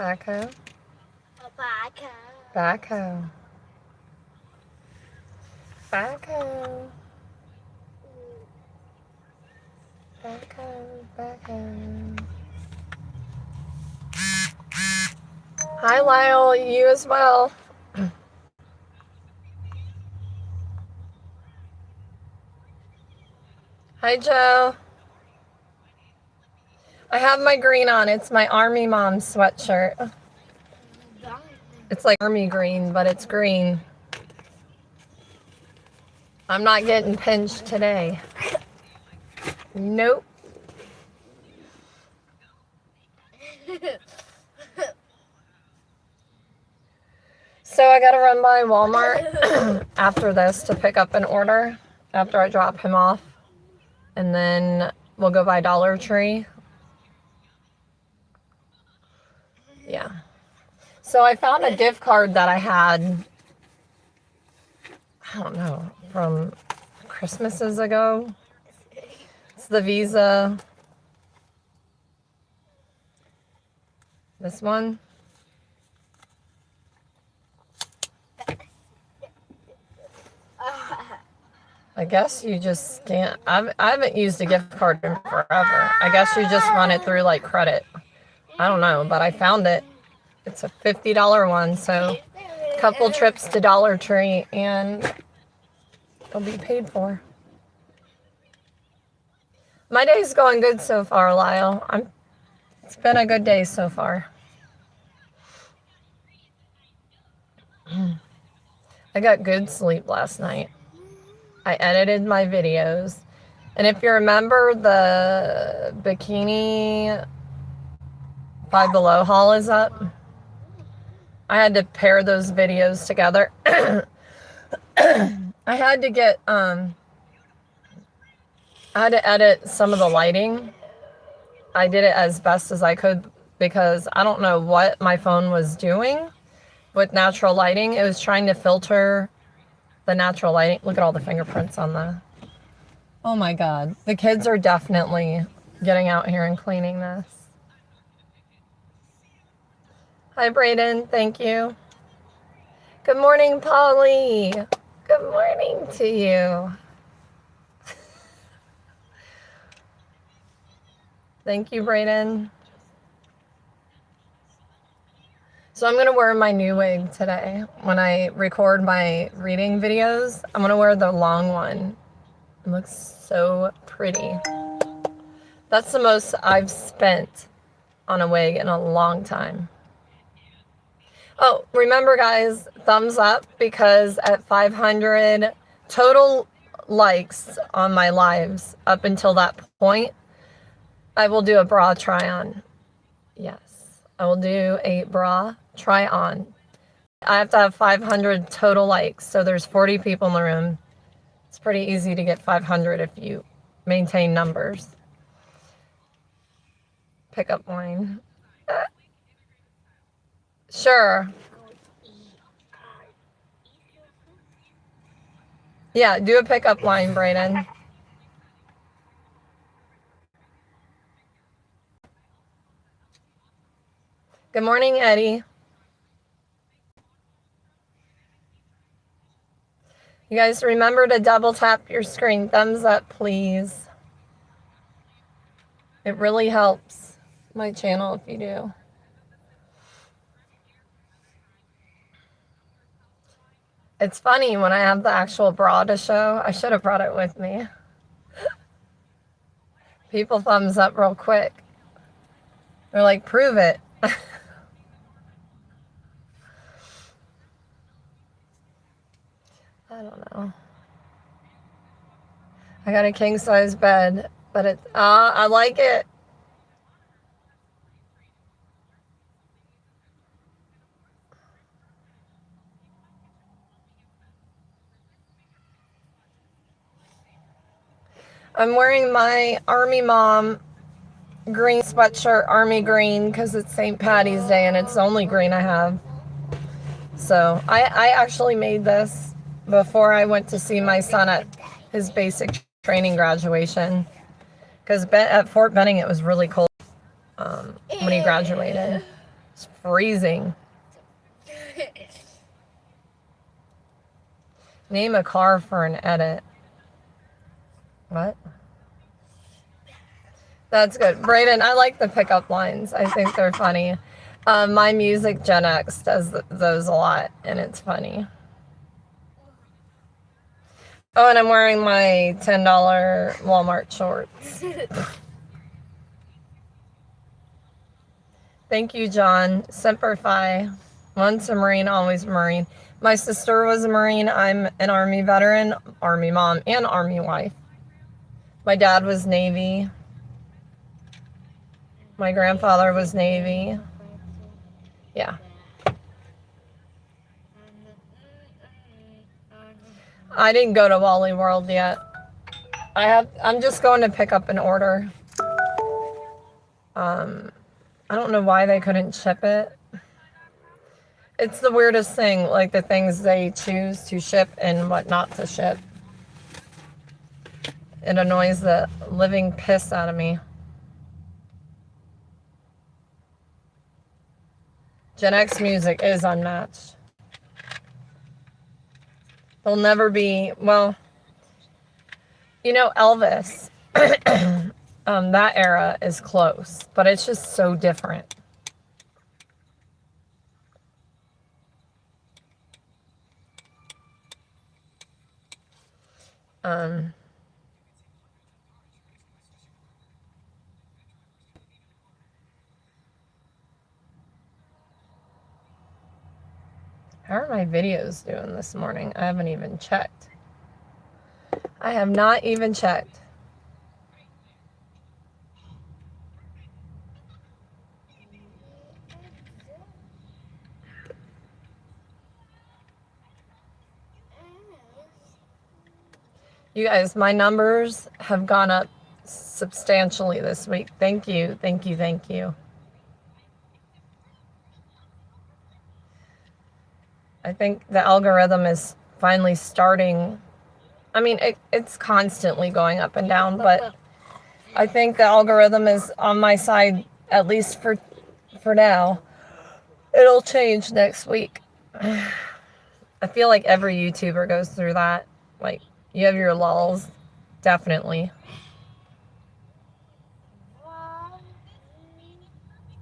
Backhoe. Backhoe. Backhoe. Backhoe. Backhoe. Backhoe. Hi, Lyle. You as well. Hi, Joe. I have my green on. It's my Army Mom sweatshirt. It's like army green, but it's green. I'm not getting pinched today. Nope. So I gotta run by Walmart after this to pick up an order after I drop him off. And then we'll go by Dollar Tree. Yeah. So I found a gift card that I had, I don't know, from Christmases ago. It's the Visa. This one. I guess you just can't. I haven't used a gift card in forever. I guess you just run it through like credit. I don't know, but I found it. It's a $50 one, so a couple trips to Dollar Tree and it'll be paid for. My day's going good so far, Lyle. It's been a good day so far. I got good sleep last night. I edited my videos. And if you remember, the bikini Five Below haul is up. I had to pair those videos together. I had to get, I had to edit some of the lighting. I did it as best as I could because I don't know what my phone was doing with natural lighting. It was trying to filter the natural lighting. Look at all the fingerprints on the... Oh my God. The kids are definitely getting out here and cleaning this. Hi, Brayden. Thank you. Good morning, Polly. Good morning to you. Thank you, Brayden. So I'm going to wear my new wig today. When I record my reading videos, I'm going to wear the long one. It looks so pretty. That's the most I've spent on a wig in a long time. Oh, remember guys, thumbs up because at 500 total likes on my lives up until that point, I will do a bra try on. Yes, I will do a bra try on. I have to have 500 total likes, so there's 40 people in the room. It's pretty easy to get 500 if you maintain numbers. Pickup line. Sure. Yeah, do a pickup line, Brayden. Good morning, Eddie. You guys remember to double tap your screen. Thumbs up, please. It really helps my channel if you do. It's funny when I have the actual bra to show. I should have brought it with me. People thumbs up real quick. They're like, prove it. I don't know. I got a king size bed, but I like it. I'm wearing my Army Mom green sweatshirt, army green, because it's St. Patty's Day and it's the only green I have. So I actually made this before I went to see my son at his basic training graduation, because at Fort Benning it was really cold when he graduated. It's freezing. Name a car for an edit. What? That's good. Brayden, I like the pickup lines. I think they're funny. My Music Gen X does those a lot, and it's funny. Oh, and I'm wearing my $10 Walmart shorts. Thank you, John. Semper Fi. Once a Marine, always a Marine. My sister was a Marine. I'm an Army veteran, Army mom, and Army wife. My dad was Navy. My grandfather was Navy. Yeah. I didn't go to Wally World yet. I'm just going to pick up an order. I don't know why they couldn't ship it. It's the weirdest thing, like the things they choose to ship and what not to ship. It annoys the living piss out of me. Gen X music is unmatched. There'll never be, well, you know, Elvis, that era is close, but it's just so different. How are my videos doing this morning? I haven't even checked. I have not even checked. You guys, my numbers have gone up substantially this week. Thank you, thank you, thank you. I think the algorithm is finally starting. I mean, it's constantly going up and down, but I think the algorithm is on my side, at least for now. It'll change next week. I feel like every YouTuber goes through that. Like, you have your lulls, definitely.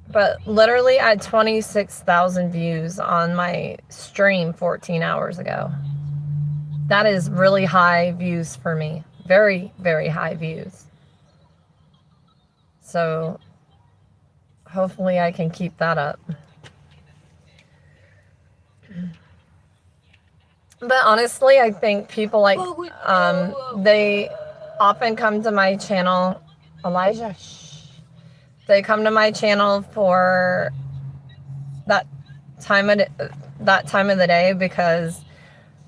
But literally, I had 26,000 views on my stream 14 hours ago. That is really high views for me. Very, very high views. So hopefully I can keep that up. But honestly, I think people like, they often come to my channel. Elijah, shh. They come to my channel for that time of the day, because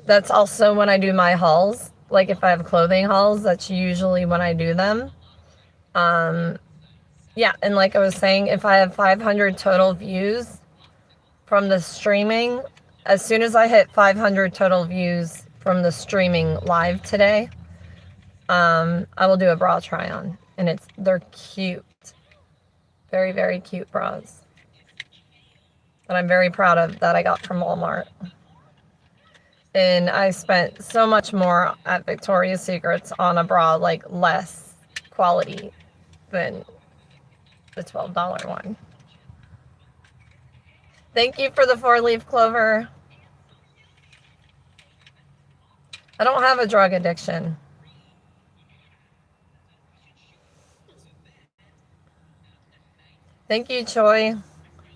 that's also when I do my hauls. Like if I have clothing hauls, that's usually when I do them. Yeah, and like I was saying, if I have 500 total views from the streaming, as soon as I hit 500 total views from the streaming live today, I will do a bra try on, and they're cute, very, very cute bras that I'm very proud of that I got from Walmart. And I spent so much more at Victoria's Secrets on a bra, like less quality than the $12 one. Thank you for the 4-leaf clover. I don't have a drug addiction. Thank you, Choi.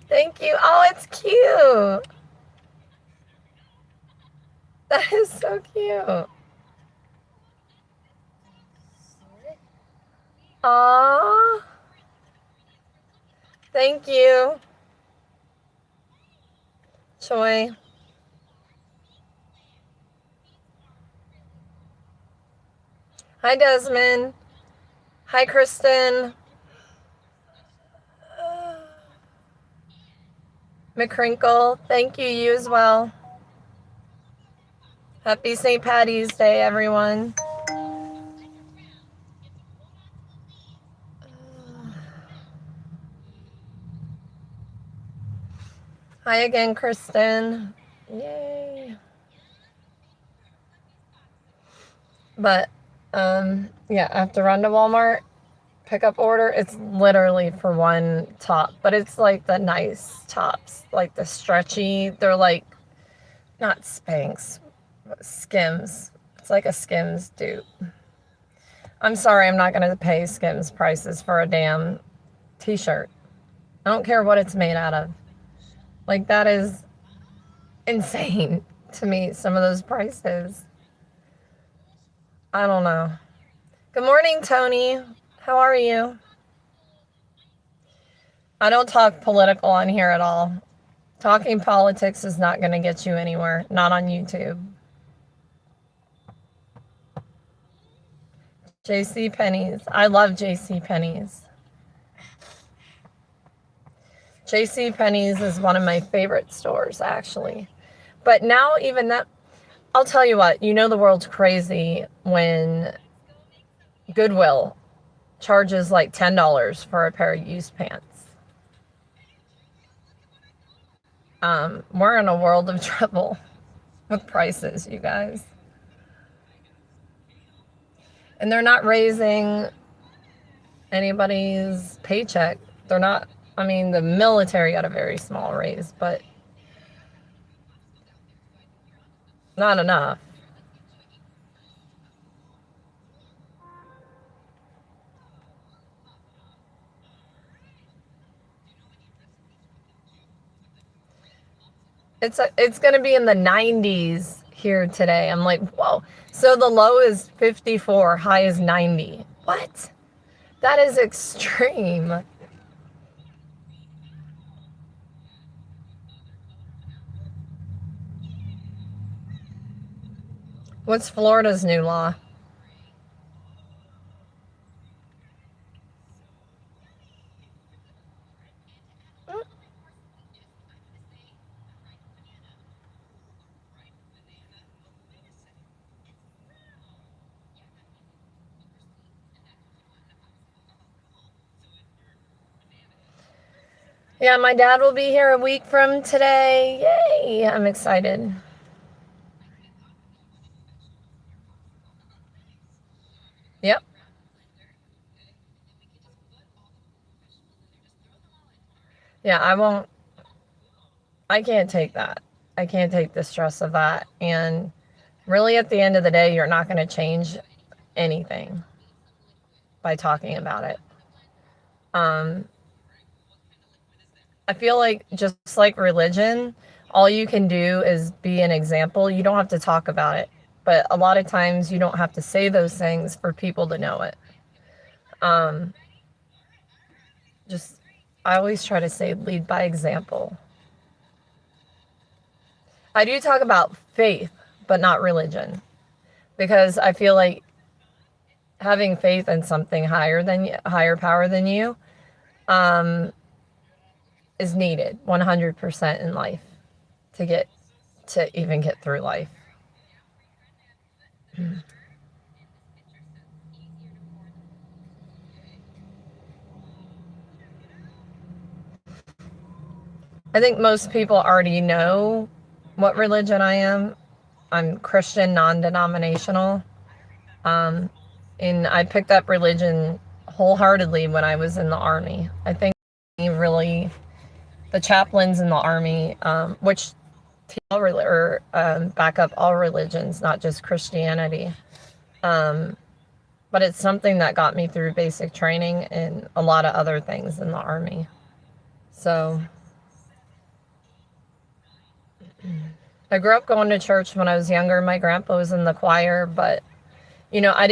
Thank you. Oh, it's cute. That is so cute. Aww. Thank you, Choi. Hi, Desmond. Hi, Kristen. McCrinkle, thank you. You as well. Happy St. Patty's Day, everyone. Hi again, Kristen. Yay. But, yeah, I have to run to Walmart, pick up order. It's literally for one top, but it's like the nice tops, like the stretchy. They're like, not Spanx, but Skims. It's like a Skims dupe. I'm sorry, I'm not going to pay Skims prices for a damn t-shirt. I don't care what it's made out of. Like, that is insane to me, some of those prices. I don't know. Good morning, Tony. How are you? I don't talk political on here at all. Talking politics is not going to get you anywhere. Not on YouTube. JC Penney's. I love JC Penney's. JC Penney's is one of my favorite stores, actually. But now even that, I'll tell you what, you know the world's crazy when Goodwill charges like $10 for a pair of used pants. We're in a world of trouble with prices, you guys. And they're not raising anybody's paycheck. They're not, I mean, the military got a very small raise, but not enough. It's going to be in the 90s here today. I'm like, whoa. So the low is 54, high is 90. What? That is extreme. What's Florida's new law? Yeah, my dad will be here a week from today. Yay! I'm excited. Yep. Yeah, I can't take that. I can't take the stress of that. And really, at the end of the day, you're not going to change anything by talking about it. I feel like just like religion, all you can do is be an example. You don't have to talk about it. But a lot of times you don't have to say those things for people to know it. Just, I always try to say lead by example. I do talk about faith, but not religion. Because I feel like having faith in something higher power than you, is needed 100% in life to even get through life. I think most people already know what religion I am. I'm Christian, non-denominational. And I picked up religion wholeheartedly when I was in the Army. I think really the chaplains in the Army, which back up all religions, not just Christianity. But it's something that got me through basic training and a lot of other things in the Army. So I grew up going to church when I was younger. My grandpa was in the choir, but, you know, it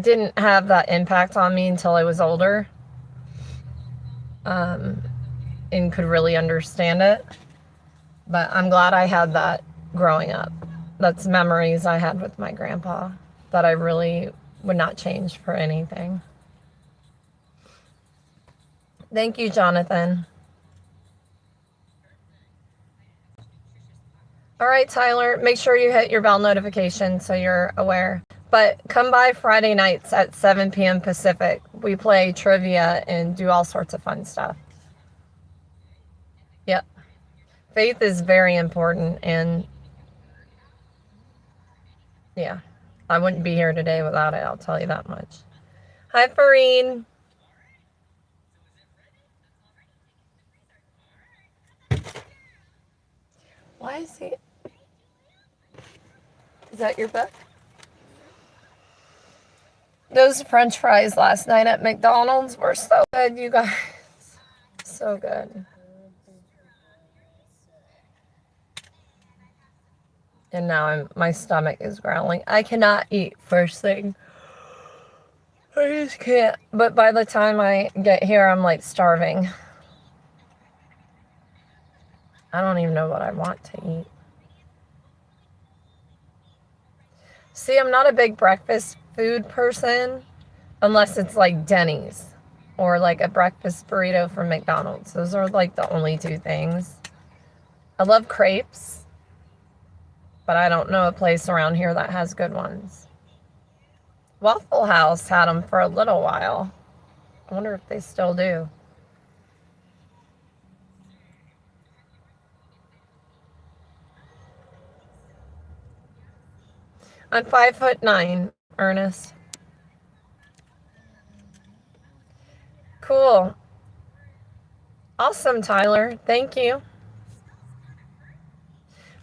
didn't have that impact on me until I was older, and could really understand it. But I'm glad I had that growing up. That's memories I had with my grandpa that I really would not change for anything. Thank you, Jonathan. All right, Tyler, make sure you hit your bell notification so you're aware. But come by Friday nights at 7 p.m. Pacific. We play trivia and do all sorts of fun stuff. Yep. Faith is very important, and yeah, I wouldn't be here today without it, I'll tell you that much. Hi, Farine. Why is he... Is that your book? Those French fries last night at McDonald's were so good, you guys. So good. And now my stomach is growling. I cannot eat first thing. I just can't. But by the time I get here, I'm like starving. I don't even know what I want to eat. See, I'm not a big breakfast food person unless it's like Denny's or like a breakfast burrito from McDonald's. Those are like the only two things. I love crepes, but I don't know a place around here that has good ones. Waffle House had them for a little while. I wonder if they still do. I'm 5'9", Ernest. Cool. Awesome, Tyler. Thank you.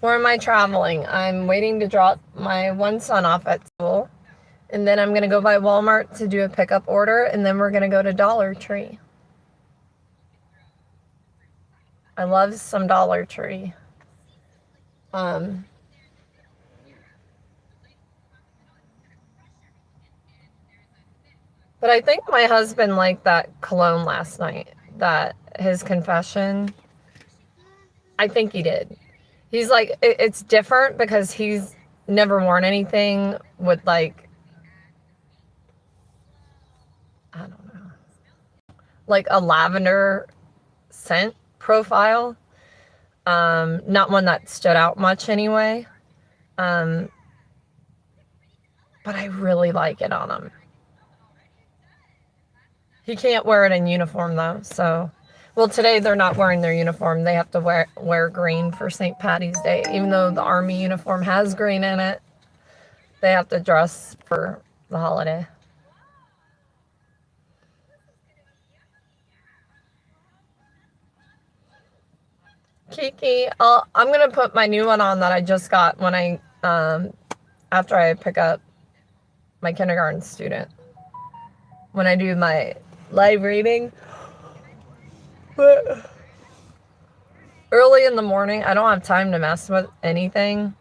Where am I traveling? I'm waiting to drop my one son off at school. And then I'm going to go by Walmart to do a pickup order. And then we're going to go to Dollar Tree. I love some Dollar Tree. But I think my husband liked that cologne last night. That his confession. I think he did. He's like, it's different because he's never worn anything with like, I don't know, like a lavender scent profile. Not one that stood out much anyway. But I really like it on him. He can't wear it in uniform though, so. Well, today they're not wearing their uniform. They have to wear green for St. Patty's Day. Even though the Army uniform has green in it, they have to dress for the holiday. Kiki, I'm going to put my new one on that I just got when after I pick up my kindergarten student. When I do my live reading. But early in the morning, I don't have time to mess with anything.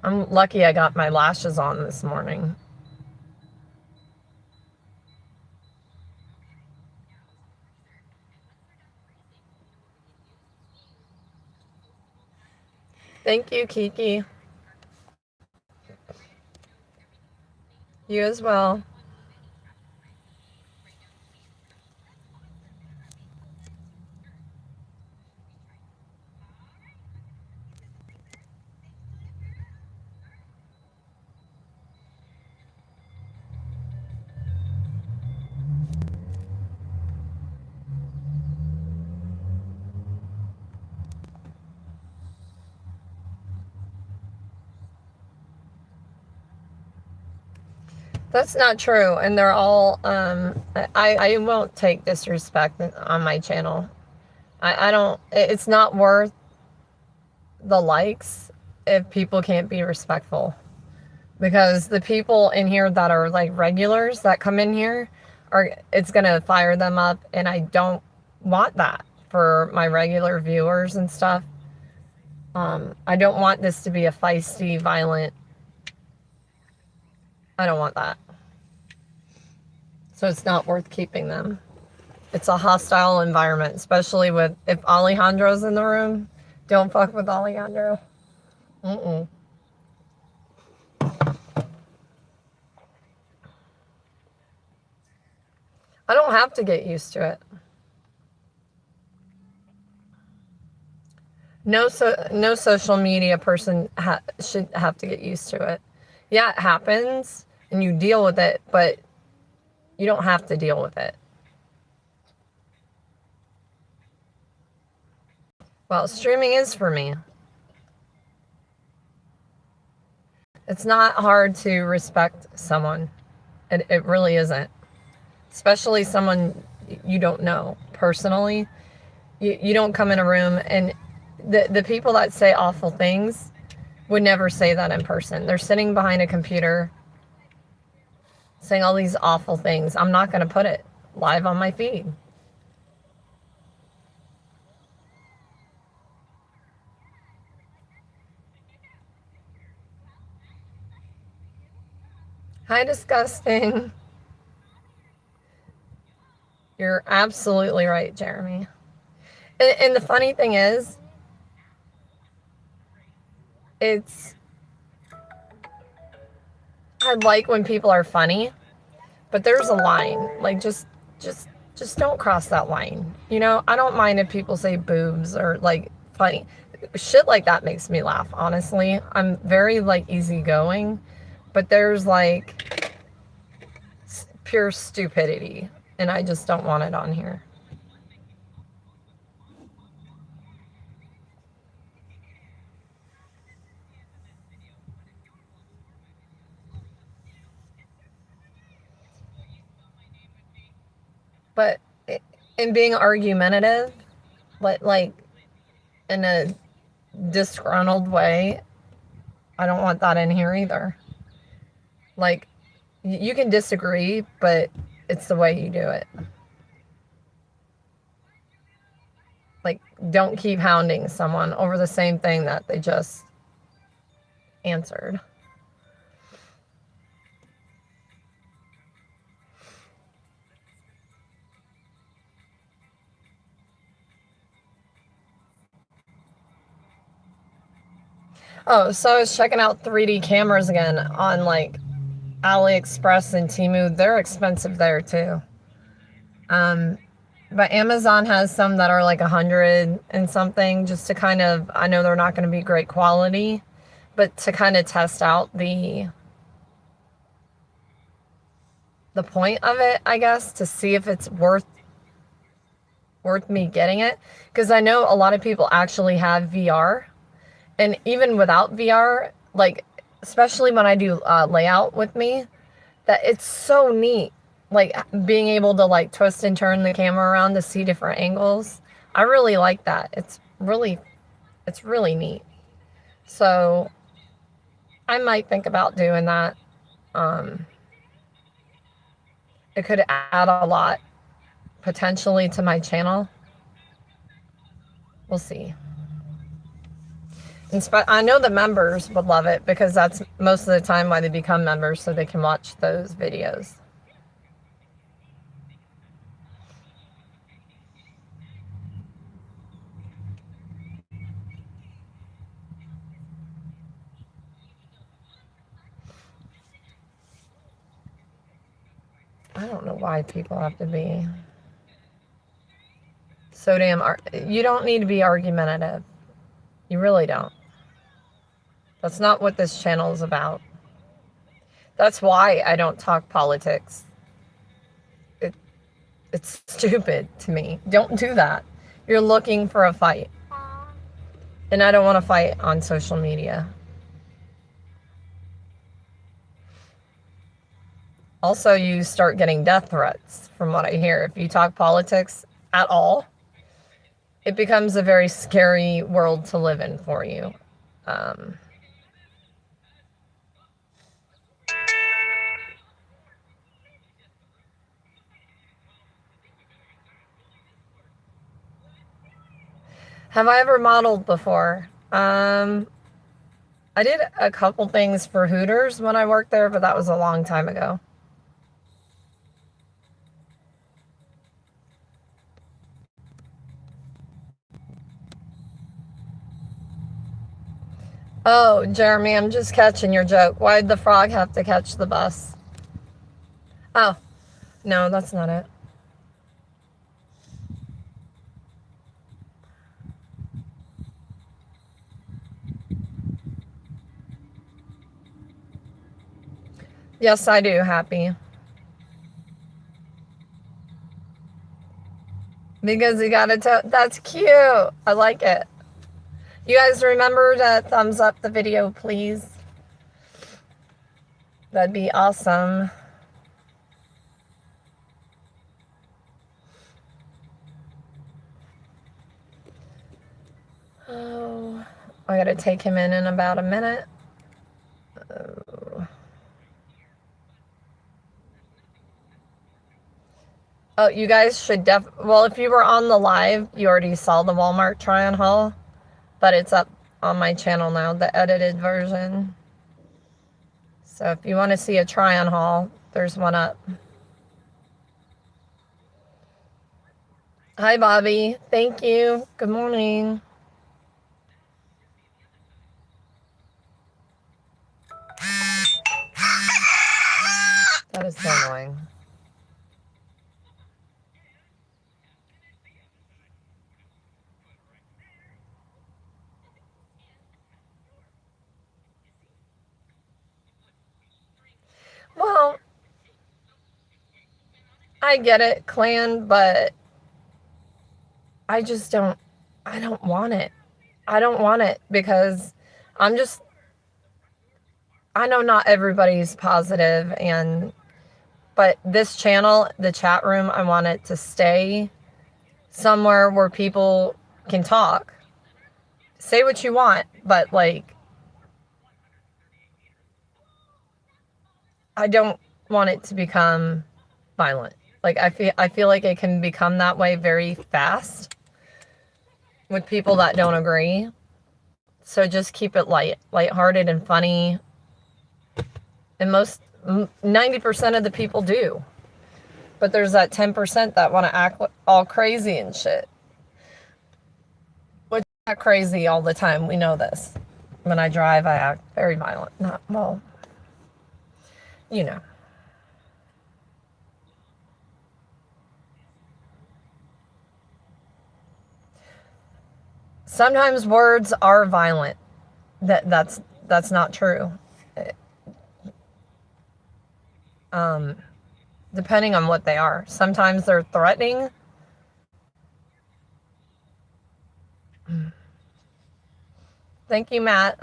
I'm lucky I got my lashes on this morning. Thank you, Kiki. You as well. That's not true, and they're all, I won't take disrespect on my channel. I don't, it's not worth the likes if people can't be respectful. Because the people in here that are like regulars that come in here, it's gonna fire them up, and I don't want that for my regular viewers and stuff. I don't want this to be a feisty, violent, I don't want that. So it's not worth keeping them. It's a hostile environment, especially if Alejandro's in the room. Don't fuck with Alejandro. I don't have to get used to it. No social media person should have to get used to it. Yeah, it happens, and you deal with it, but you don't have to deal with it. Well, streaming is for me. It's not hard to respect someone. It really isn't. Especially someone you don't know personally. You don't come in a room and the people that say awful things would never say that in person. They're sitting behind a computer saying all these awful things. I'm not going to put it live on my feed. Hi, disgusting. You're absolutely right, Jeremy. And the funny thing is, I like when people are funny, but there's a line. Like just don't cross that line. You know, I don't mind if people say boobs or like funny. Shit like that makes me laugh, honestly. I'm very like easygoing, but there's like pure stupidity and I just don't want it on here. But in being argumentative, like in a disgruntled way, I don't want that in here either. Like, you can disagree, but it's the way you do it. Like, don't keep hounding someone over the same thing that they just answered. Oh, so I was checking out 3D cameras again on like AliExpress and Temu. They're expensive there too. But Amazon has some that are like 100 and something, just to kind of, I know they're not going to be great quality, but to kind of test out the point of it, I guess, to see if it's worth me getting it. Because I know a lot of people actually have VR, and even without VR, like especially when I do layout with me, that it's so neat, like being able to like twist and turn the camera around to see different angles. I really like that. It's really neat. So I might think about doing that. It could add a lot potentially to my channel. We'll see. I know the members would love it because that's most of the time why they become members, so they can watch those videos. I don't know why people have to be so damn... You don't need to be argumentative. You really don't. That's not what this channel is about. That's why I don't talk politics. It's stupid to me. Don't do that. You're looking for a fight. And I don't want to fight on social media. Also, you start getting death threats from what I hear. If you talk politics at all, it becomes a very scary world to live in for you. Have I ever modeled before? I did a couple things for Hooters when I worked there, but that was a long time ago. Oh, Jeremy, I'm just catching your joke. Why'd the frog have to catch the bus? Oh, no, that's not it. Yes, I do, Happy. Because he got a toe. That's cute. I like it. You guys remember to thumbs up the video, please? That'd be awesome. Oh, I gotta take him in about a minute. Oh, you guys should well, if you were on the live, you already saw the Walmart try-on haul, but it's up on my channel now, the edited version. So if you want to see a try-on haul, there's one up. Hi, Bobby. Thank you. Good morning. That is so annoying. Well, I get it, clan, but I just don't, I don't want it. I don't want it because I'm just, I know not everybody's positive, but this channel, the chat room, I want it to stay somewhere where people can talk. Say what you want, but like, I don't want it to become violent. Like I feel like it can become that way very fast with people that don't agree. So just keep it lighthearted and funny. And 90% of the people do. But there's that 10% that want to act all crazy and shit. Which is not crazy all the time. We know this. When I drive, I act very violent. Not, well, you know. Sometimes words are violent. That's not true. Depending on what they are. Sometimes they're threatening. Thank you, Matt.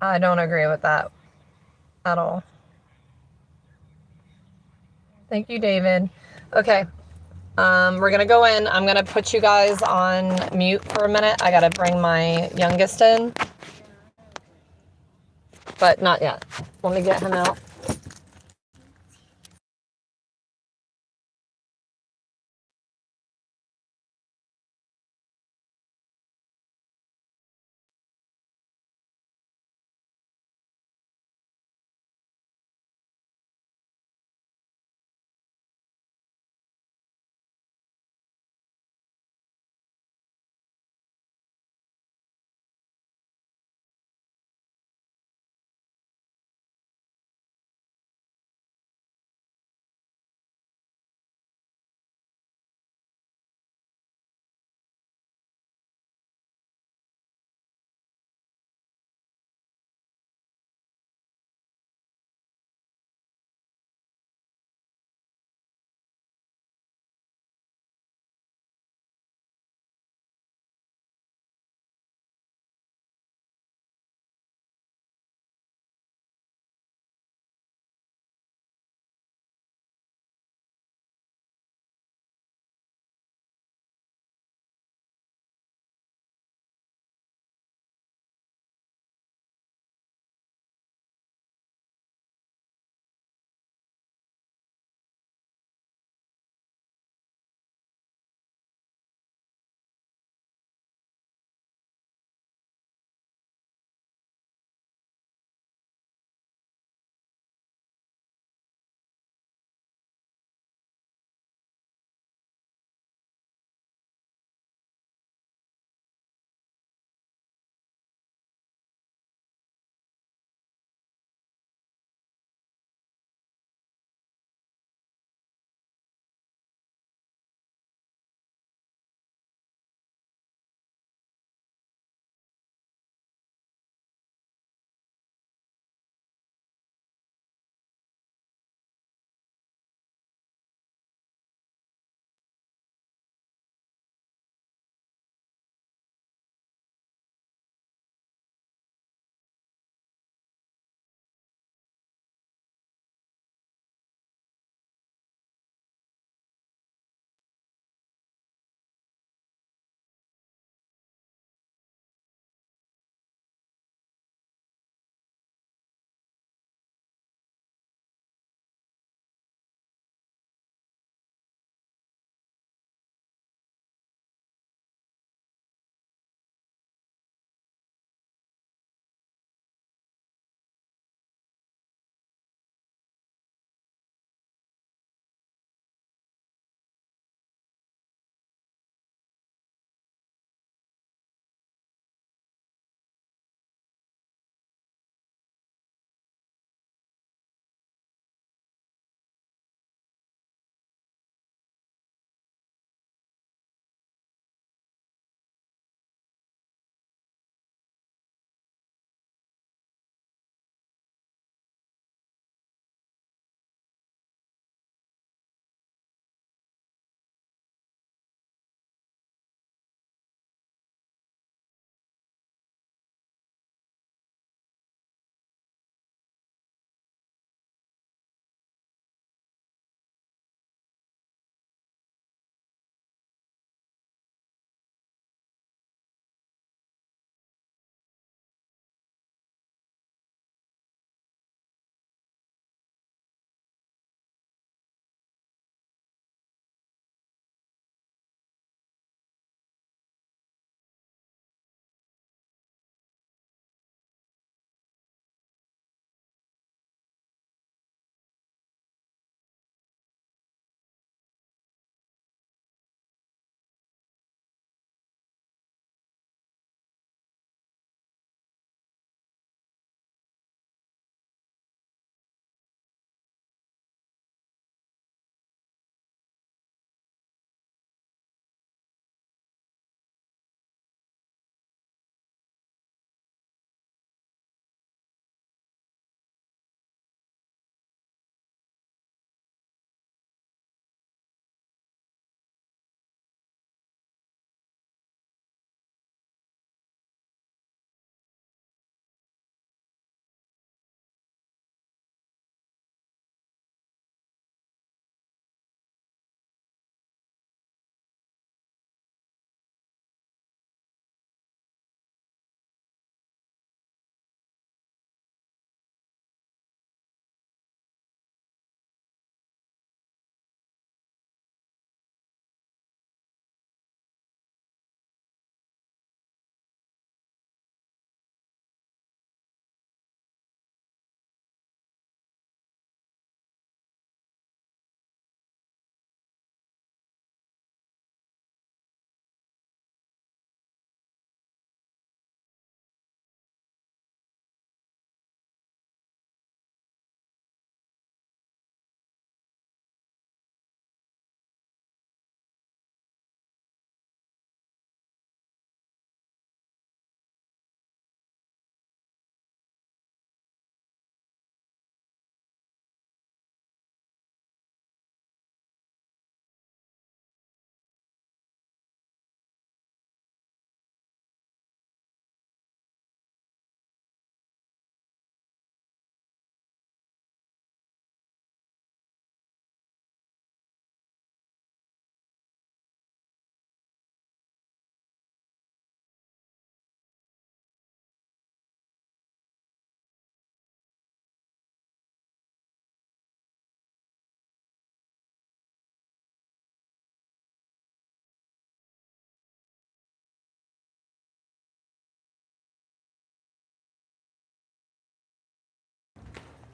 I don't agree with that at all. Thank you, David. Okay. We're gonna go in. I'm gonna put you guys on mute for a minute. I gotta bring my youngest in. But not yet. Let me get him out.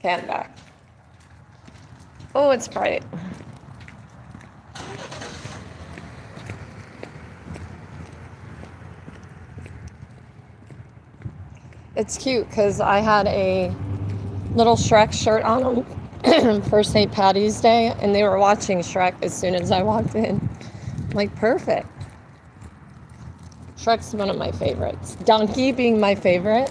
Okay, I'm back. Oh, it's bright. It's cute because I had a little Shrek shirt on for St. Patty's Day, and they were watching Shrek as soon as I walked in. I'm like, perfect. Shrek's one of my favorites. Donkey being my favorite.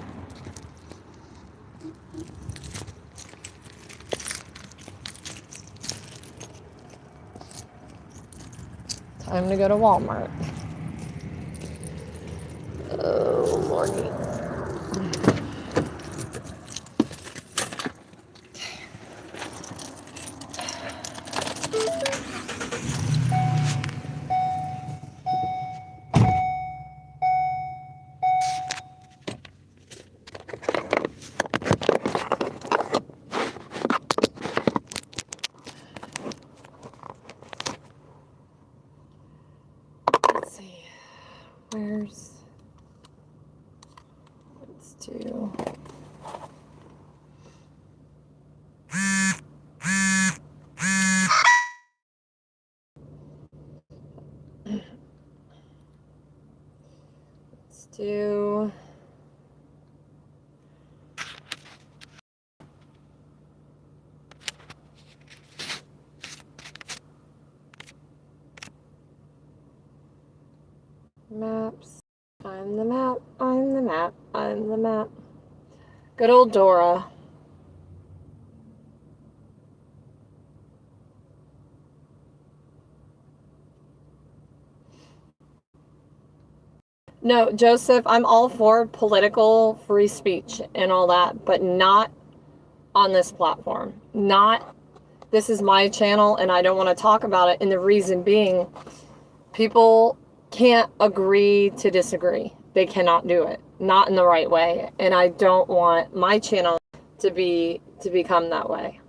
Time to go to Walmart. Oh, morning. Let's see. Let's do. Let's do. Maps. I'm the map. I'm the map. I'm the map. Good old Dora. No, Joseph, I'm all for political free speech and all that, but not on this platform. Not, this is my channel and I don't want to talk about it. And the reason being, people can't agree to disagree. They cannot do it. Not in the right way. And I don't want my channel to become that way.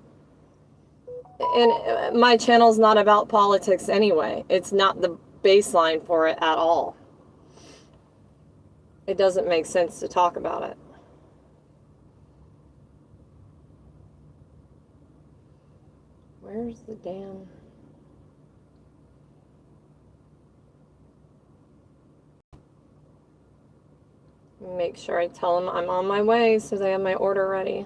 And my channel's not about politics anyway. It's not the baseline for it at all. It doesn't make sense to talk about it. Where's the damn... Make sure I tell them I'm on my way so they have my order ready.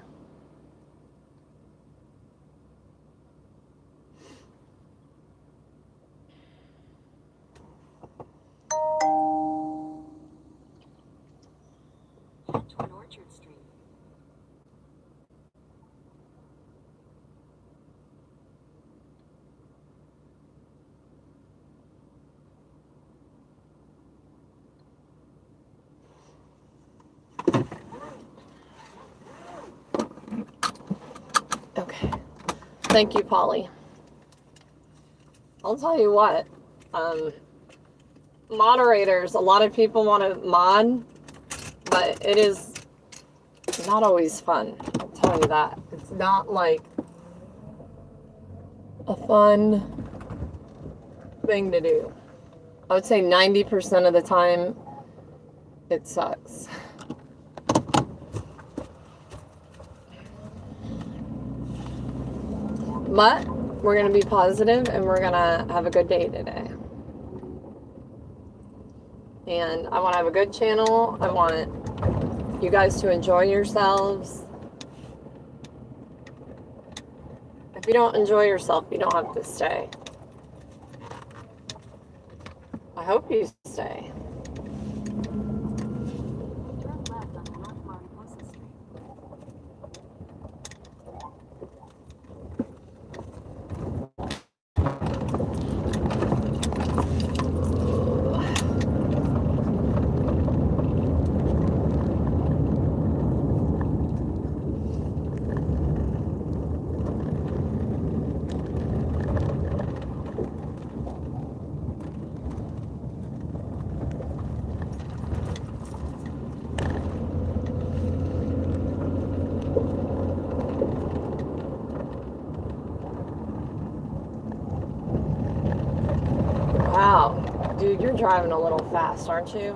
Toward Orchard Street. Okay. Thank you, Polly. I'll tell you what. Moderators, a lot of people want to mod, but it is not always fun. I'll tell you that. It's not like a fun thing to do. I would say 90% of the time, it sucks. But we're going to be positive and we're going to have a good day today. And I want to have a good channel. I want you guys to enjoy yourselves. If you don't enjoy yourself, you don't have to stay. I hope you stay. Turn left on North Mariposa Street. Wow. Dude, you're driving a little fast, aren't you?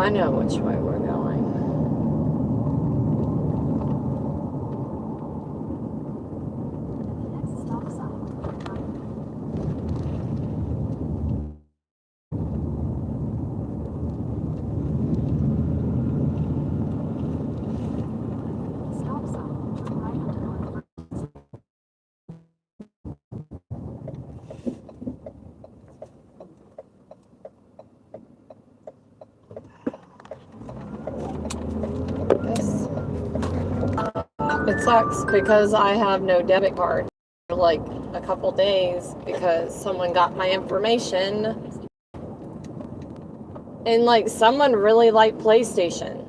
I know which way we're going. At the next stop sign, turn right. Stop sign, turn right onto North First. This, it sucks because I have no debit card for like a couple days because someone got my information and like someone really liked PlayStation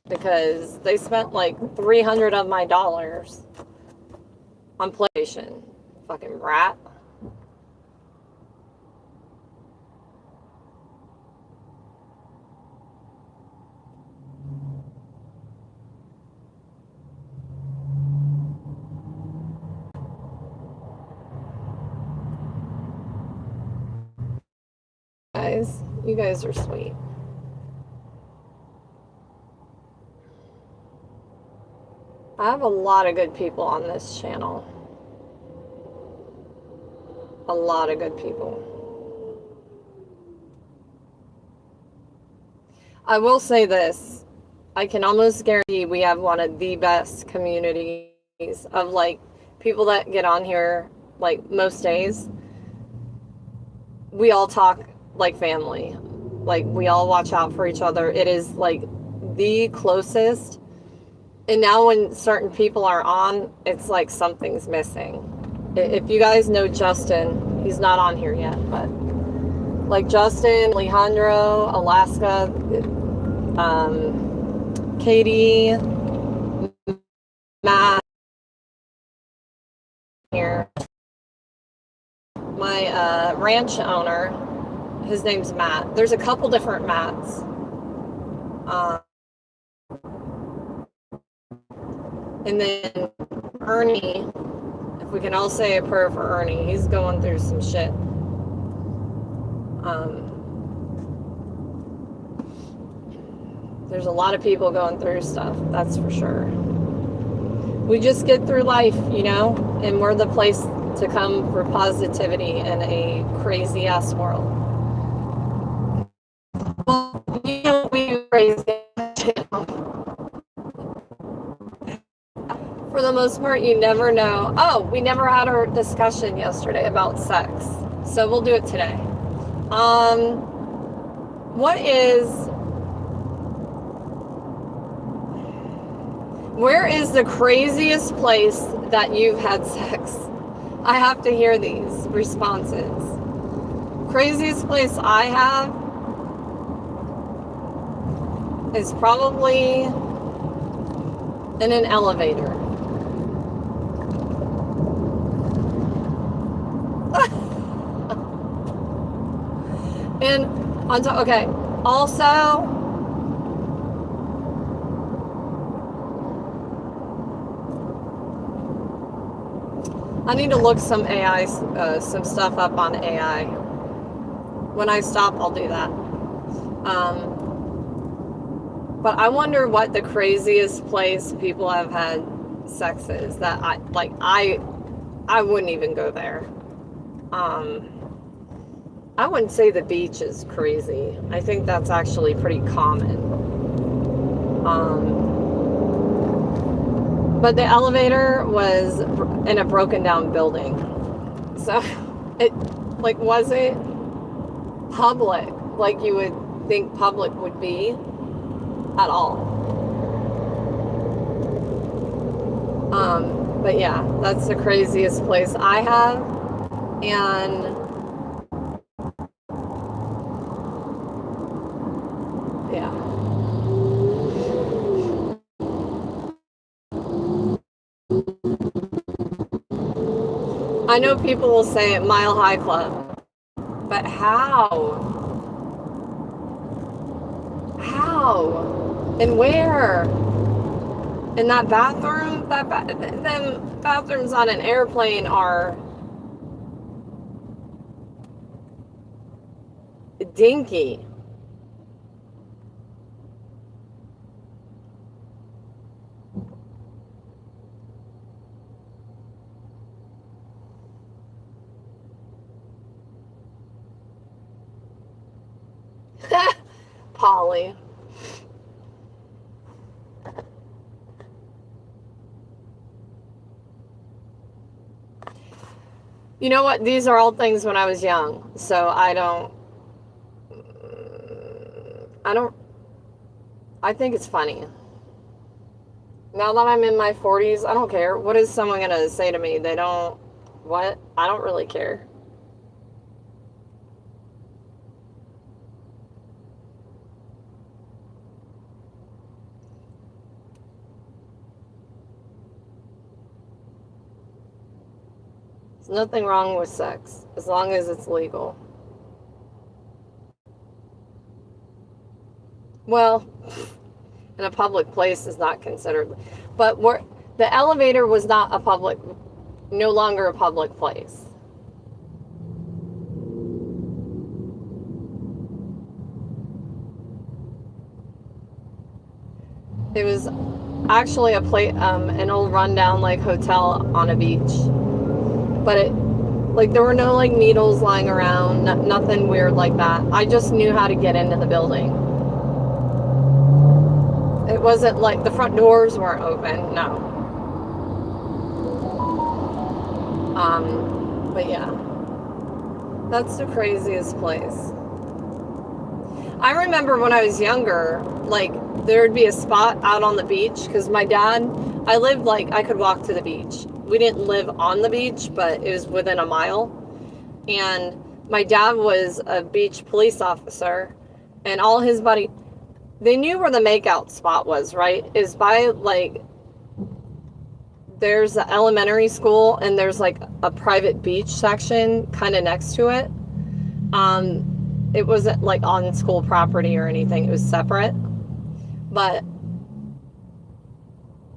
because they spent like 300 of my dollars on PlayStation. Fucking rat. Guys, you guys are sweet. I have a lot of good people on this channel. A lot of good people. I will say this. I can almost guarantee we have one of the best communities of like people that get on here like most days. We all talk like family. Like we all watch out for each other. It is like the closest. And now when certain people are on, it's like something's missing. If you guys know Justin, he's not on here yet, but like Justin, Alejandro, Alaska, Katie, Matt, here. My ranch owner, his name's Matt. There's a couple different Matts. And then Ernie, if we can all say a prayer for Ernie, he's going through some shit. There's a lot of people going through stuff, that's for sure. We just get through life, you know, and we're the place to come for positivity in a crazy ass world. Well, you know, we crazy. For the most part, you never know. Oh, we never had our discussion yesterday about sex, so we'll do it today. Where is the craziest place that you've had sex? I have to hear these responses. Craziest place I have is probably in an elevator. And on top, okay, also, I need to look some AI, some stuff up on AI. When I stop, I'll do that. But I wonder what the craziest place people have had sex is that I wouldn't even go there. I wouldn't say the beach is crazy. I think that's actually pretty common. But the elevator was in a broken down building. So it like wasn't public like you would think public would be at all. But yeah, that's the craziest place I have. And yeah. I know people will say Mile High Club, but how? How? And where? In that bathroom? Them bathrooms on an airplane are dinky. Ollie. You know what? These are all things when I was young, so I think it's funny. Now that I'm in my 40s, I don't care. What is someone going to say to me? They don't, what? I don't really care. There's nothing wrong with sex, as long as it's legal. Well, in a public place is not considered, but the elevator was not no longer a public place. It was actually an old rundown like hotel on a beach, but there were no like needles lying around, nothing weird like that. I just knew how to get into the building. It wasn't like the front doors weren't open, no. But yeah, that's the craziest place. I remember when I was younger, like there'd be a spot out on the beach because my dad, I could walk to the beach. We didn't live on the beach, but it was within a mile. And my dad was a beach police officer, and all his buddies, they knew where the makeout spot was, right? Is by there's the elementary school and there's like a private beach section kind of next to it. It wasn't like on school property or anything. It was separate. But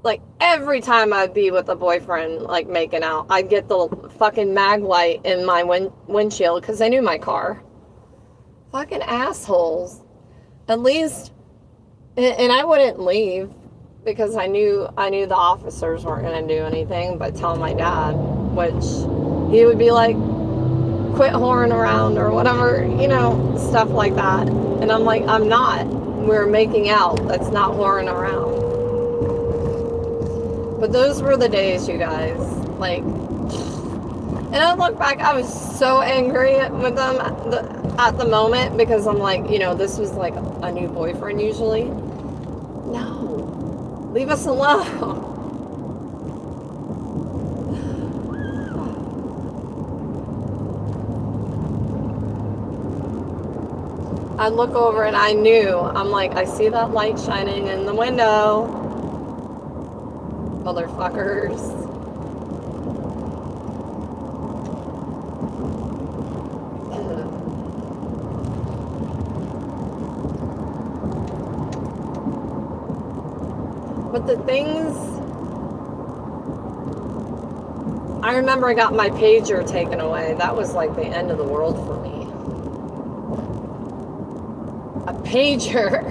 like every time I'd be with a boyfriend, like making out, I'd get the fucking mag light in my windshield because they knew my car. Fucking assholes. At least, and I wouldn't leave because I knew the officers weren't going to do anything but tell my dad, which he would be like, quit whoring around or whatever, stuff like that. And I'm like, I'm not. We're making out. That's not whoring around. But those were the days, you guys. And I look back, I was so angry with them at the moment because I'm like, this was like a new boyfriend usually. No. Leave us alone. I look over and I'm like, I see that light shining in the window. Motherfuckers. But the things, I remember I got my pager taken away. That was like the end of the world for me. A pager,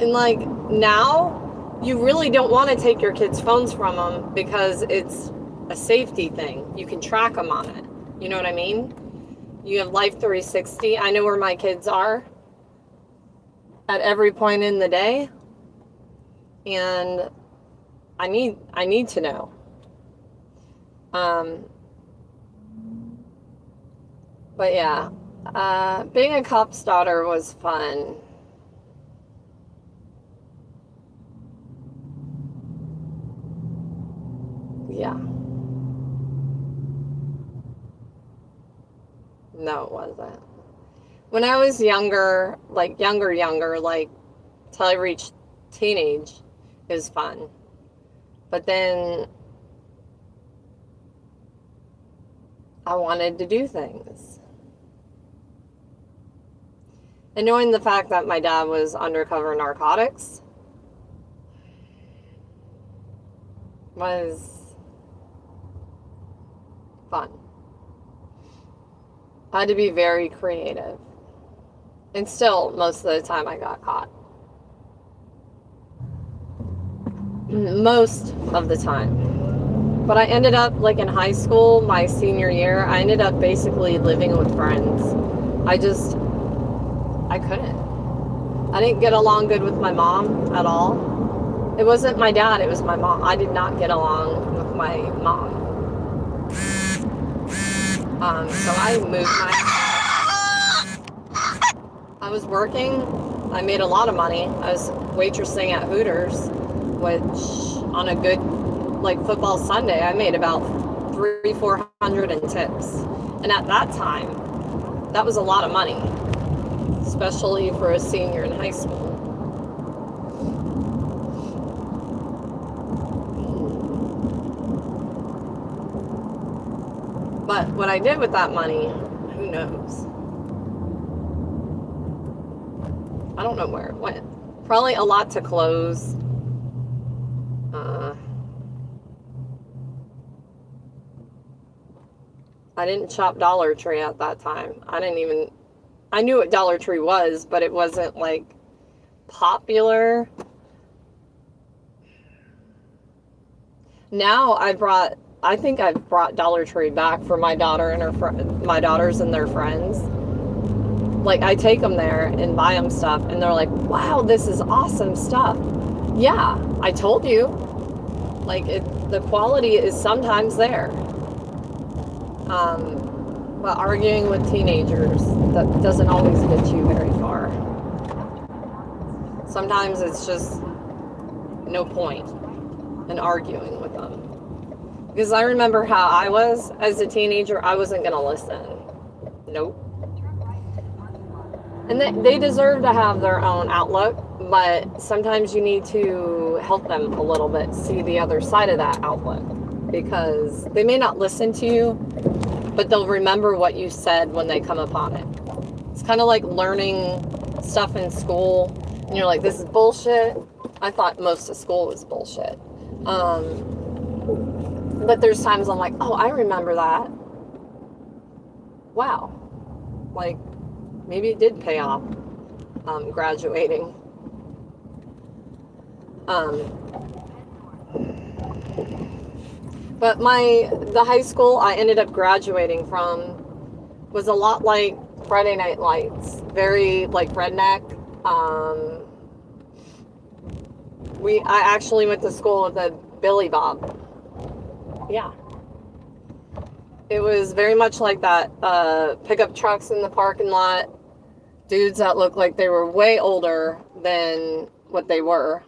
and like now you really don't want to take your kids' phones from them because it's a safety thing. You can track them on it. You know what I mean? You have Life 360. I know where my kids are at every point in the day, and I need to know. But yeah. Being a cop's daughter was fun. Yeah. No, it wasn't. When I was younger, till I reached teenage, it was fun. But then I wanted to do things. And knowing the fact that my dad was undercover narcotics was fun. I had to be very creative. And still, most of the time I got caught. Most of the time. But I ended up, in high school, my senior year, I ended up basically living with friends. I couldn't. I didn't get along good with my mom at all. It wasn't my dad, it was my mom. I did not get along with my mom. So I moved I was working. I made a lot of money. I was waitressing at Hooters, which on a good, like, football Sunday, I made about $300-400 in tips. And at that time, that was a lot of money, especially for a senior in high school. But what I did with that money, who knows? I don't know where it went. Probably a lot to clothes. I didn't shop Dollar Tree at that time. I knew what Dollar Tree was, but it wasn't like popular. Now I think I've brought Dollar Tree back for my daughter and my daughters and their friends. Like, I take them there and buy them stuff, and they're like, wow, this is awesome stuff. Yeah, I told you. Like, the quality is sometimes there. But arguing with teenagers, that doesn't always get you very far. Sometimes it's just no point in arguing with them. Because I remember how I was as a teenager. I wasn't going to listen. Nope. And they deserve to have their own outlook, but sometimes you need to help them a little bit see the other side of that outlook, because they may not listen to you, but they'll remember what you said when they come upon it. It's kind of like learning stuff in school, and you're like, this is bullshit. I thought most of school was bullshit. But there's times I'm like, oh, I remember that. Wow. Like, maybe it did pay off, graduating. But the high school I ended up graduating from was a lot like Friday Night Lights. Very, like, redneck. I actually went to school with a Billy Bob. Yeah. It was very much like that. Pickup trucks in the parking lot. Dudes that looked like they were way older than what they were.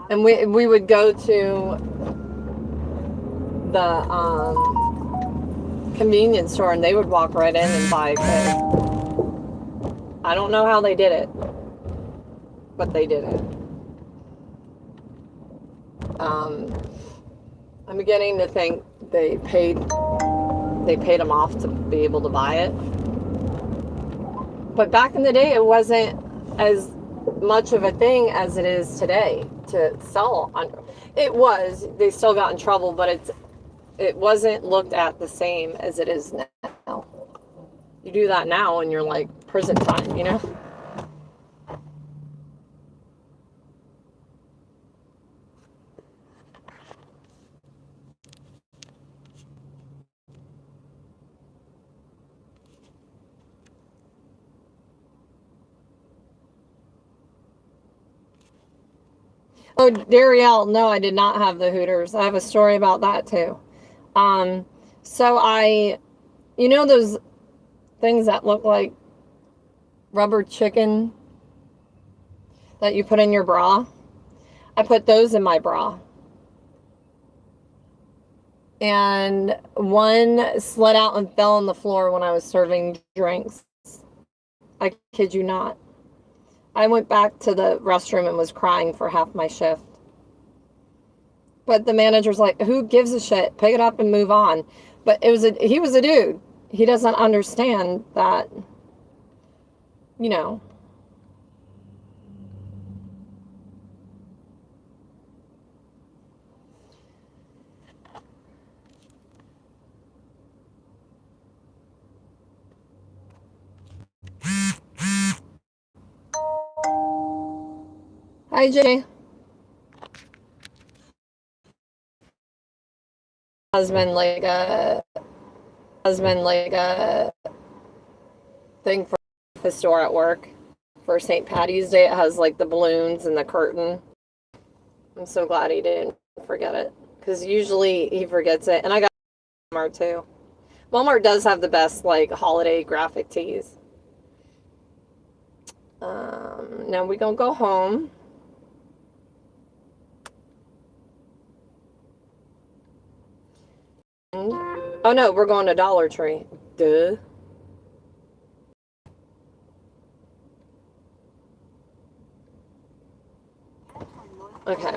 And we would go to the convenience store, and they would walk right in and buy a kid. I don't know how they did it, but they did it. I'm beginning to think they paid them off to be able to buy it. But back in the day, it wasn't as much of a thing as it is today to sell. It was. They still got in trouble, but it wasn't looked at the same as it is now. You do that now and you're like, prison time, you know? Oh, Darielle, no, I did not have the Hooters. I have a story about that too. So you know those things that look like rubber chicken that you put in your bra? I put those in my bra. And one slid out and fell on the floor when I was serving drinks. I kid you not. I went back to the restroom and was crying for half my shift. But the manager's like, who gives a shit? Pick it up and move on. But he was a dude. He doesn't understand that, you know. Hi, Jay. Husband like a thing his store at work for St. Patty's Day. It has like the balloons and the curtain. I'm so glad he didn't forget it, because usually he forgets it. And I got Walmart too. Walmart does have the best like holiday graphic tees. Now we gonna go home. Oh no, we're going to Dollar Tree. Duh. Okay.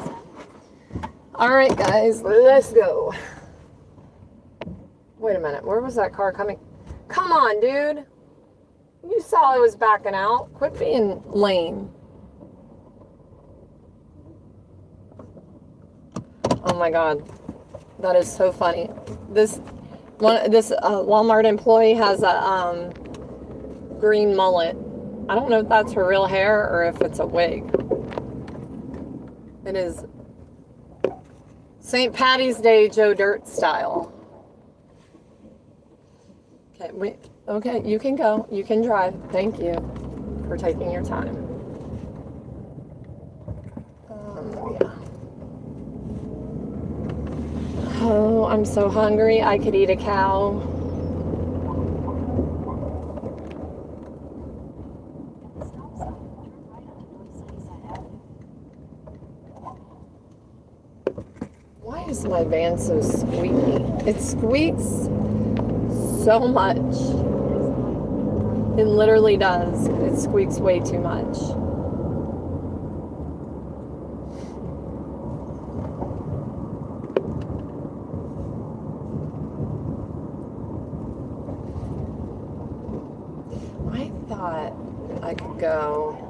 Alright guys, let's go. Wait a minute, where was that car coming? Come on, dude. You saw I was backing out. Quit being lame. Oh my god. That is so funny. This Walmart employee has a green mullet. I don't know if that's her real hair or if it's a wig. It is St. Patty's Day Joe Dirt style. Okay, you can go. You can drive. Thank you for taking your time. Yeah. Oh, I'm so hungry. I could eat a cow. Why is my van so squeaky? It squeaks so much. It literally does. It squeaks way too much. I thought I could go.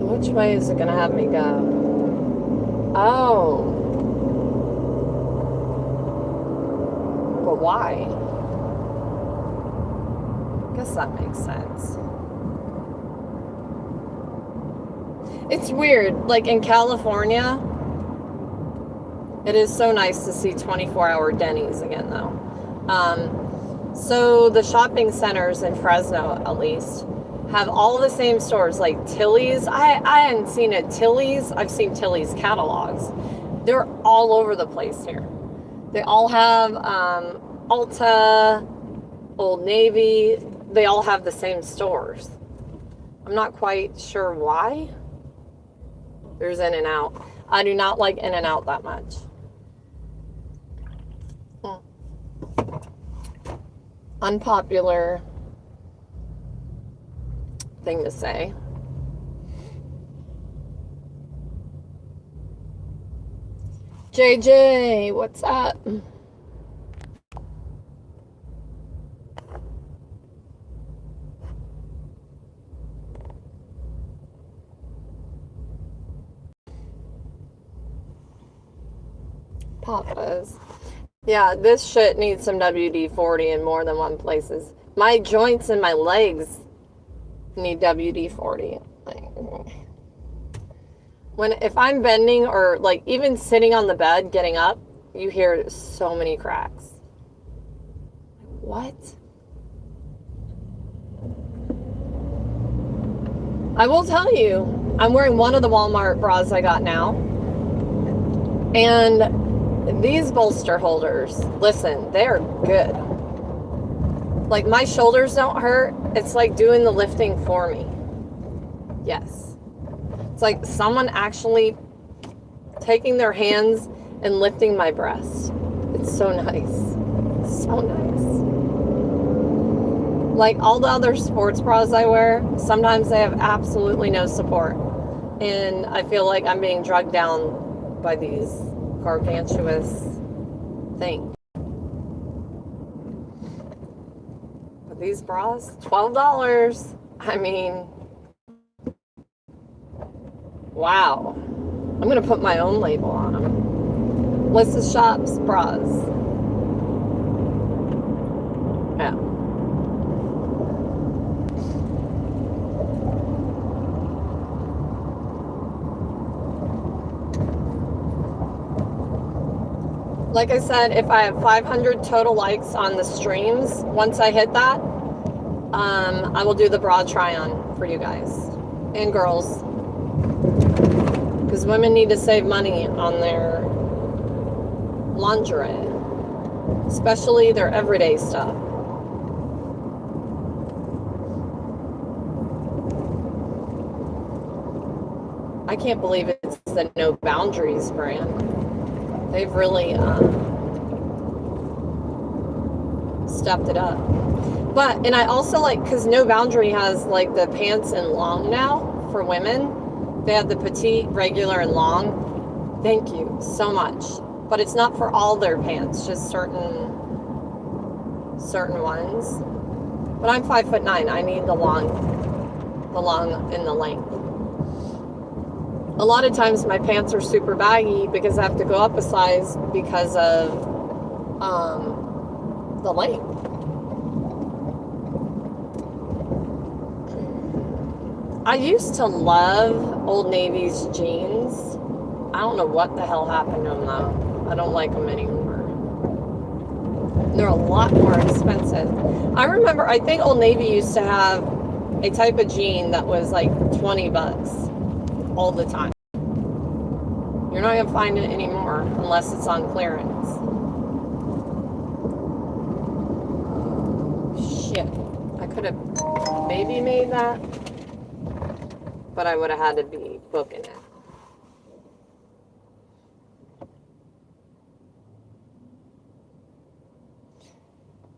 Which way is it going to have me go? Oh. But why? I guess that makes sense. It's weird. Like in California, it is so nice to see 24-hour Denny's again, though. So the shopping centers in Fresno, at least, have all the same stores, like Tilly's. I hadn't seen a Tilly's. I've seen Tilly's catalogs. They're all over the place here. They all have Ulta, Old Navy. They all have the same stores. I'm not quite sure why. There's In-N-Out. I do not like In-N-Out that much. Unpopular thing to say. JJ, what's up? Papa's. Yeah, this shit needs some WD-40 in more than one places. My joints and my legs need WD-40. If I'm bending or like even sitting on the bed, getting up, you hear so many cracks. What? I will tell you, I'm wearing one of the Walmart bras I got now. And these bolster holders, listen, they're good. Like my shoulders don't hurt. It's like doing the lifting for me. Yes. It's like someone actually taking their hands and lifting my breast. It's so nice. So nice. Like all the other sports bras I wear, sometimes they have absolutely no support. And I feel like I'm being drugged down by these gargantuous things. But these bras, $12. I mean, wow. I'm going to put my own label on them. Lissa Shops bras. Yeah. Like I said, if I have 500 total likes on the streams, once I hit that, I will do the bra try-on for you guys and girls, because women need to save money on their lingerie, especially their everyday stuff. I can't believe it's the No Boundaries brand. They've really stepped it up. But, and I also like, because No Boundary has like the pants in long now for women. They have the petite, regular, and long. Thank you so much. But it's not for all their pants, just certain ones. But I'm 5'9". I need the long and the length. A lot of times my pants are super baggy because I have to go up a size because of the length. I used to love Old Navy's jeans. I don't know what the hell happened to them though. I don't like them anymore. They're a lot more expensive. I remember, I think Old Navy used to have a type of jean that was like $20 all the time. You're not going to find it anymore unless it's on clearance. Shit. I could have maybe made that, but I would have had to be booking it.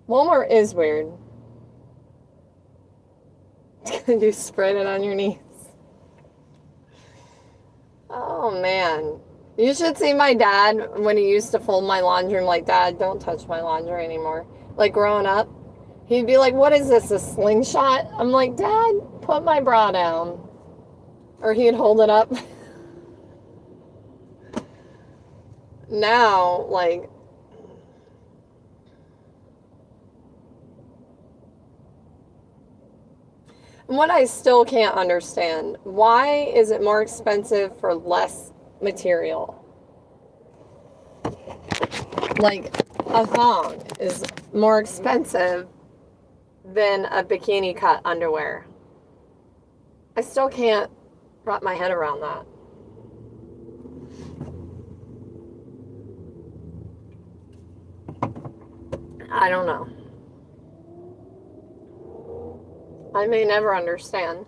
Walmart is weird. You spread it on your knees. Oh man. You should see my dad when he used to fold my laundry. I'm like, Dad, don't touch my laundry anymore. Like growing up, he'd be like, what is this, a slingshot? I'm like, Dad, put my bra down. Or he'd hold it up. Now, like, what I still can't understand, why is it more expensive for less material? Like, a thong is more expensive than a bikini cut underwear. I still can't wrap my head around that. I don't know. I may never understand.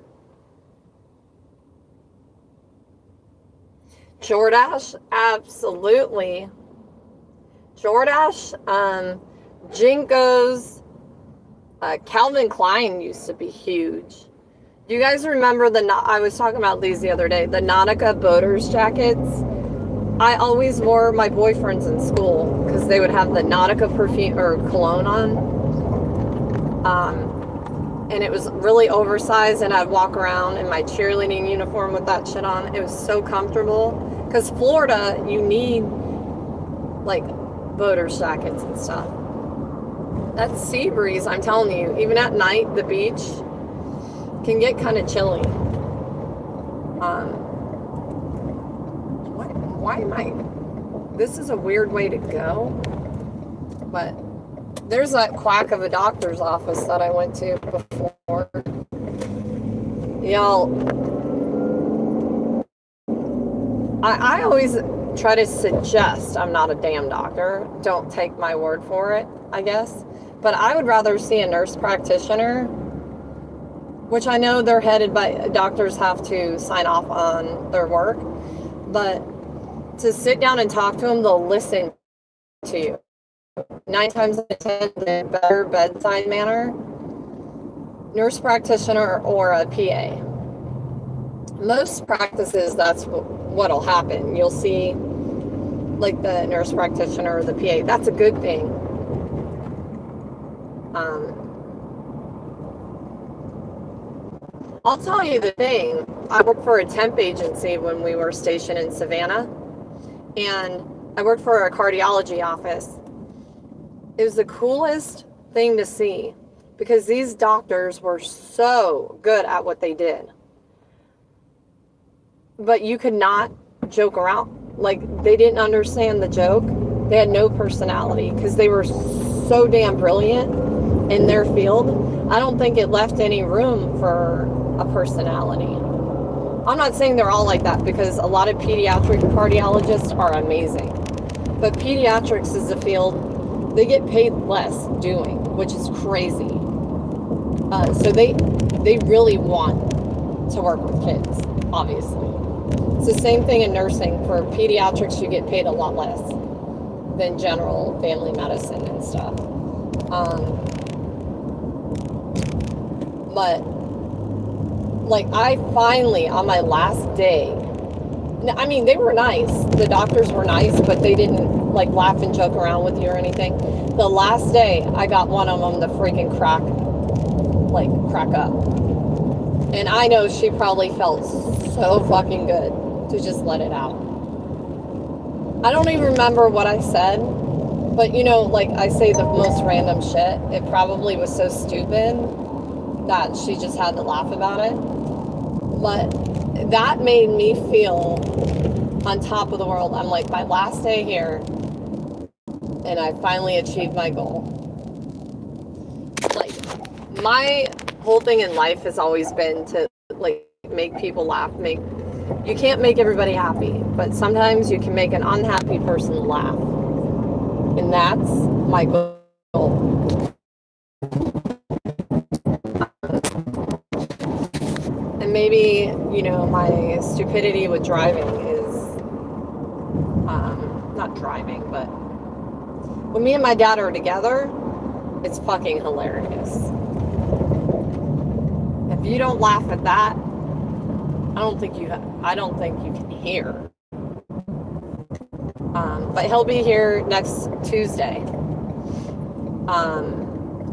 Jordache, absolutely. Jordache, Jinkos, Calvin Klein used to be huge. Do you guys remember I was talking about these the other day, the Nautica boaters jackets? I always wore my boyfriends in school because they would have the Nautica perfume or cologne on. And it was really oversized, and I'd walk around in my cheerleading uniform with that shit on. It was so comfortable. Because Florida, you need like boaters jackets and stuff. That sea breeze, I'm telling you, even at night, the beach can get kind of chilly. Why am I? This is a weird way to go. But there's that quack of a doctor's office that I went to before. Y'all, I always try to suggest, I'm not a damn doctor, don't take my word for it, I guess, but I would rather see a nurse practitioner, which I know they're headed by, doctors have to sign off on their work, but to sit down and talk to them, they'll listen to you. 9 times out of 10, in a better bedside manner, nurse practitioner or a PA. Most practices, that's what'll happen. You'll see like the nurse practitioner or the PA. That's a good thing. I'll tell you the thing. I worked for a temp agency when we were stationed in Savannah, and I worked for a cardiology office. It was the coolest thing to see because these doctors were so good at what they did. But you could not joke around. Like, they didn't understand the joke. They had no personality because they were so damn brilliant in their field. I don't think it left any room for a personality. I'm not saying they're all like that, because a lot of pediatric cardiologists are amazing. But pediatrics is a field they get paid less doing, which is crazy. So they really want to work with kids, obviously. It's the same thing in nursing. For pediatrics, you get paid a lot less than general family medicine and stuff. But like, I finally, on my last day, I mean, they were nice. The doctors were nice, but they didn't like laugh and joke around with you or anything. The last day, I got one of them to freaking crack up. And I know she probably felt so fucking good to just let it out. I don't even remember what I said, but you know, like, I say the most random shit. It probably was so stupid that she just had to laugh about it. But that made me feel on top of the world. I'm like, my last day here, and I finally achieved my goal. Like, my whole thing in life has always been to, like, make people laugh. You can't make everybody happy, but sometimes you can make an unhappy person laugh. And that's my goal. And maybe, you know, my stupidity with driving is, not driving, but when me and my dad are together, it's fucking hilarious. If you don't laugh at that, I don't think you can hear. But he'll be here next Tuesday. I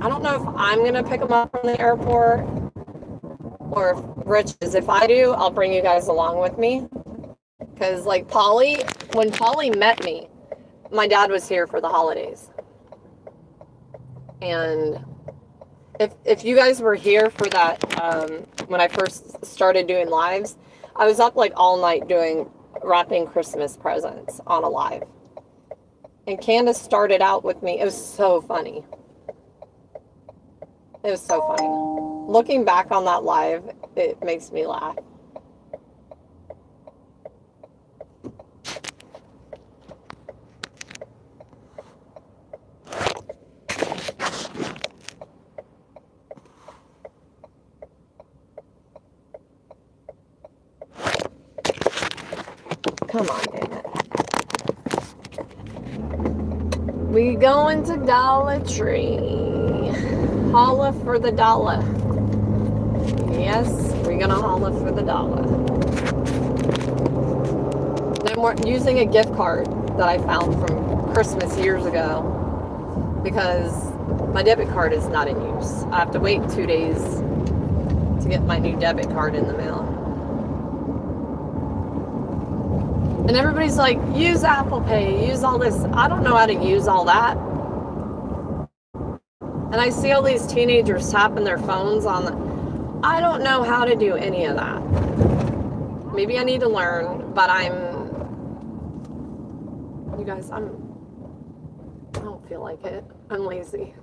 don't know if I'm gonna pick him up from the airport or if Rich is. If I do, I'll bring you guys along with me. Because, like, when Polly met me, my dad was here for the holidays. And if you guys were here for that, when I first started doing lives, I was up like all night wrapping Christmas presents on a live. And Candace started out with me. It was so funny. It was so funny. Looking back on that live, it makes me laugh. Come on, damn it. We going to Dollar Tree. Holla for the dollar. Yes, we're gonna holla for the dollar. Then we're using a gift card that I found from Christmas years ago because my debit card is not in use. I have to wait 2 days to get my new debit card in the mail. And everybody's like, use Apple Pay, use all this. I don't know how to use all that. And I see all these teenagers tapping their phones I don't know how to do any of that. Maybe I need to learn, but you guys, I don't feel like it. I'm lazy.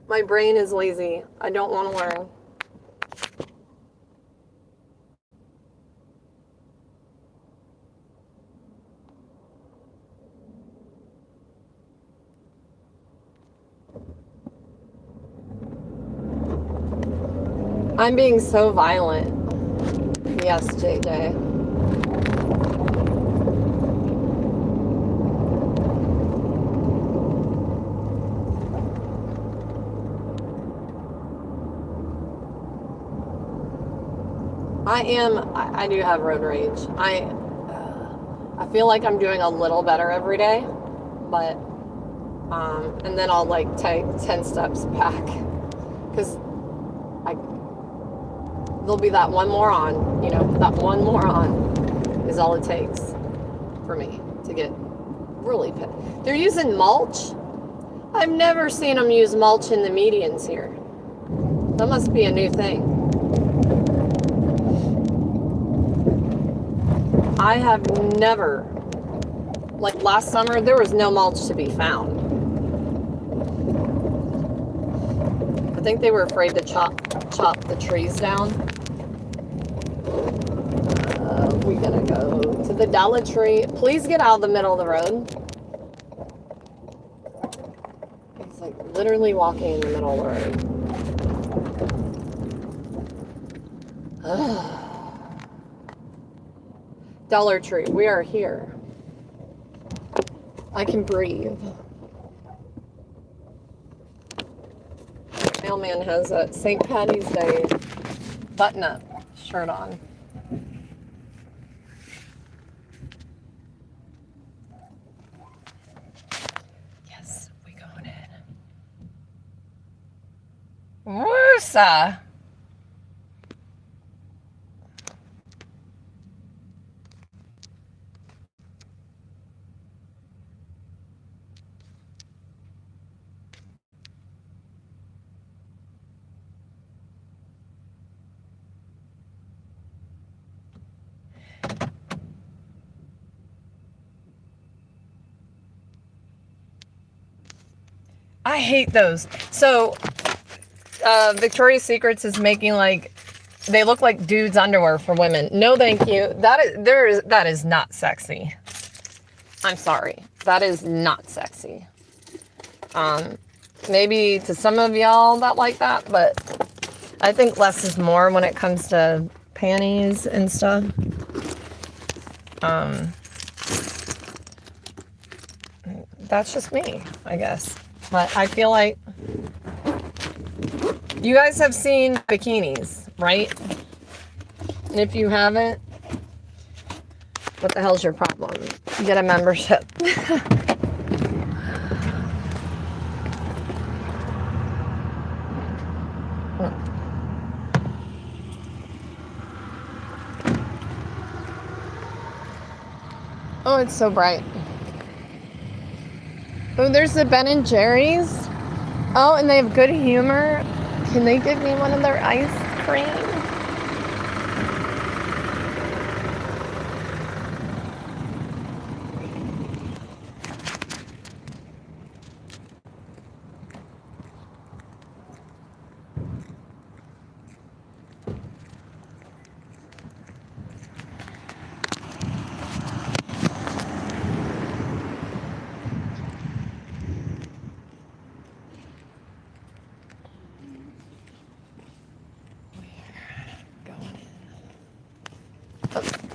My brain is lazy. I don't want to learn. I'm being so violent. Yes, JJ. I do have road rage. I feel like I'm doing a little better every day, but, and then I'll like take 10 steps back, because there'll be that one moron, you know, that one moron is all it takes for me to get really pissed. They're using mulch. I've never seen them use mulch in the medians here. That must be a new thing. I have never Like last summer, there was no mulch to be found. I think they were afraid to chop the trees down. We gotta go to the Dollar Tree. Please get out of the middle of the road. It's like literally walking in the middle of the road. Dollar Tree, we are here. I can breathe. Mailman has a St. Patty's Day button-up shirt on. Yes, we going in. Woosa! I hate those. So, Victoria's Secrets is making like, they look like dudes' underwear for women. No, thank you. That is not sexy. I'm sorry. That is not sexy. Maybe to some of y'all that like that, but I think less is more when it comes to panties and stuff. That's just me, I guess. But I feel like you guys have seen bikinis, right? And if you haven't, what the hell's your problem? Get a membership. Oh, it's so bright. Oh, there's the Ben and Jerry's. Oh, and they have good humor. Can they give me one of their ice cream?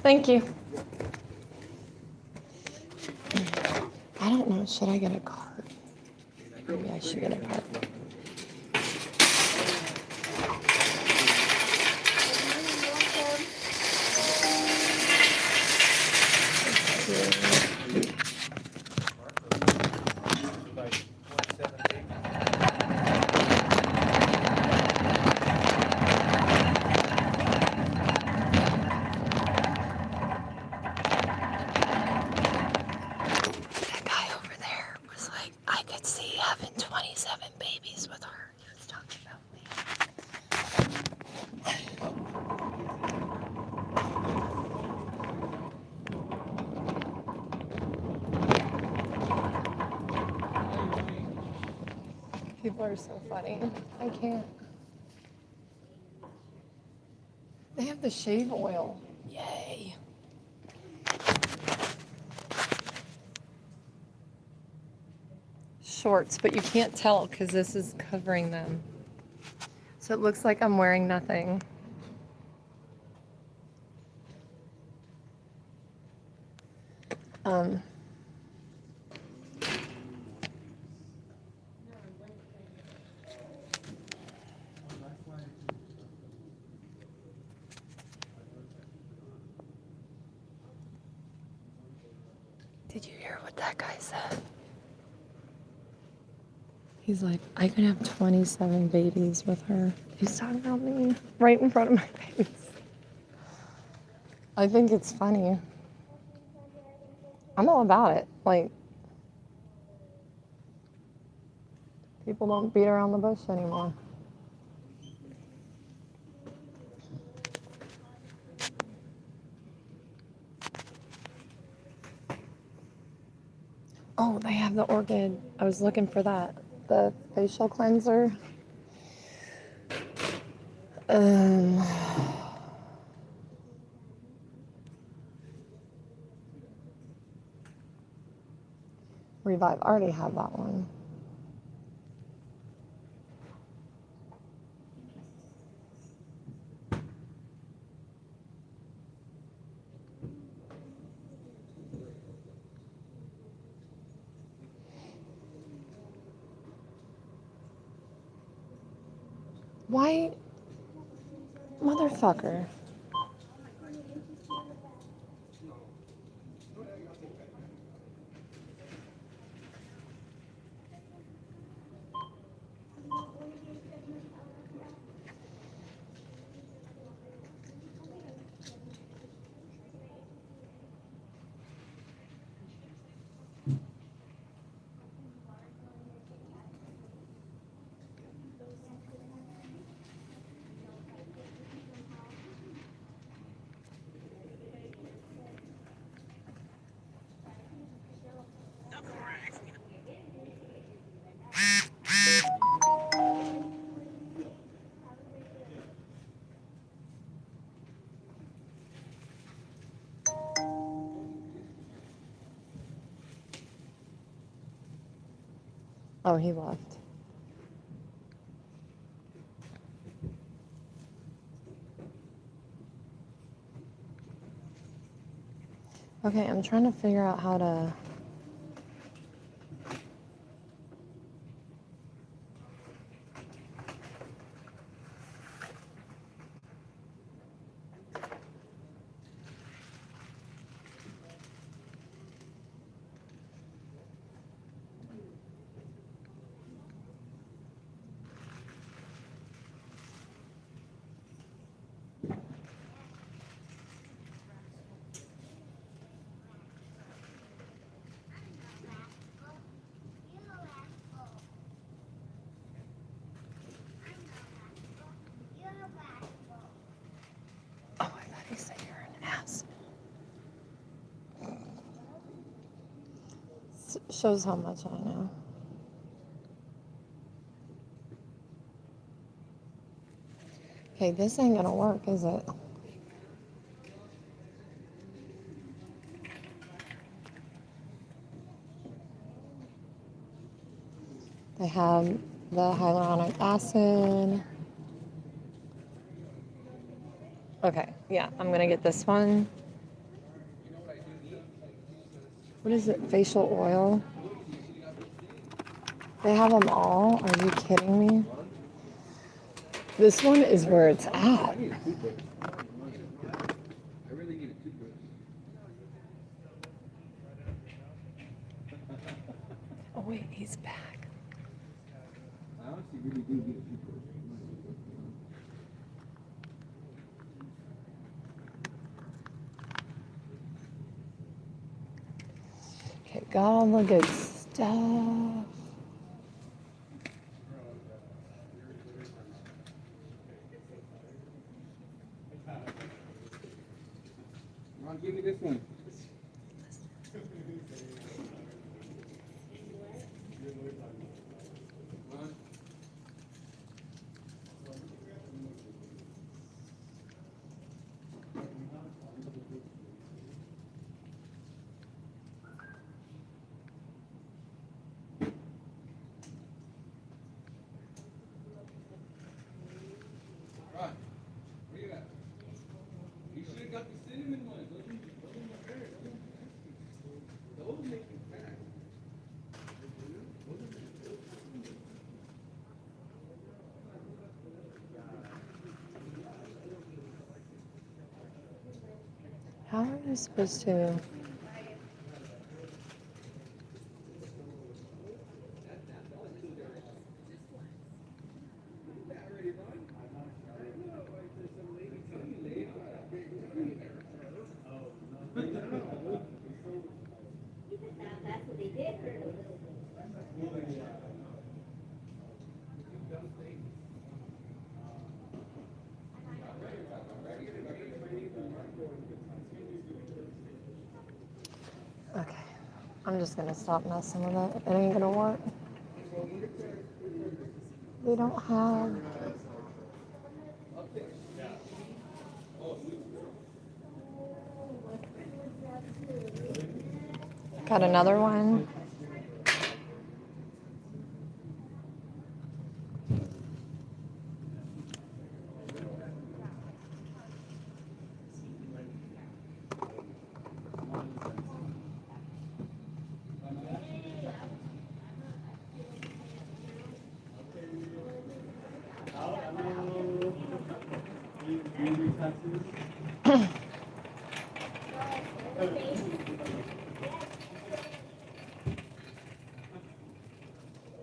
Thank you. I don't know. Should I get a card? Maybe I should get a card. I could see having 27 babies with her. He was talking about me. People are so funny. I can't. They have the shave oil. Yay. Shorts, but you can't tell because this is covering them. So it looks like I'm wearing nothing. Did you hear what that guy said? He's like, I could have 27 babies with her. He's talking about me right in front of my face. I think it's funny. I'm all about it. Like, people don't beat around the bush anymore. have the Orchid. I was looking for that. The facial cleanser. Um, Revive. I already have that one. Why? Motherfucker. Oh, he left. Okay, I'm trying to figure out how to... Oh, I thought he said you're an ass. Shows how much I know. Okay, this ain't gonna work, is it? They have the hyaluronic acid. Okay, yeah, I'm gonna get this one. What is it? Facial oil? They have them all? Are you kidding me? This one is where it's at. Oh wait, he's back. Okay, got all the good stuff. Give me this one. Right. Where you at? You should have got the cinnamon one. Those are my favorite. Those make you fat. How are you supposed to? I'm just gonna stop messing with it. It ain't gonna work. They don't have. Got another one.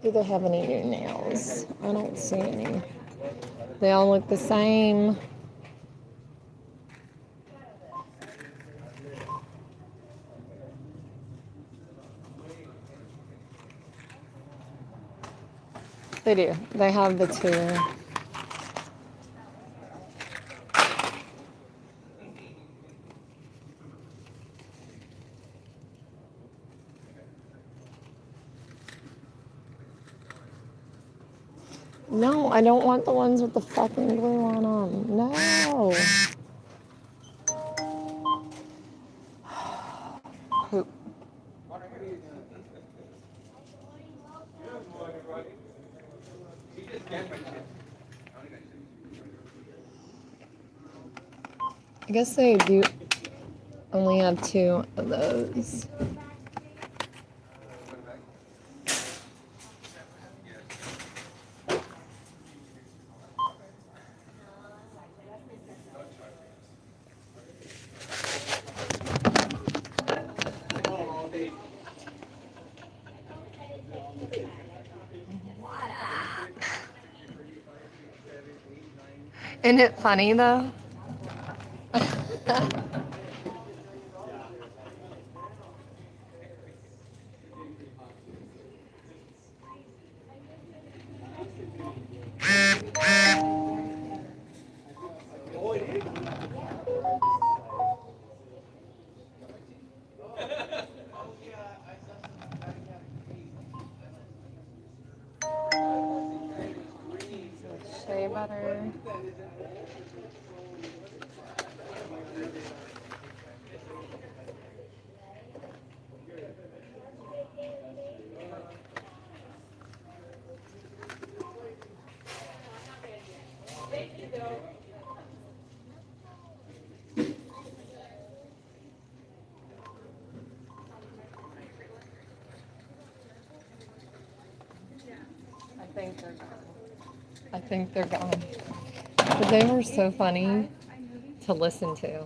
Do they have any new nails? I don't see any. They all look the same. They do. They have the two. No, I don't want the ones with the fucking glue on them. No. Poop. I guess they do only have two of those. Isn't it funny though? Shea butter. I think they're gone. But they were so funny to listen to.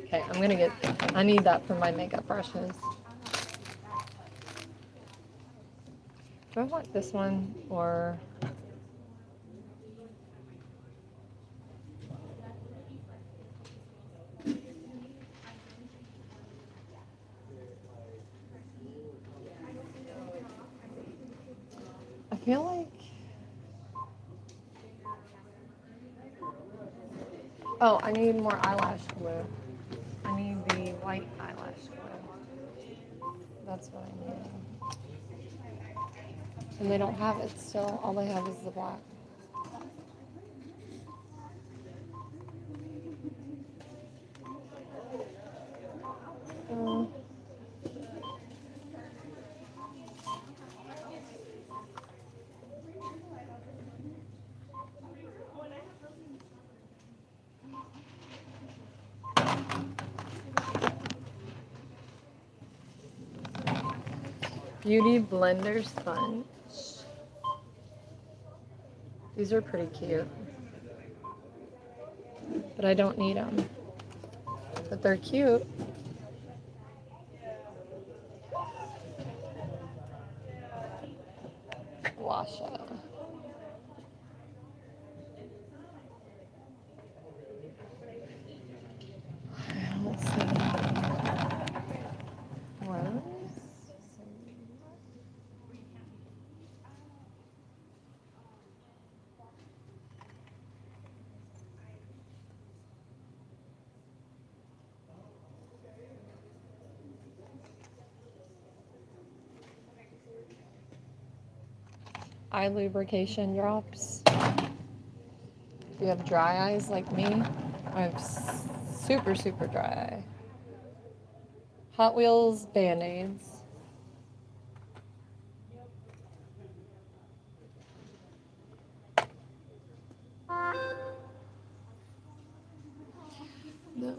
Okay, I need that for my makeup brushes. Do I want this one or? I feel like. Oh, I need more eyelash glue. I need the white eyelash glue. That's what I need. And they don't have it still. All they have is the black. Uh, Beauty Blender Sponge. These are pretty cute. But I don't need them. But they're cute. Washa. Let's see. Rose. eye lubrication drops. If you have dry eyes like me, I have super, super dry eye. Hot Wheels Band-Aids. No.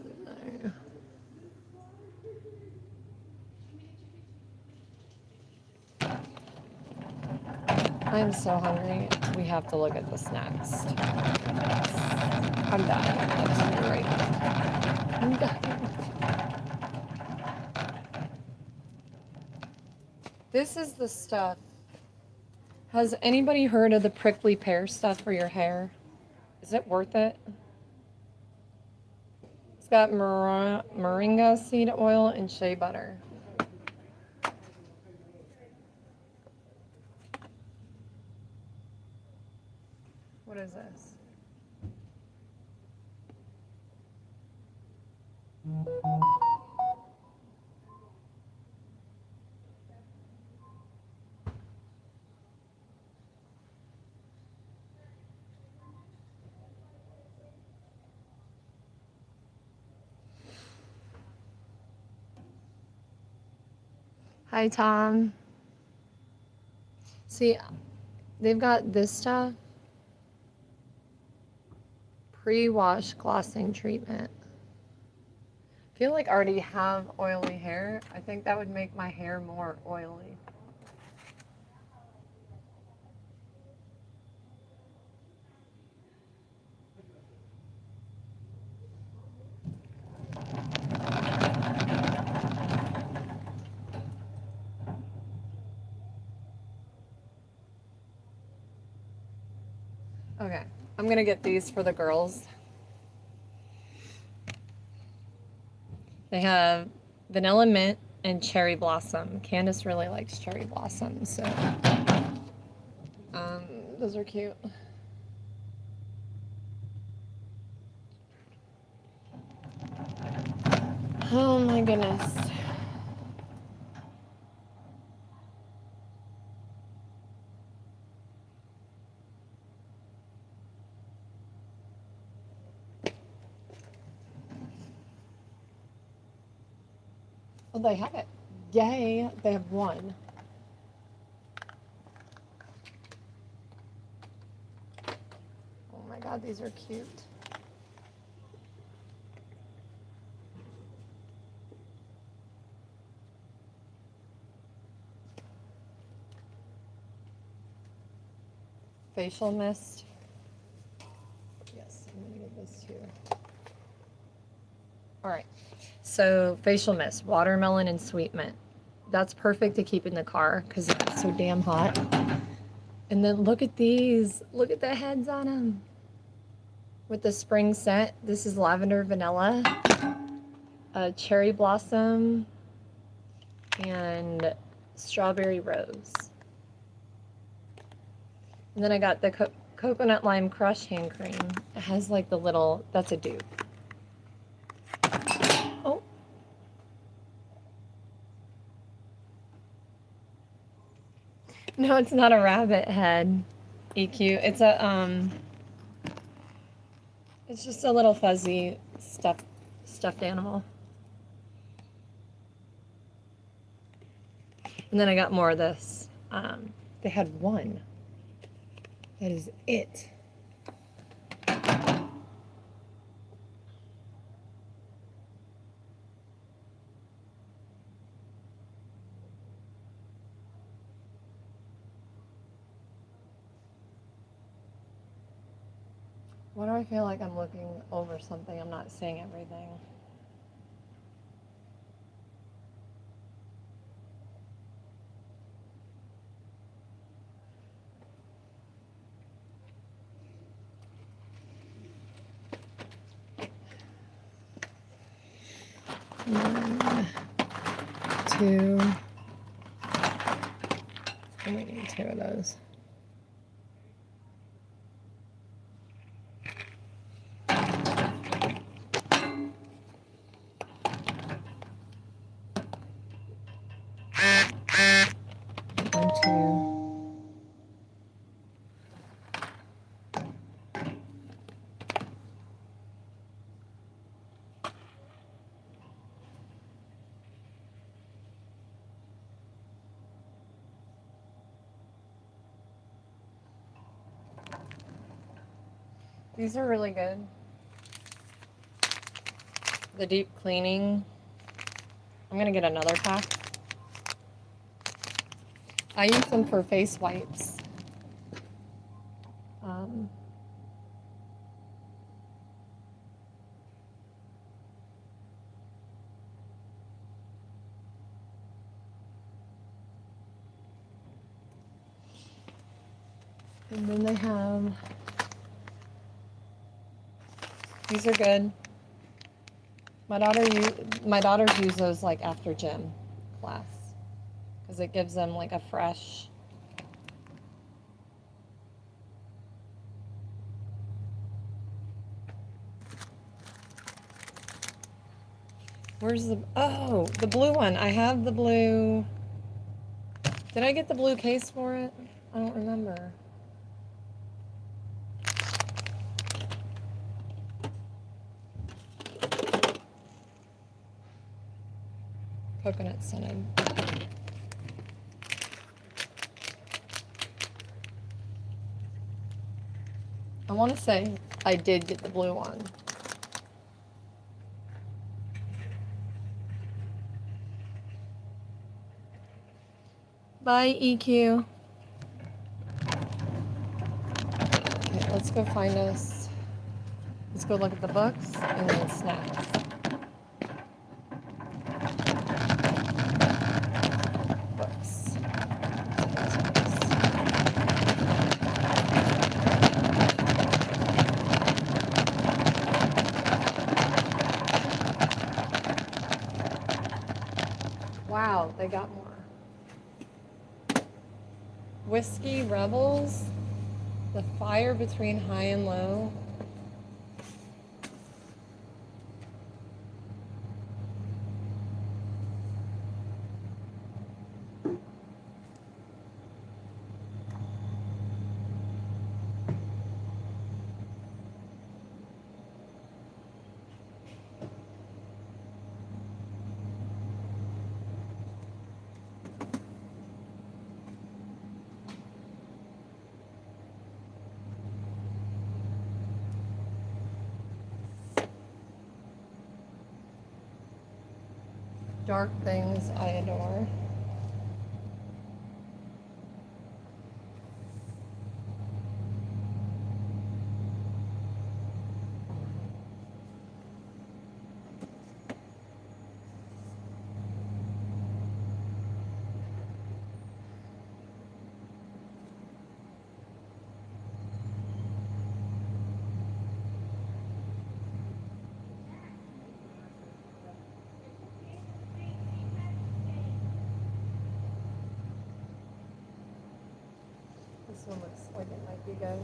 I'm so hungry. We have to look at this next. I'm dying. I'm hungry right now. I'm dying. This is the stuff. Has anybody heard of the prickly pear stuff for your hair? Is it worth it? It's got moringa seed oil and shea butter. What is this? Hi, Tom. See, they've got this stuff. Pre-wash glossing treatment. I feel like I already have oily hair. I think that would make my hair more oily. Okay, I'm gonna get these for the girls. They have vanilla mint and cherry blossom. Candace really likes cherry blossom, so those are cute. Oh my goodness. Oh, they have it. Yay, they have one. Oh my god, these are cute. Facial mist. Yes, I'm gonna get this too. All right, so facial mist, watermelon and sweet mint. That's perfect to keep in the car because it's so damn hot. And then look at these. Look at the heads on them. With the spring scent, this is lavender vanilla, cherry blossom, and strawberry rose. And then I got the coconut lime crush hand cream. It has like the little, that's a dupe. Oh. No, it's not a rabbit head, EQ. It's just a little fuzzy stuffed animal. And then I got more of this. They had one. That is it. Why do I feel like I'm looking over something? I'm not seeing everything. One, two. I need two of those. One, two. These are really good. The deep cleaning. I'm gonna get another pack. I use them for face wipes. Um, and then they have, these are good. My daughters use those like after gym class because it gives them like a fresh. Where's the, oh, the blue one. I have the blue. Did I get the blue case for it? I don't remember. Coconut scented. I want to say I did get the blue one. Bye, EQ. Okay, let's go find us. Let's go look at the books and then snacks. Books. Wow, they got more. Whiskey Rebels. The Fire Between High and Low. Dark Things I Adore. This one looks like it might be good.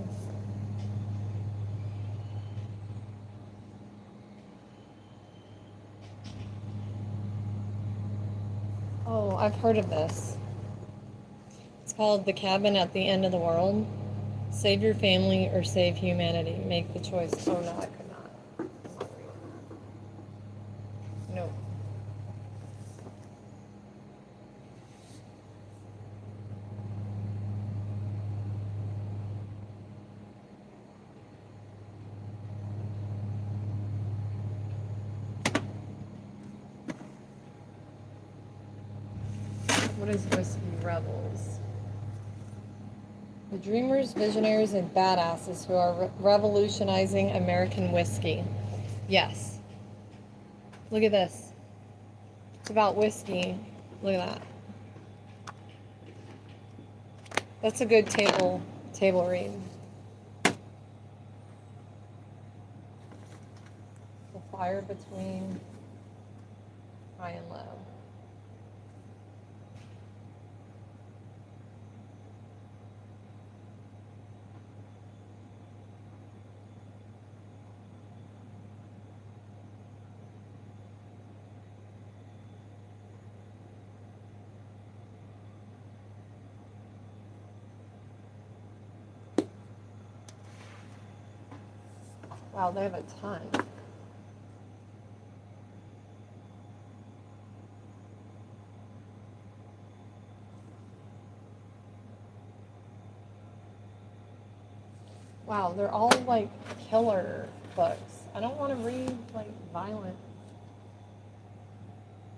Oh, I've heard of this. It's called The Cabin at the End of the World. Save your family or save humanity. Make the choice. Oh no, I could not. I'm not reading that. Nope. What is Whiskey Rebels? The dreamers, visionaries, and badasses who are revolutionizing American whiskey. Yes. Look at this. It's about whiskey. Look at that. That's a good table read. The Fire Between High and Low. Wow, they have a ton. Wow, they're all like killer books. I don't want to read like violent.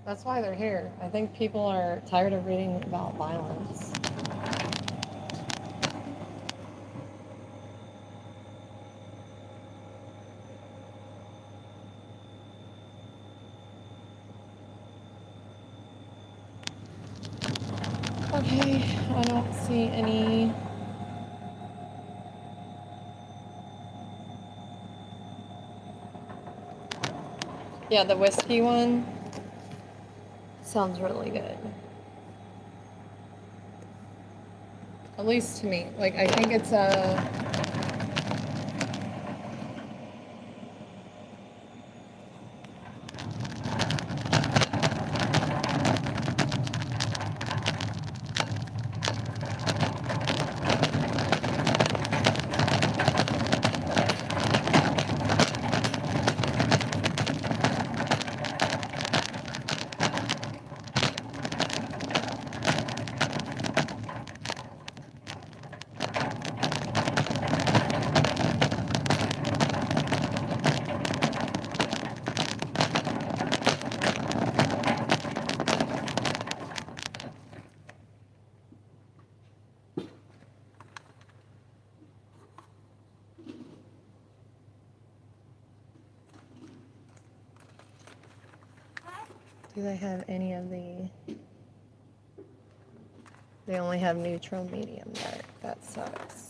That's why they're here. I think people are tired of reading about violence. Okay, I don't see any. Yeah, the whiskey one sounds really good. At least to me. Like, I think it's a. Do they have any of the. They only have neutral medium there. That sucks.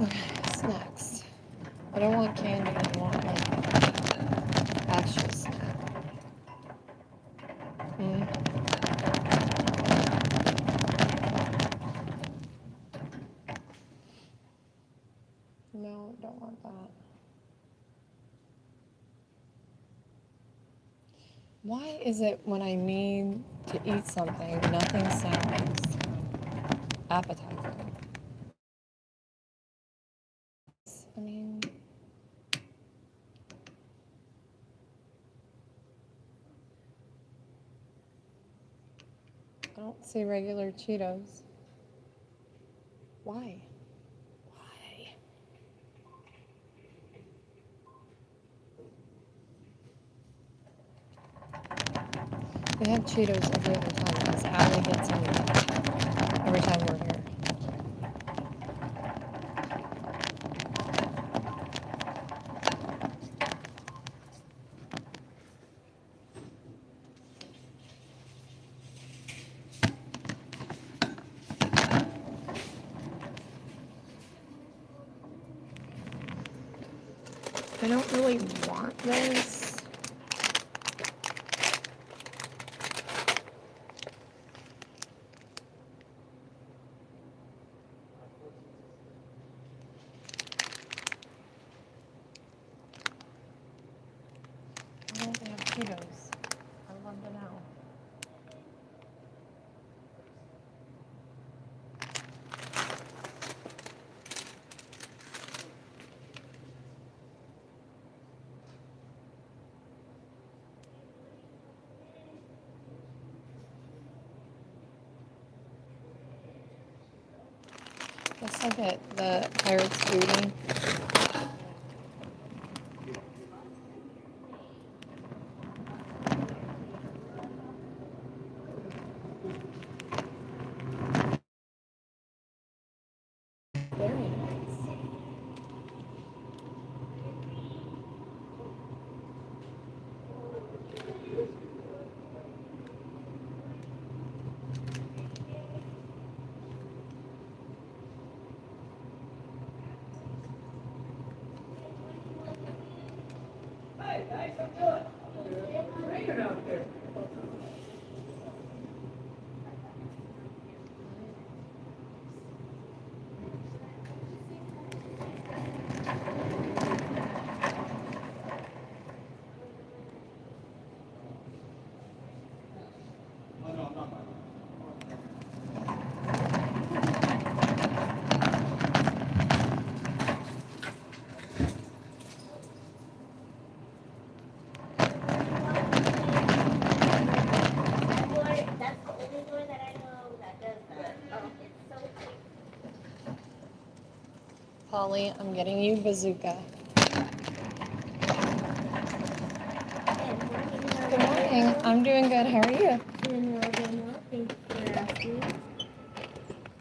Okay, snacks. I don't want candy, I want like actual snack. No, don't want that. Why is it when I need to eat something, nothing sounds appetizing? I mean, I don't see regular Cheetos. Why? Why? They have Cheetos every other time because Allie gets them every time we're here. I don't really want this. Why don't they have Cheetos? I'd love to know. Let's look at the Pirate's Booty. Very nice. Hey, nice, I'm good. It's raining out there. Polly, I'm getting you bazooka. Good morning. I'm doing good. How are you? Doing well, thank you for asking.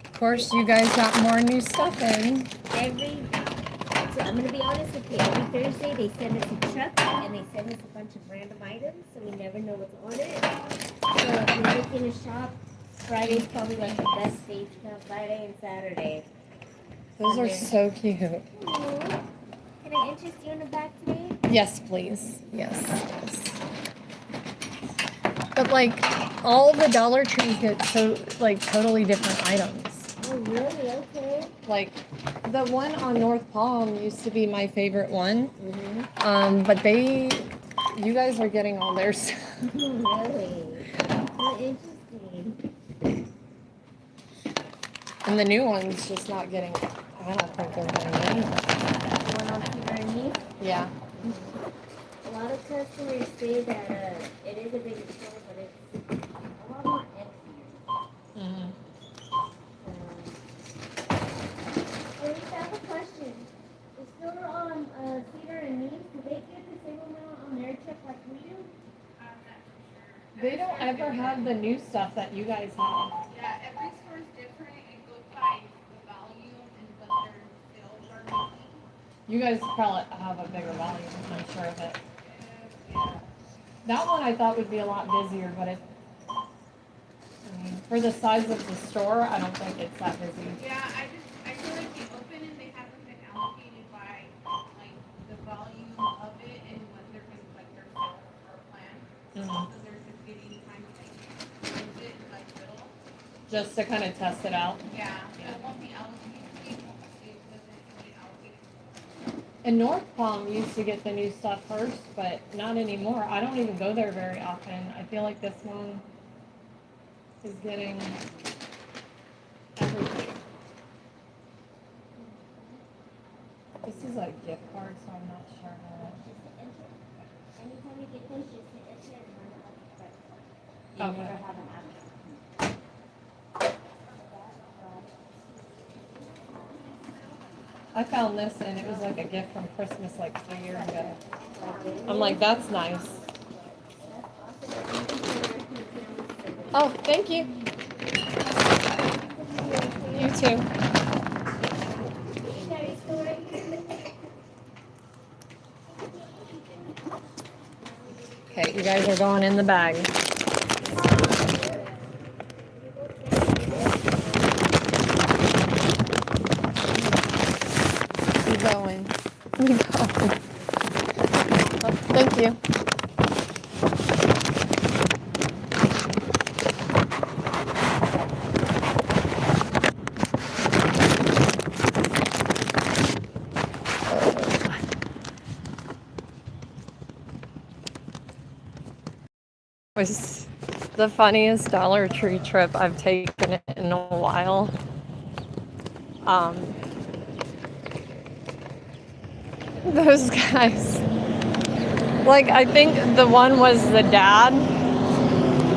Of course, you guys got more new stuff in. So I'm gonna be honest with you, every Thursday they send us a truck and they send us a bunch of random items, so we never know what's on it. So if you're looking to shop, Friday's probably like the best day to come, Friday and Saturday. Those are so cute. Aww. Can I interest you in the back today? Yes, please. Yes. But like all the Dollar Trees get so like totally different items. Oh really? Okay. Like the one on North Palm used to be my favorite one. Mm-hmm. But you guys are getting all their stuff. Really? How interesting. And the new one's just not getting, I don't think they're getting anything. One on Peter and me. Yeah. A lot of customers say that it is a big store, but it's a lot more empty. Mm-hmm. I have a question. The store on Cedar and Neves, do they get the same amount on their check like we do? They don't ever have the new stuff that you guys have. Yeah, every store is different. It goes by the volume and what their sales are making. You guys probably have a bigger volume, I'm sure of it. Yeah. That one I thought would be a lot busier, but I mean, for the size of the store, I don't think it's that busy. Yeah, I feel like they open and they haven't been allocated by like the volume of it and what they're gonna like their sales are planned. Mm-hmm. So they're just getting time to like close it like little. Just to kind of test it out. Yeah, it won't be allocated. It doesn't get allocated. And North Palm used to get the new stuff first, but not anymore. I don't even go there very often. I feel like this one is getting everything. This is a gift card, so I'm not sure how much. Anytime you get close, just hit enter and run it up the credit card. You Okay. never have an app. I found this and it was like a gift from Christmas like 3 years ago. I'm like, that's nice. Oh, thank you. You too. Okay, you guys are going in the bag. Keep going. Keep going. Oh, thank you. Was the funniest Dollar Tree trip I've taken in a while. Those guys, like I think the one was the dad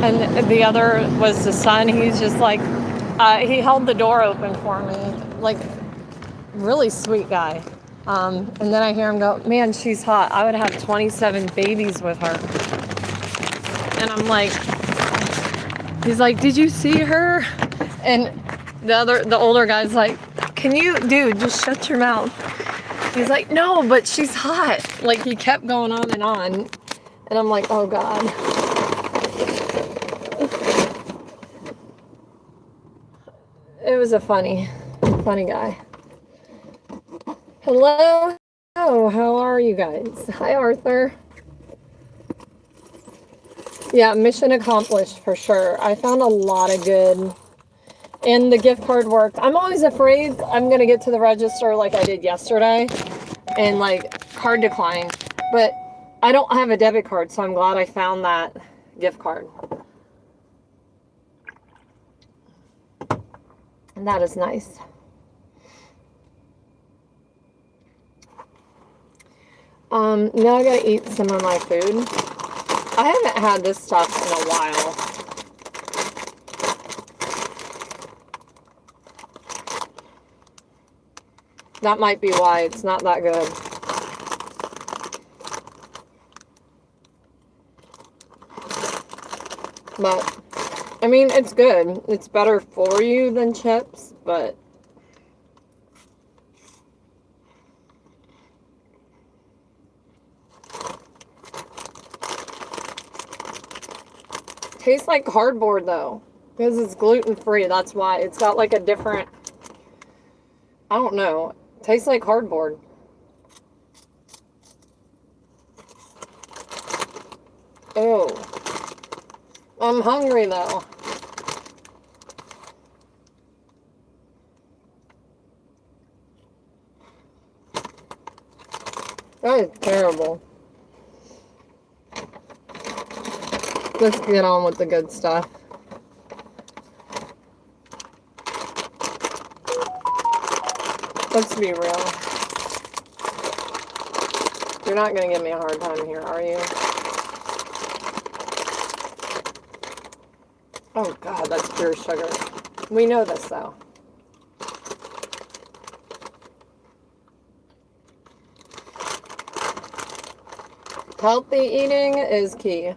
and the other was the son. He's just like, he held the door open for me, like really sweet guy. And then I hear him go, man, she's hot. I would have 27 babies with her. And I'm like, he's like, did you see her? And the older guy's like, dude, just shut your mouth. He's like, no, but she's hot. Like he kept going on. And I'm like, oh God. It was a funny guy. Hello. Oh, how are you guys? Hi, Arthur. Yeah, mission accomplished for sure. I found a lot of good, and the gift card worked. I'm always afraid I'm gonna get to the register like I did yesterday and like card decline, but I don't have a debit card, so I'm glad I found that gift card. And that is nice. Now I gotta eat some of my food. I haven't had this stuff in a while. That might be why it's not that good. But, I mean, it's good. It's better for you than chips, but tastes like cardboard though, because it's gluten-free. That's why it's got like a different, I don't know, tastes like cardboard. Oh, I'm hungry though. That is terrible. Let's get on with the good stuff. Let's be real. You're not going to give me a hard time here, are you? Oh God, that's pure sugar. We know this though. Healthy eating is key.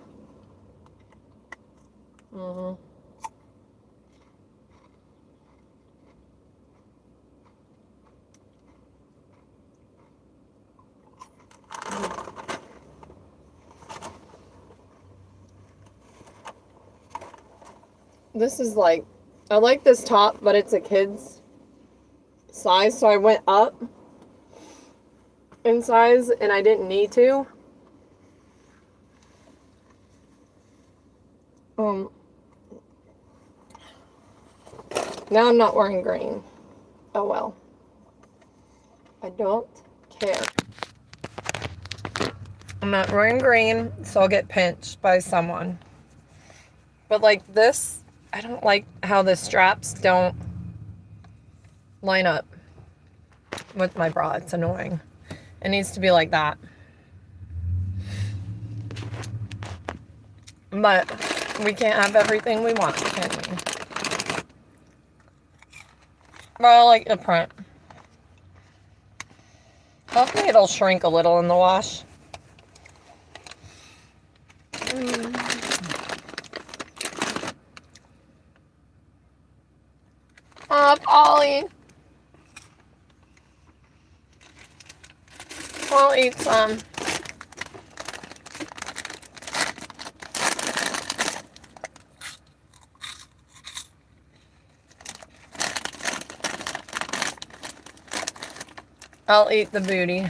This is like, I like this top, but it's a kid's size, so I went up in size and I didn't need to. Now I'm not wearing green. Oh well. I don't care. I'm not wearing green, so I'll get pinched by someone. But like this, I don't like how the straps don't line up with my bra. It's annoying. It needs to be like that. But we can't have everything we want, can we? But I like the print. Hopefully it'll shrink a little in the wash. Ollie. I'll eat some. I'll eat the booty.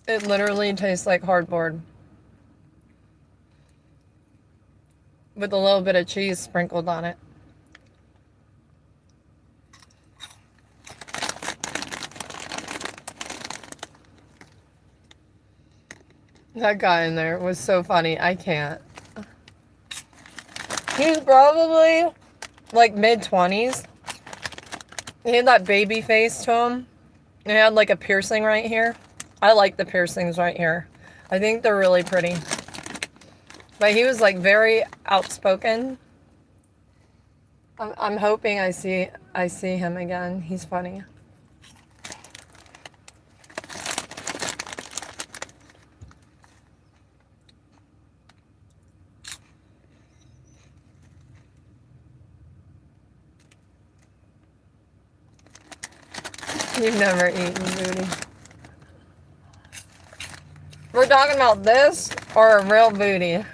It literally tastes like cardboard. With a little bit of cheese sprinkled on it. That guy in there was so funny. I can't. He's probably like mid-20s. He had that baby face to him. He had like a piercing right here. I like the piercings right here. I think they're really pretty. But he was like very outspoken. I'm hoping I see him again. He's funny. You've never eaten booty. We're talking about this or a real booty.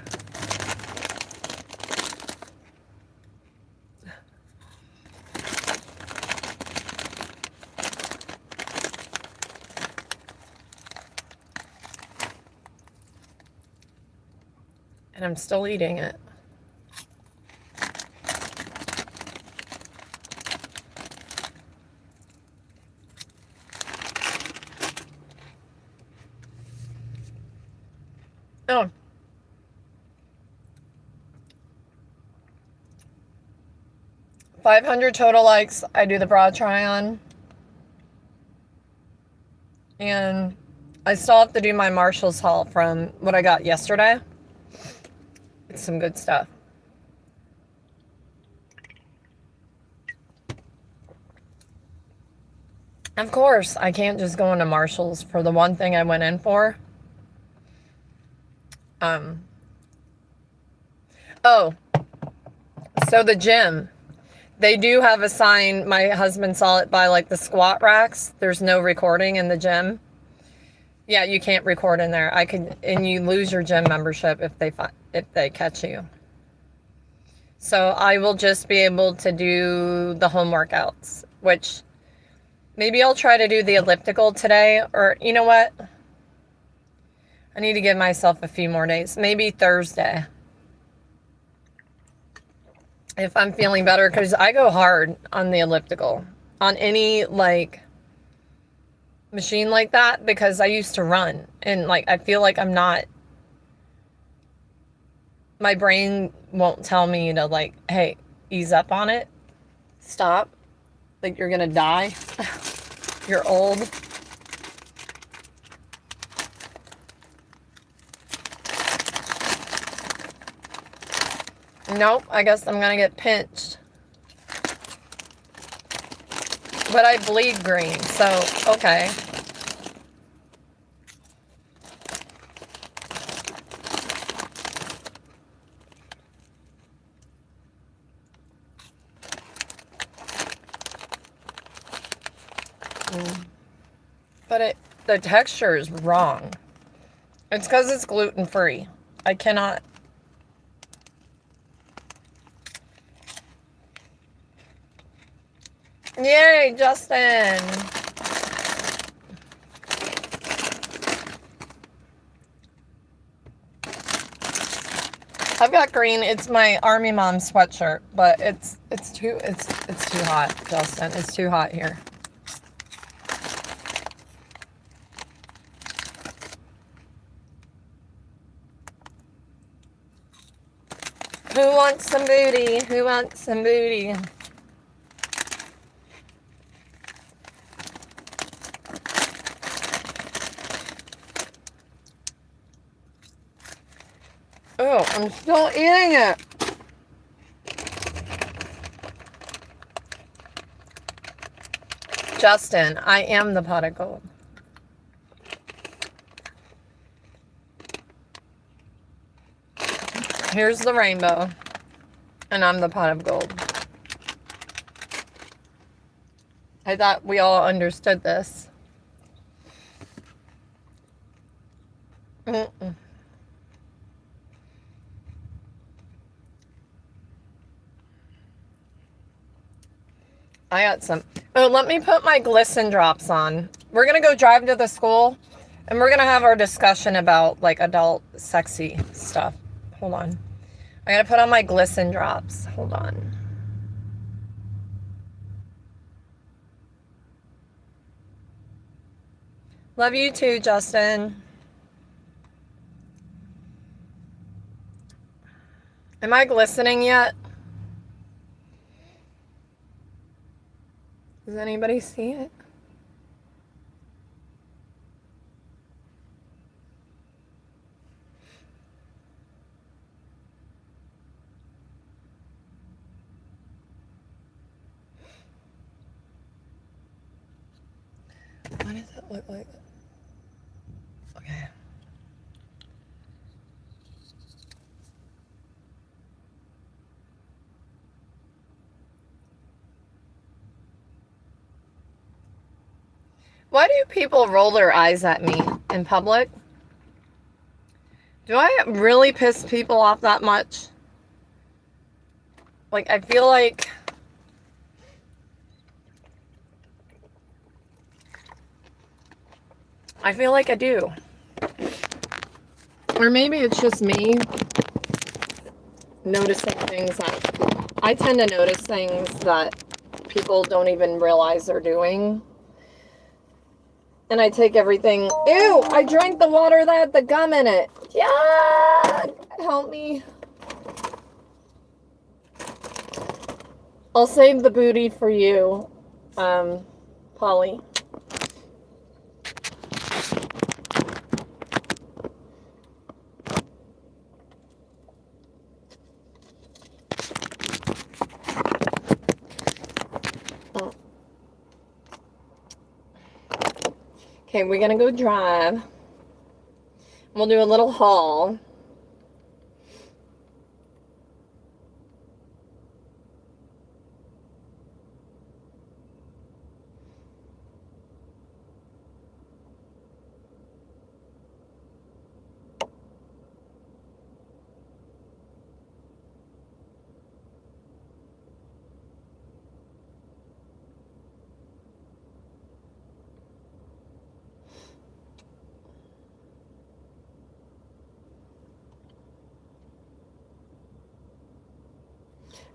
And I'm still eating it. Oh. 500 total likes, I do the bra try on. And I still have to do my Marshall's haul from what I got yesterday. It's some good stuff. Of course, I can't just go into Marshall's for the one thing I went in for. Oh, so the gym. They do have a sign. My husband saw it by like the squat racks. There's no recording in the gym. Yeah, you can't record in there. And you lose your gym membership if they catch you. So I will just be able to do the home workouts, which maybe I'll try to do the elliptical today, or you know what? I need to give myself a few more days. Maybe Thursday. If I'm feeling better, because I go hard on the elliptical. On any, like, machine like that, because I used to run. And, like, I feel like I'm not... My brain won't tell me to, like, hey, ease up on it. Stop. Like, you're gonna die. You're old. Nope, I guess I'm gonna get pinched. But I bleed green, so okay. But the texture is wrong. It's because it's gluten-free. I cannot... Yay, Justin! I've got green. It's my Army Mom sweatshirt, but it's too hot, Justin. It's too hot here. Who wants some booty? Who wants some booty? Oh, I'm still eating it. Justin, I am the pot of gold. Here's the rainbow, and I'm the pot of gold. I thought we all understood this. Mm-mm. I got some. Oh, let me put my glisten drops on. We're going to go drive to the school, and we're going to have our discussion about, like, adult sexy stuff. Hold on. I got to put on my glisten drops. Hold on. Love you too, Justin. Am I glistening yet? Does anybody see it? What does it look like? Okay. Why do people roll their eyes at me in public? Do I really piss people off that much? Like, I feel like... I do. Or maybe it's just me noticing things that... I tend to notice things that people don't even realize they're doing. And I take everything... Ew! I drank the water that had the gum in it. Yeah! Help me. I'll save the booty for you, Polly. Okay, we're gonna go drive. We'll do a little haul.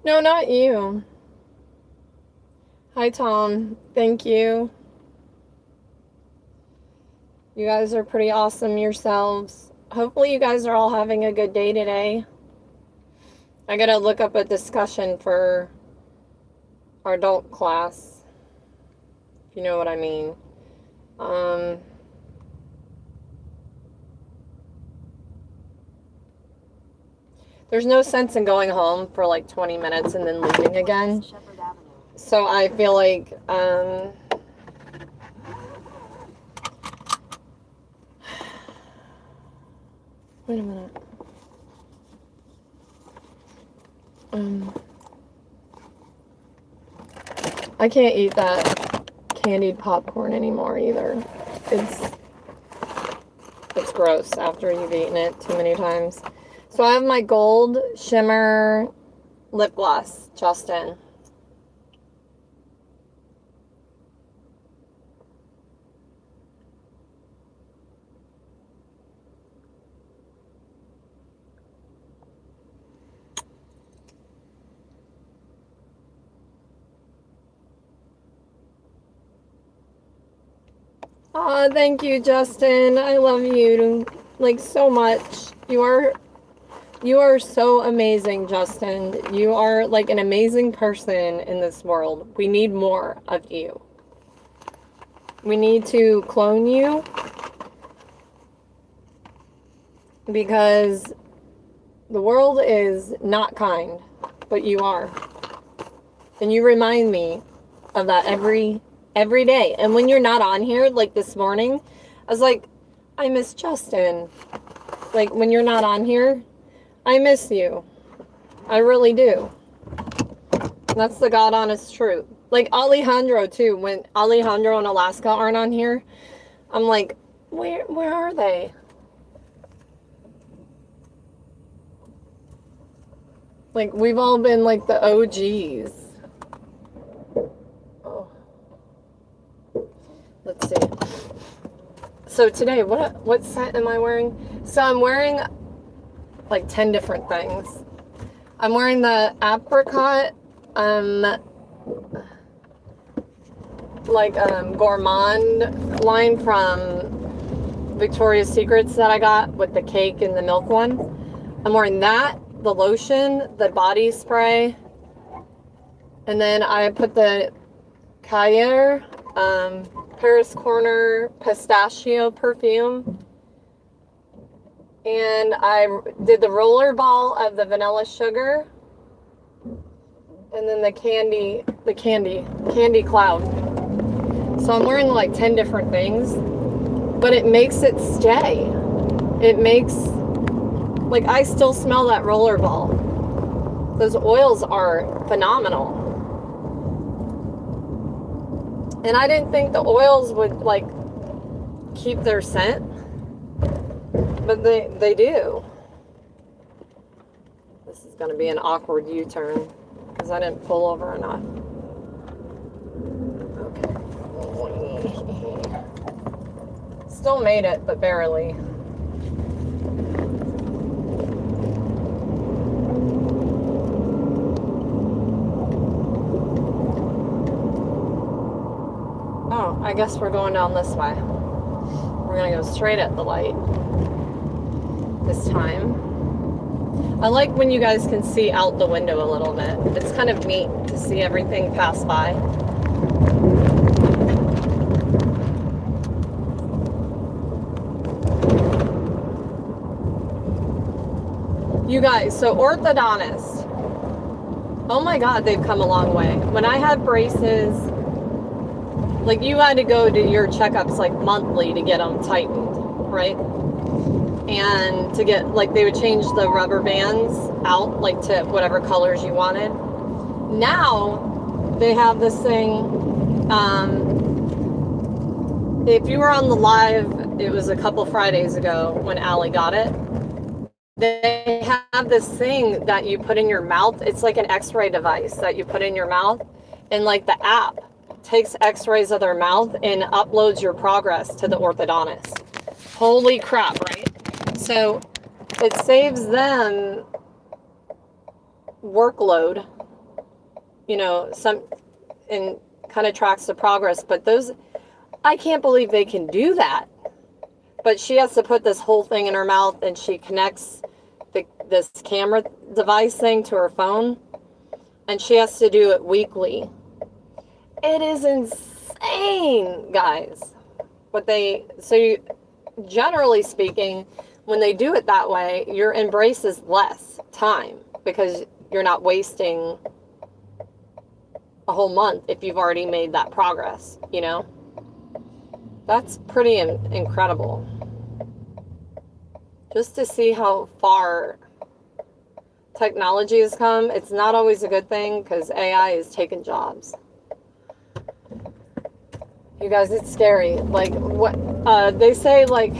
No, not you. Hi, Tom. Thank you. You guys are pretty awesome yourselves. Hopefully you guys are all having a good day today. I gotta look up a discussion for our adult class, if you know what I mean. There's no sense in going home for like 20 minutes and then leaving again. So I feel like, wait a minute. I can't eat that candied popcorn anymore either. It's gross after you've eaten it too many times. So I have my gold shimmer lip gloss, Justin. Oh, thank you, Justin. I love you like so much. You are so amazing, Justin. You are like an amazing person in this world. We need more of you. We need to clone you because the world is not kind, but you are. And you remind me of that every day. And when you're not on here, like this morning, I was like, I miss Justin. Like when you're not on here, I miss you. I really do. That's the God honest truth. Like Alejandro too. When Alejandro and Alaska aren't on here, I'm like, where are they? Like we've all been like the OGs. Oh. Let's see. So today, what scent am I wearing? So I'm wearing like 10 different things. I'm wearing the apricot, gourmand line from Victoria's Secrets that I got with the cake and the milk one. I'm wearing that, the lotion, the body spray, and then I put the Cahiers, Paris Corner pistachio perfume. And I did the roller ball of the vanilla sugar. And then the candy cloud. So I'm wearing like 10 different things. But it makes it stay. It makes, like I still smell that roller ball. Those oils are phenomenal. And I didn't think the oils would like keep their scent. But they do. This is going to be an awkward U-turn because I didn't pull over enough. Okay. Still made it, but barely. Oh, I guess we're going down this way. We're going to go straight at the light this time. I like when you guys can see out the window a little bit. It's kind of neat to see everything pass by. You guys, so orthodontist. Oh my God, they've come a long way. When I had braces, like you had to go to your checkups like monthly to get them tightened, right? And to get, like, they would change the rubber bands out, like, to whatever colors you wanted. Now, they have this thing, if you were on the live, it was a couple Fridays ago when Allie got it, they have this thing that you put in your mouth. It's like an x-ray device that you put in your mouth, and, like, the app takes x-rays of their mouth and uploads your progress to the orthodontist. Holy crap, right? So it saves them workload, you know, and kind of tracks the progress. But those, I can't believe they can do that. But she has to put this whole thing in her mouth, and she connects this camera device thing to her phone, and she has to do it weekly. It is insane, guys. But generally speaking, when they do it that way, your embrace is less time because you're not wasting a whole month if you've already made that progress, you know? That's pretty incredible. Just to see how far technology has come. It's not always a good thing because AI is taking jobs. You guys, it's scary. Like, what they say, like,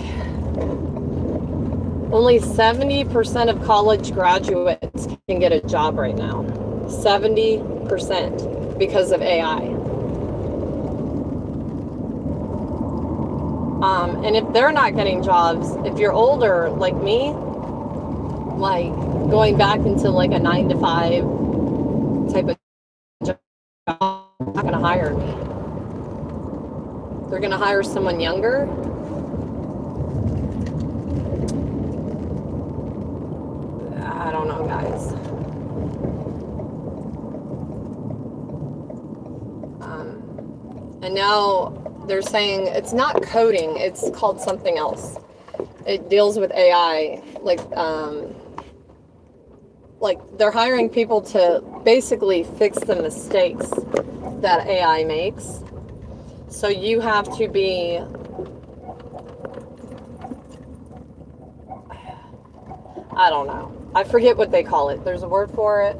only 70% of college graduates can get a job right now. 70% because of AI. And if they're not getting jobs, if you're older like me, like going back into like a 9-to-5 type of job, they're not going to hire me. They're going to hire someone younger. I don't know, guys. And now they're saying it's not coding, it's called something else. It deals with AI. Like they're hiring people to basically fix the mistakes that AI makes. So you have to be, I don't know. I forget what they call it. There's a word for it.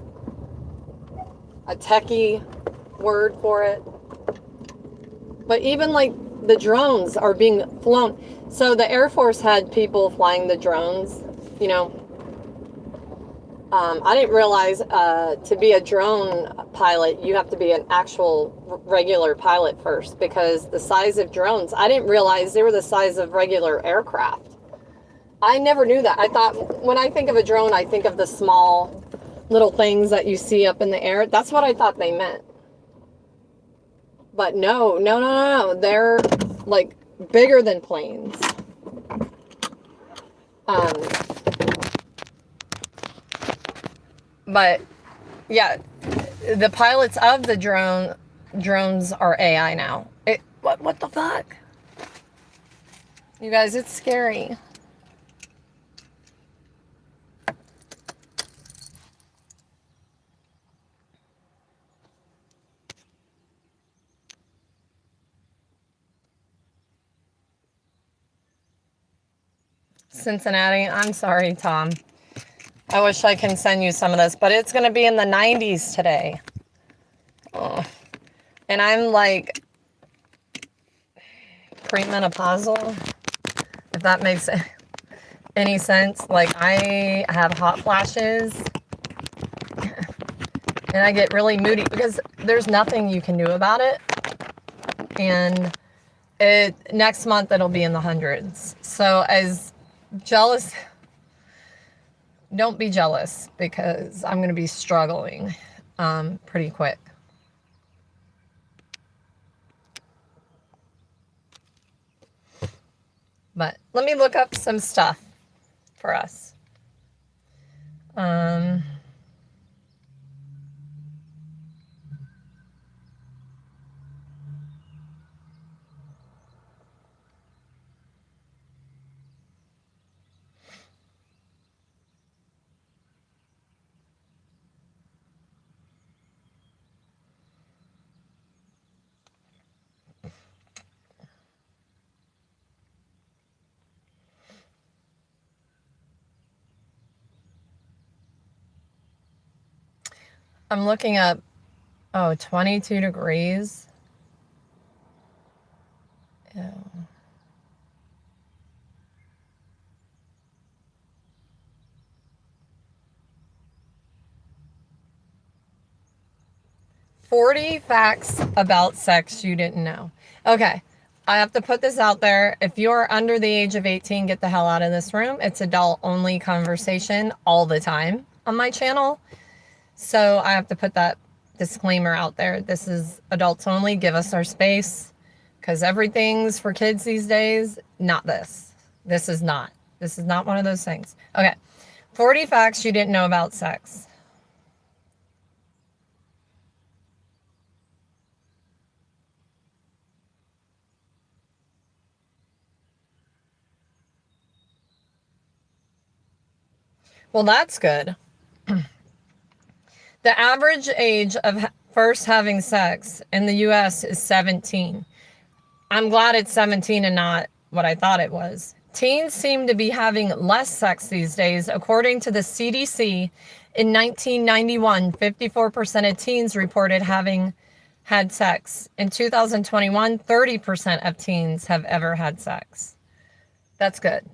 A techie word for it. But even like the drones are being flown. So the Air Force had people flying the drones, you know. I didn't realize to be a drone pilot, you have to be an actual regular pilot first because the size of drones, I didn't realize they were the size of regular aircraft. I never knew that. I thought, when I think of a drone, I think of the small little things that you see up in the air. That's what I thought they meant. But no. They're like bigger than planes. But yeah, the pilots of the drones are AI now. What the fuck? You guys, it's scary. Cincinnati, I'm sorry, Tom. I wish I can send you some of this, but it's going to be in the 90s today. Oh. And I'm like premenopausal, if that makes any sense. Like, I have hot flashes and I get really moody because there's nothing you can do about it. And next month it'll be in the hundreds. So as jealous, don't be jealous because I'm going to be struggling pretty quick. But let me look up some stuff for us. Um, I'm looking up, 22 degrees. Ew. "40 facts about sex you didn't know." Okay, I have to put this out there. If you're under the age of 18, get the hell out of this room. It's adult-only conversation all the time on my channel. So I have to put that disclaimer out there. This is adults only. Give us our space, because everything's for kids these days. Not this. This is not. This is not one of those things. Okay, 40 facts you didn't know about sex. Well, that's good. The average age of first having sex in the US is 17. I'm glad it's 17 and not what I thought it was. Teens seem to be having less sex these days. According to the CDC, in 1991, 54% of teens reported having had sex. In 2021, 30% of teens have ever had sex. That's good.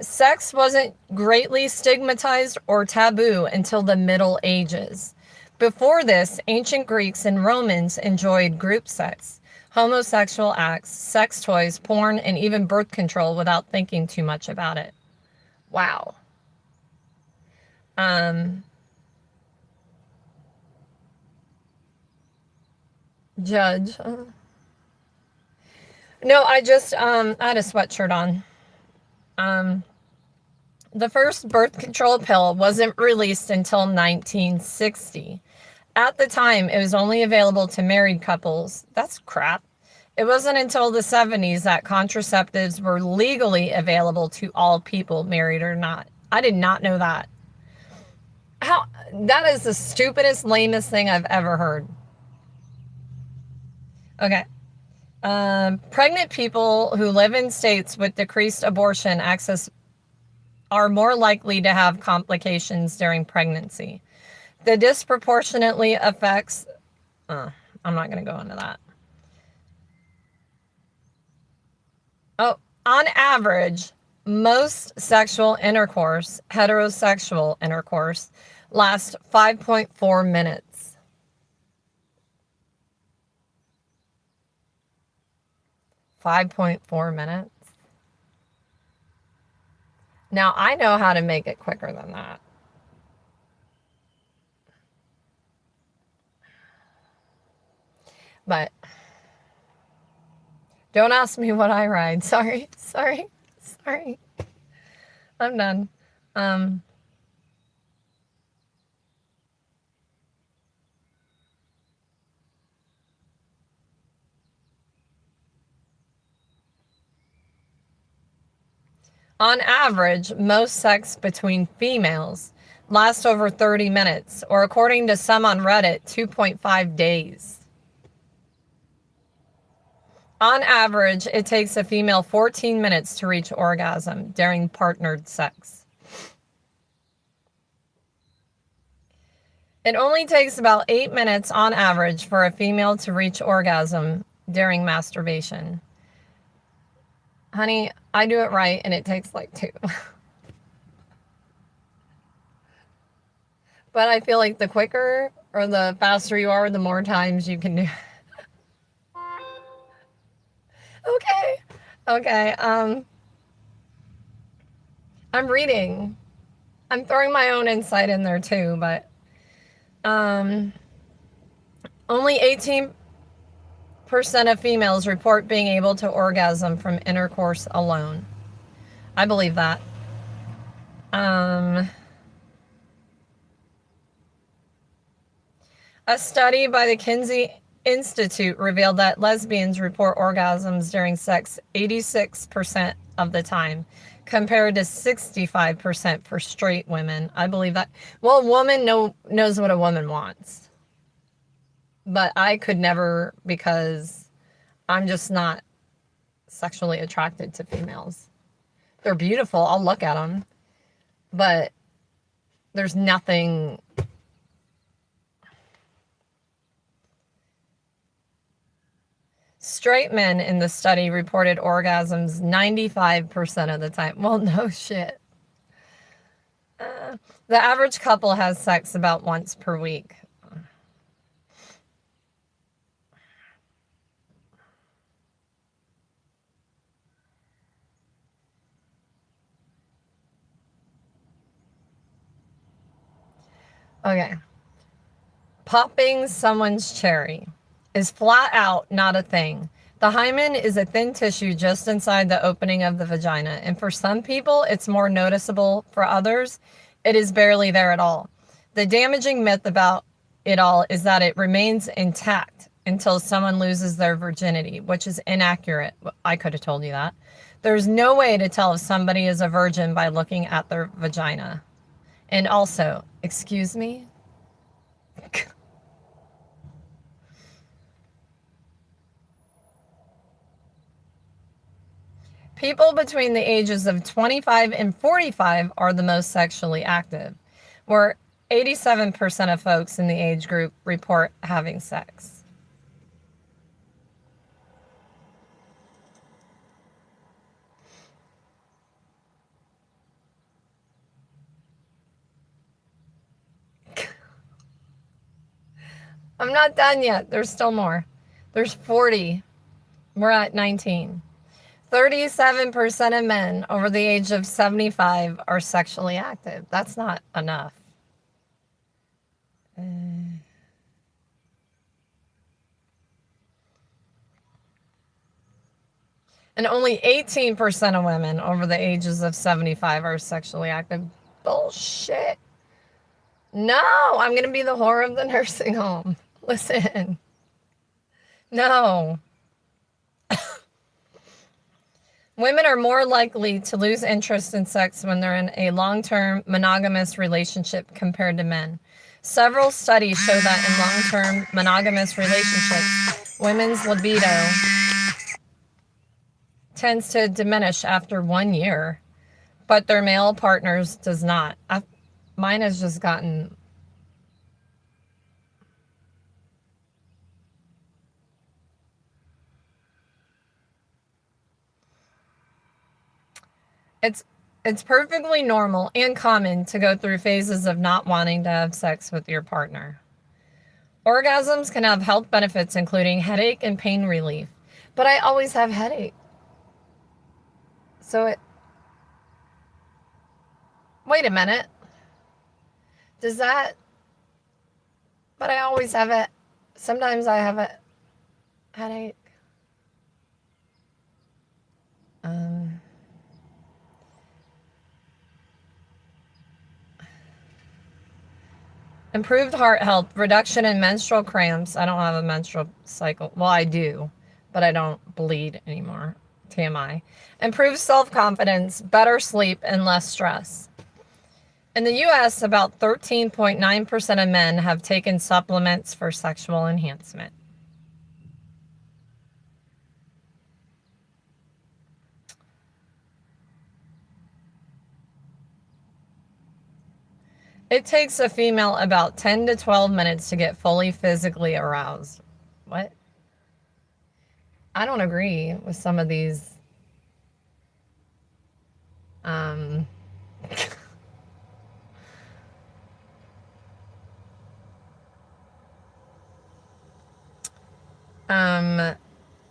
Sex wasn't greatly stigmatized or taboo until the Middle Ages. Before this, ancient Greeks and Romans enjoyed group sex, homosexual acts, sex toys, porn, and even birth control without thinking too much about it. Wow. Judge. No, I just, I had a sweatshirt on. The first birth control pill wasn't released until 1960. At the time, it was only available to married couples. That's crap. It wasn't until the 70s that contraceptives were legally available to all people, married or not. I did not know that. That is the stupidest, lamest thing I've ever heard. Okay. Pregnant people who live in states with decreased abortion access are more likely to have complications during pregnancy. The disproportionately affects, I'm not going to go into that. On average, most sexual intercourse, heterosexual intercourse, lasts 5.4 minutes. 5.4 minutes. Now, I know how to make it quicker than that. But don't ask me what I ride. Sorry. I'm done. On average, most sex between females lasts over 30 minutes, or according to some on Reddit, 2.5 days. On average, it takes a female 14 minutes to reach orgasm during partnered sex. It only takes about 8 minutes on average for a female to reach orgasm during masturbation. Honey, I do it right and it takes like 2. But I feel like the quicker or the faster you are, the more times you can do. Okay. I'm reading. I'm throwing my own insight in there too, but only 18% of females report being able to orgasm from intercourse alone. I believe that. A study by the Kinsey Institute revealed that lesbians report orgasms during sex 86% of the time, compared to 65% for straight women. I believe that. Well, a woman knows what a woman wants. But I could never, because I'm just not sexually attracted to females. They're beautiful. I'll look at them. But there's nothing. Straight men in the study reported orgasms 95% of the time. Well, no shit. The average couple has sex about once per week. Okay. Popping someone's cherry is flat out not a thing. The hymen is a thin tissue just inside the opening of the vagina, and for some people, it's more noticeable. For others, it is barely there at all. The damaging myth about it all is that it remains intact until someone loses their virginity, which is inaccurate. I could have told you that. There's no way to tell if somebody is a virgin by looking at their vagina. And also, excuse me? People between the ages of 25 and 45 are the most sexually active, where 87% of folks in the age group report having sex. I'm not done yet. There's still more. There's 40. We're at 19. 37% of men over the age of 75 are sexually active. That's not enough. And only 18% of women over the ages of 75 are sexually active. Bullshit. No, I'm going to be the whore of the nursing home. Listen. No. Women are more likely to lose interest in sex when they're in a long-term monogamous relationship compared to men. Several studies show that in long-term monogamous relationships, women's libido tends to diminish after 1 year, but their male partners does not. Mine has just gotten... It's perfectly normal and common to go through phases of not wanting to have sex with your partner. Orgasms can have health benefits, including headache and pain relief. But I always have headache. Wait a minute. Does that... But I always have it. Sometimes I have a headache. Improved heart health, reduction in menstrual cramps. I don't have a menstrual cycle. Well, I do, but I don't bleed anymore. TMI. Improved self-confidence, better sleep, and less stress. In the U.S., about 13.9% of men have taken supplements for sexual enhancement. It takes a female about 10 to 12 minutes to get fully physically aroused. What? I don't agree with some of these.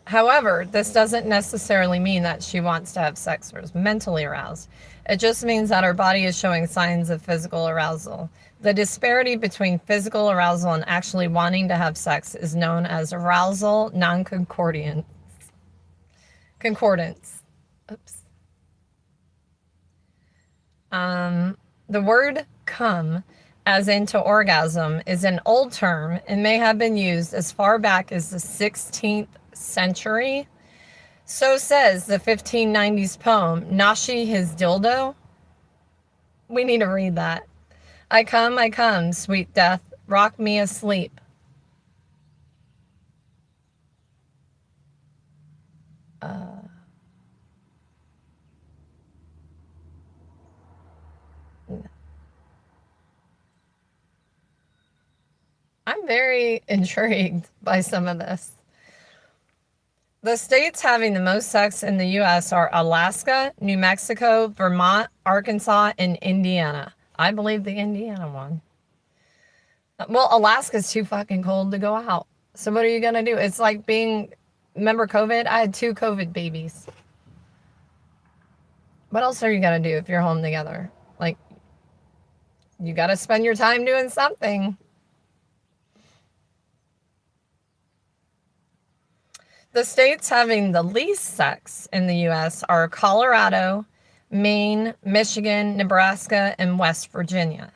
However, this doesn't necessarily mean that she wants to have sex or is mentally aroused. It just means that her body is showing signs of physical arousal. The disparity between physical arousal and actually wanting to have sex is known as arousal non-concordance. Concordance. Oops. The word come, as into orgasm, is an old term and may have been used as far back as the 16th century. So says the 1590s poem, Nashi His Dildo. We need to read that. I come, sweet death, rock me asleep. I'm very intrigued by some of this. The states having the most sex in the U.S. are Alaska, New Mexico, Vermont, Arkansas, and Indiana. I believe the Indiana one. Well, Alaska's too fucking cold to go out. So what are you going to do? It's like remember COVID? I had 2 COVID babies. What else are you going to do if you're home together? Like, you got to spend your time doing something. The states having the least sex in the U.S. are Colorado, Maine, Michigan, Nebraska, and West Virginia.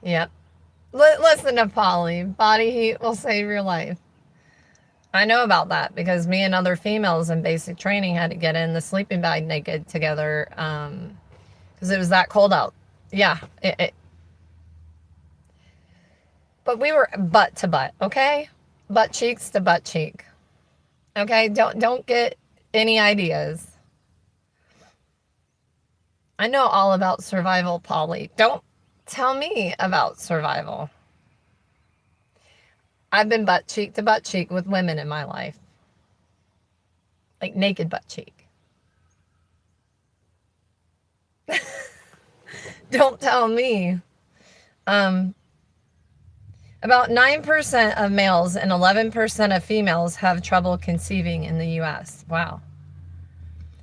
Yep. Listen to Polly. Body heat will save your life. I know about that because me and other females in basic training had to get in the sleeping bag naked together because it was that cold out. Yeah. But we were butt to butt, okay? Butt cheeks to butt cheek. Okay? Don't get any ideas. I know all about survival, Polly. Don't tell me about survival. I've been butt cheek to butt cheek with women in my life. Like naked butt cheek. Don't tell me. About 9% of males and 11% of females have trouble conceiving in the U.S. Wow.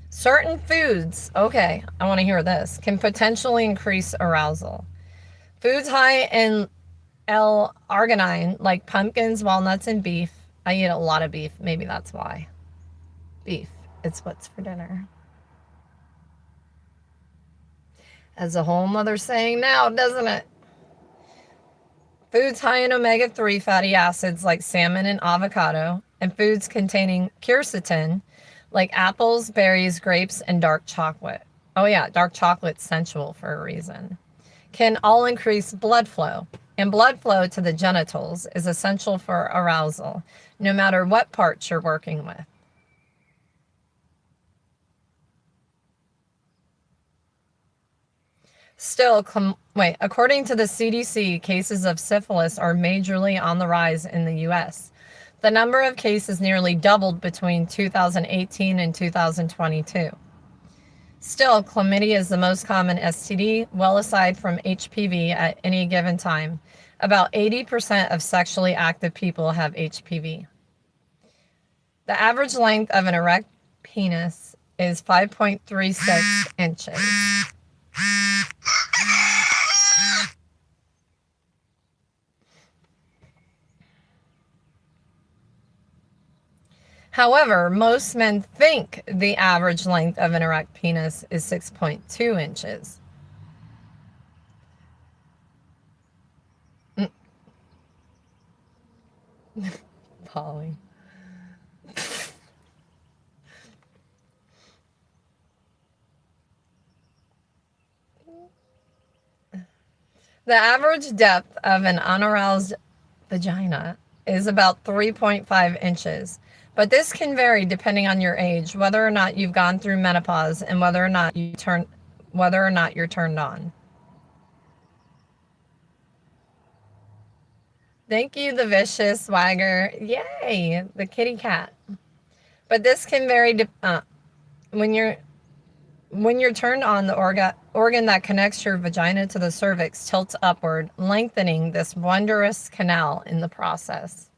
Certain foods, okay, I want to hear this, can potentially increase arousal. Foods high in L-arginine, like pumpkins, walnuts, and beef. I eat a lot of beef. Maybe that's why. Beef. It's what's for dinner. As a whole mother saying now, doesn't it? Foods high in omega-3 fatty acids like salmon and avocado, and foods containing quercetin like apples, berries, grapes, and dark chocolate. Oh yeah, dark chocolate's sensual for a reason. Can all increase blood flow. And blood flow to the genitals is essential for arousal, no matter what parts you're working with. Still, according to the CDC, cases of syphilis are majorly on the rise in the U.S. The number of cases nearly doubled between 2018 and 2022. Still, chlamydia is the most common STD, well aside from HPV at any given time. About 80% of sexually active people have HPV. The average length of an erect penis is 5.36 inches. However, most men think the average length of an erect penis is 6.2 inches. Polly. The average depth of an unaroused vagina is about 3.5 inches. But this can vary depending on your age, whether or not you've gone through menopause, and whether or not you're turned on. Thank you, the vicious swagger. Yay, the kitty cat. But this can vary when you're turned on. The organ that connects your vagina to the cervix tilts upward, lengthening this wondrous canal in the process.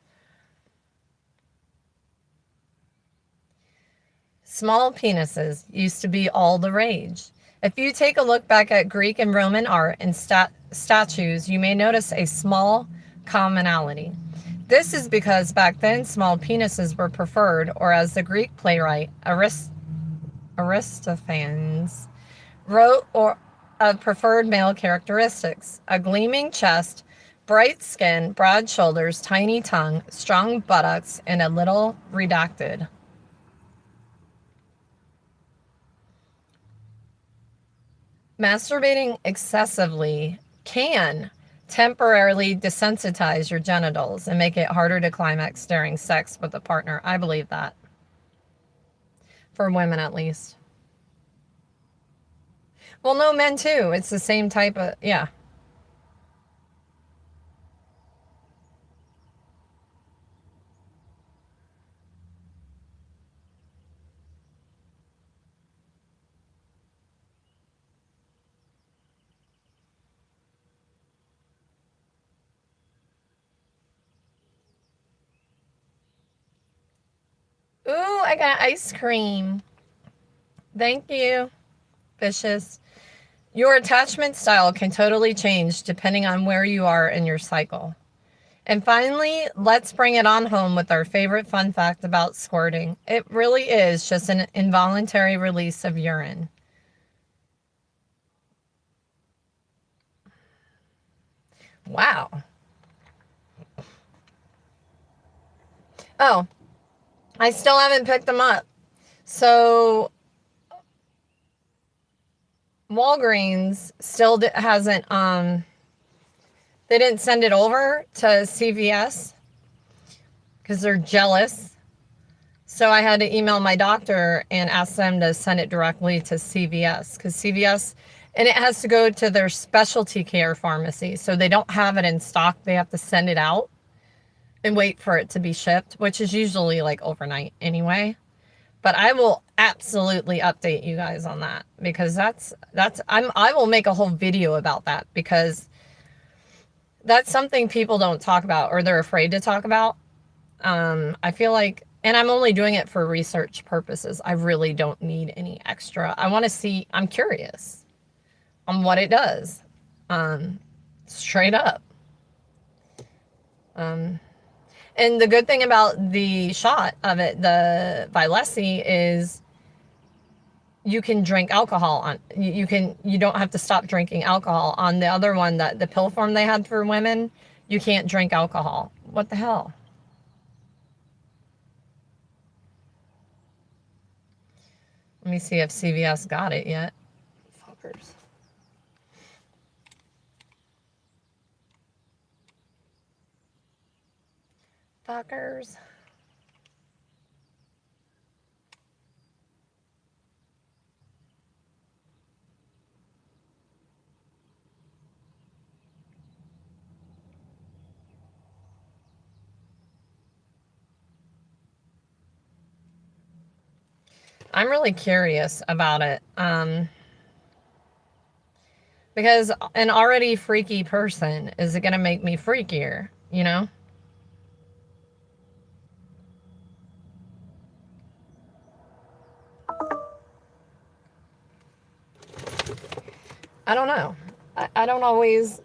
Small penises used to be all the rage. If you take a look back at Greek and Roman art and statues, you may notice a small commonality. This is because back then small penises were preferred, or as the Greek playwright Aristophanes wrote of preferred male characteristics: a gleaming chest, bright skin, broad shoulders, tiny tongue, strong buttocks, and a little redacted. Masturbating excessively can temporarily desensitize your genitals and make it harder to climax during sex with a partner. I believe that. For women, at least. Well, no, men too. It's the same type of, yeah. Ooh, I got ice cream. Thank you, Vicious. Your attachment style can totally change depending on where you are in your cycle. And finally, let's bring it on home with our favorite fun fact about squirting. It really is just an involuntary release of urine. Wow. Oh, I still haven't picked them up. So Walgreens still hasn't, they didn't send it over to CVS because they're jealous. So I had to email my doctor and ask them to send it directly to CVS, because CVS, and it has to go to their specialty care pharmacy. So they don't have it in stock. They have to send it out and wait for it to be shipped, which is usually like overnight anyway. But I will absolutely update you guys on that, because I will make a whole video about that, because that's something people don't talk about, or they're afraid to talk about. I feel like, and I'm only doing it for research purposes. I really don't need any extra. I want to see, I'm curious on what it does. Straight up. And the good thing about the shot of it, the Vilesi, is you can drink alcohol on, you don't have to stop drinking alcohol. On the other one, the pill form they had for women, you can't drink alcohol. What the hell? Let me see if CVS got it yet. Fuckers. Fuckers. I'm really curious about it. Because an already freaky person, is it going to make me freakier, you know? I don't know. I don't always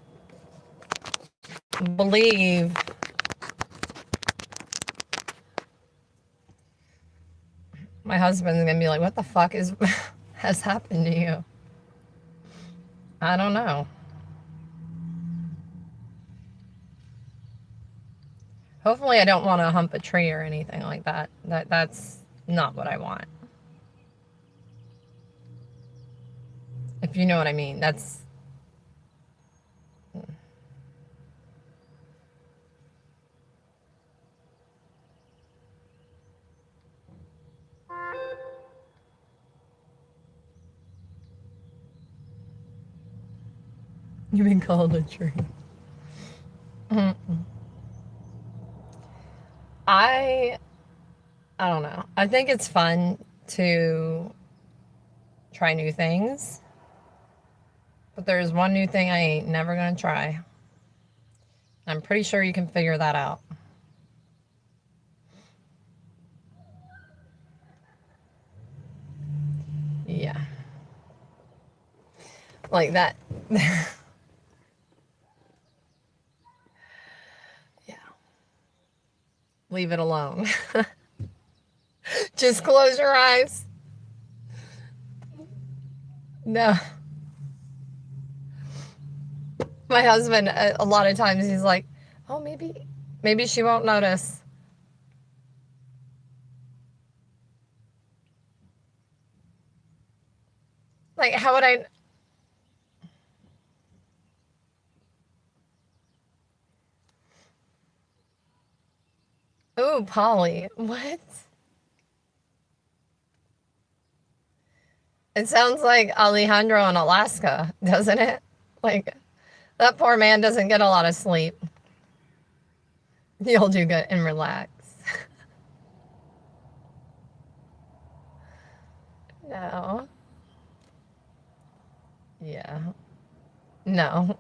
believe my husband's going to be like, what the fuck has happened to you? I don't know. Hopefully I don't want to hump a tree or anything like that. That's not what I want. If you know what I mean. That's... You've been called a tree. I don't know. I think it's fun to try new things. But there's one new thing I ain't never gonna try. I'm pretty sure you can figure that out. Yeah. Like that. Leave it alone. Just close your eyes. No. My husband, a lot of times, he's like, oh, maybe she won't notice. Like, how would I? Ooh, Polly. What? It sounds like Alejandro in Alaska, doesn't it? Like, that poor man doesn't get a lot of sleep. You'll do good and relax. No. Yeah. No.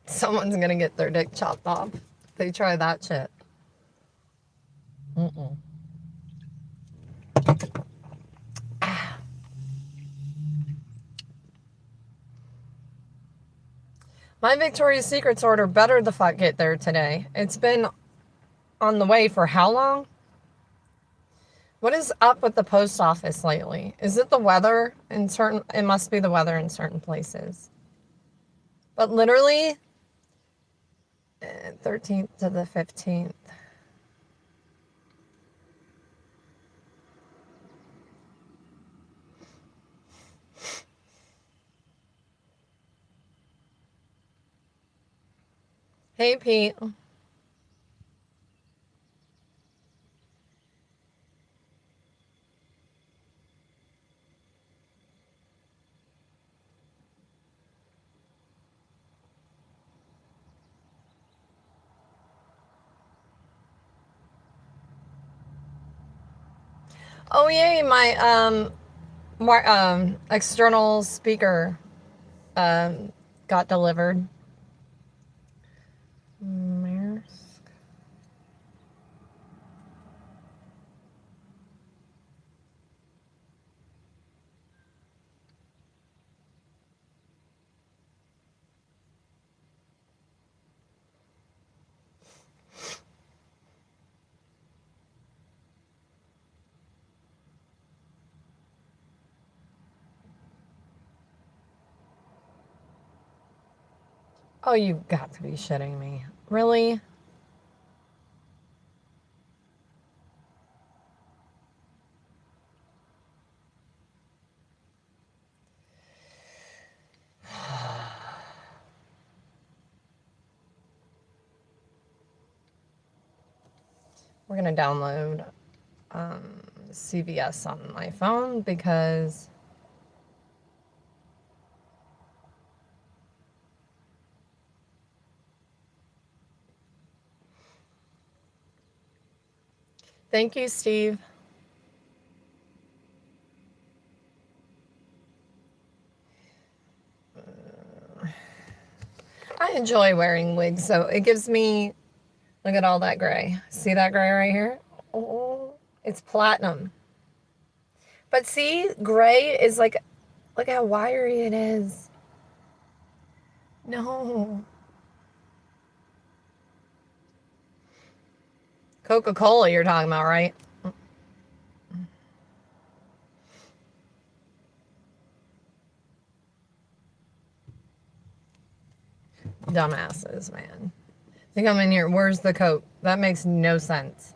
Someone's gonna get their dick chopped off if they try that shit. Mm-mm. My Victoria's Secret's order better the fuck get there today. It's been on the way for how long? What is up with the post office lately? Is it the weather in certain, it must be the weather in certain places. But literally, 13th to the 15th. Hey, Pete. Oh, yay, my external speaker got delivered. Maersk. Oh, you've got to be shitting me. Really? We're gonna download CVS on my phone because thank you, Steve. I enjoy wearing wigs, so it gives me, look at all that gray. See that gray right here? Oh, it's platinum. But see, gray is like, look how wiry it is. No. Coca-Cola you're talking about, right? Dumbasses, man. They come in here, where's the coat? That makes no sense.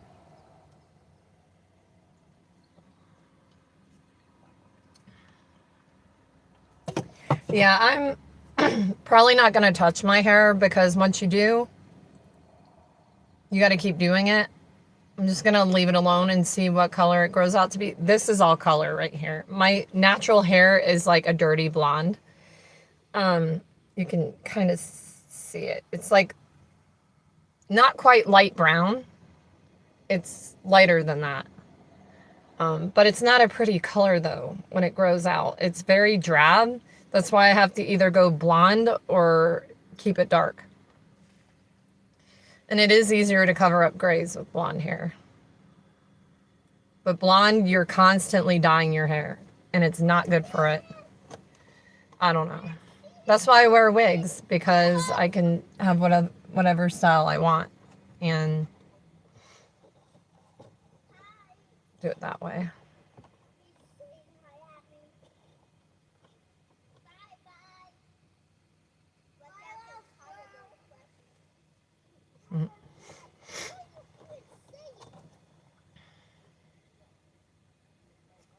Yeah, I'm probably not going to touch my hair because once you do, you got to keep doing it. I'm just going to leave it alone and see what color it grows out to be. This is all color right here. My natural hair is like a dirty blonde. You can kind of see it. It's like not quite light brown. It's lighter than that. But it's not a pretty color though when it grows out. It's very drab. That's why I have to either go blonde or keep it dark. And it is easier to cover up grays with blonde hair. But blonde, you're constantly dyeing your hair. And it's not good for it. I don't know. That's why I wear wigs. Because I can have whatever style I want. And do it that way. Mm.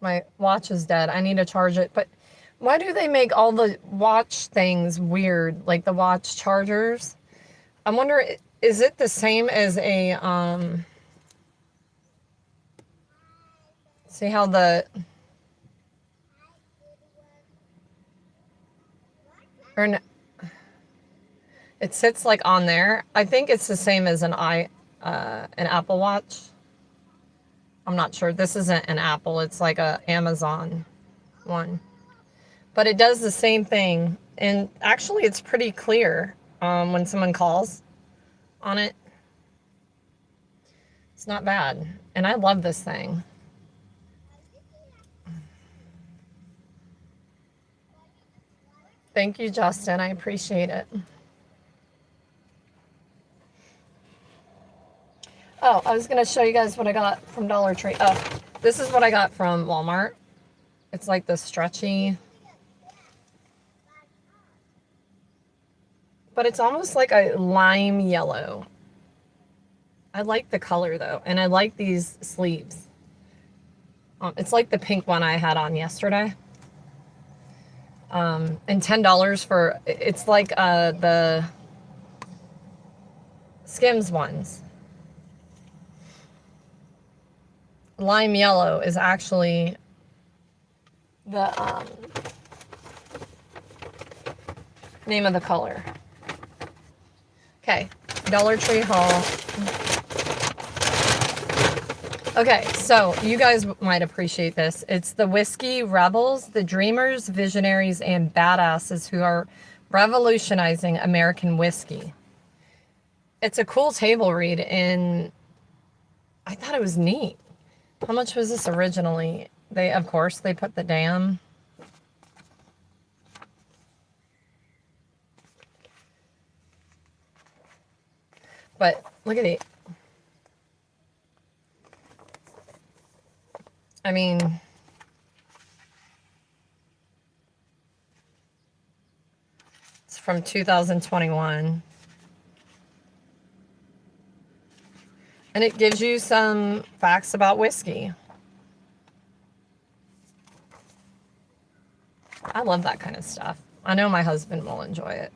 My watch is dead. I need to charge it. But why do they make all the watch things weird? Like the watch chargers? I wonder, is it the same as a, see how the, or it sits like on there. I think it's the same as an Apple Watch. I'm not sure. This isn't an Apple. It's like a Amazon one. But it does the same thing. And actually, it's pretty clear when someone calls on it. It's not bad. And I love this thing. Thank you, Justin. I appreciate it. Oh, I was going to show you guys what I got from Dollar Tree. Oh, this is what I got from Walmart. It's like the stretchy, but it's almost like a lime yellow. I like the color though, and I like these sleeves. It's like the pink one I had on yesterday. And $10 for, it's like the Skims ones. Lime yellow is actually the name of the color. Okay, Dollar Tree haul. Okay, so you guys might appreciate this. It's the Whiskey Rebels, the dreamers, visionaries, and badasses who are revolutionizing American whiskey. It's a cool table read, and I thought it was neat. How much was this originally? Of course, they put the damn. But look at it. I mean, it's from 2021. And it gives you some facts about whiskey. I love that kind of stuff. I know my husband will enjoy it.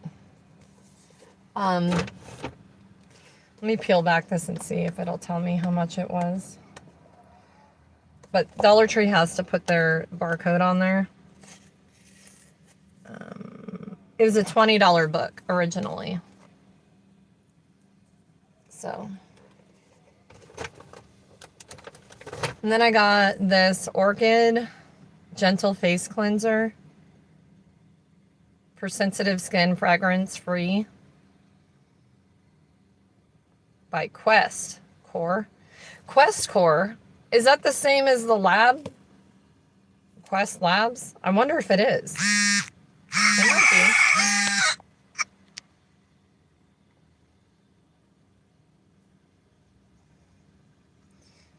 Let me peel back this and see if it'll tell me how much it was. But Dollar Tree has to put their barcode on there. It was a $20 book originally. So. And then I got this Orchid Gentle Face Cleanser for sensitive skin, fragrance free, by Quest Core. Quest Core, is that the same as the lab? Quest Labs? I wonder if it is. It might be.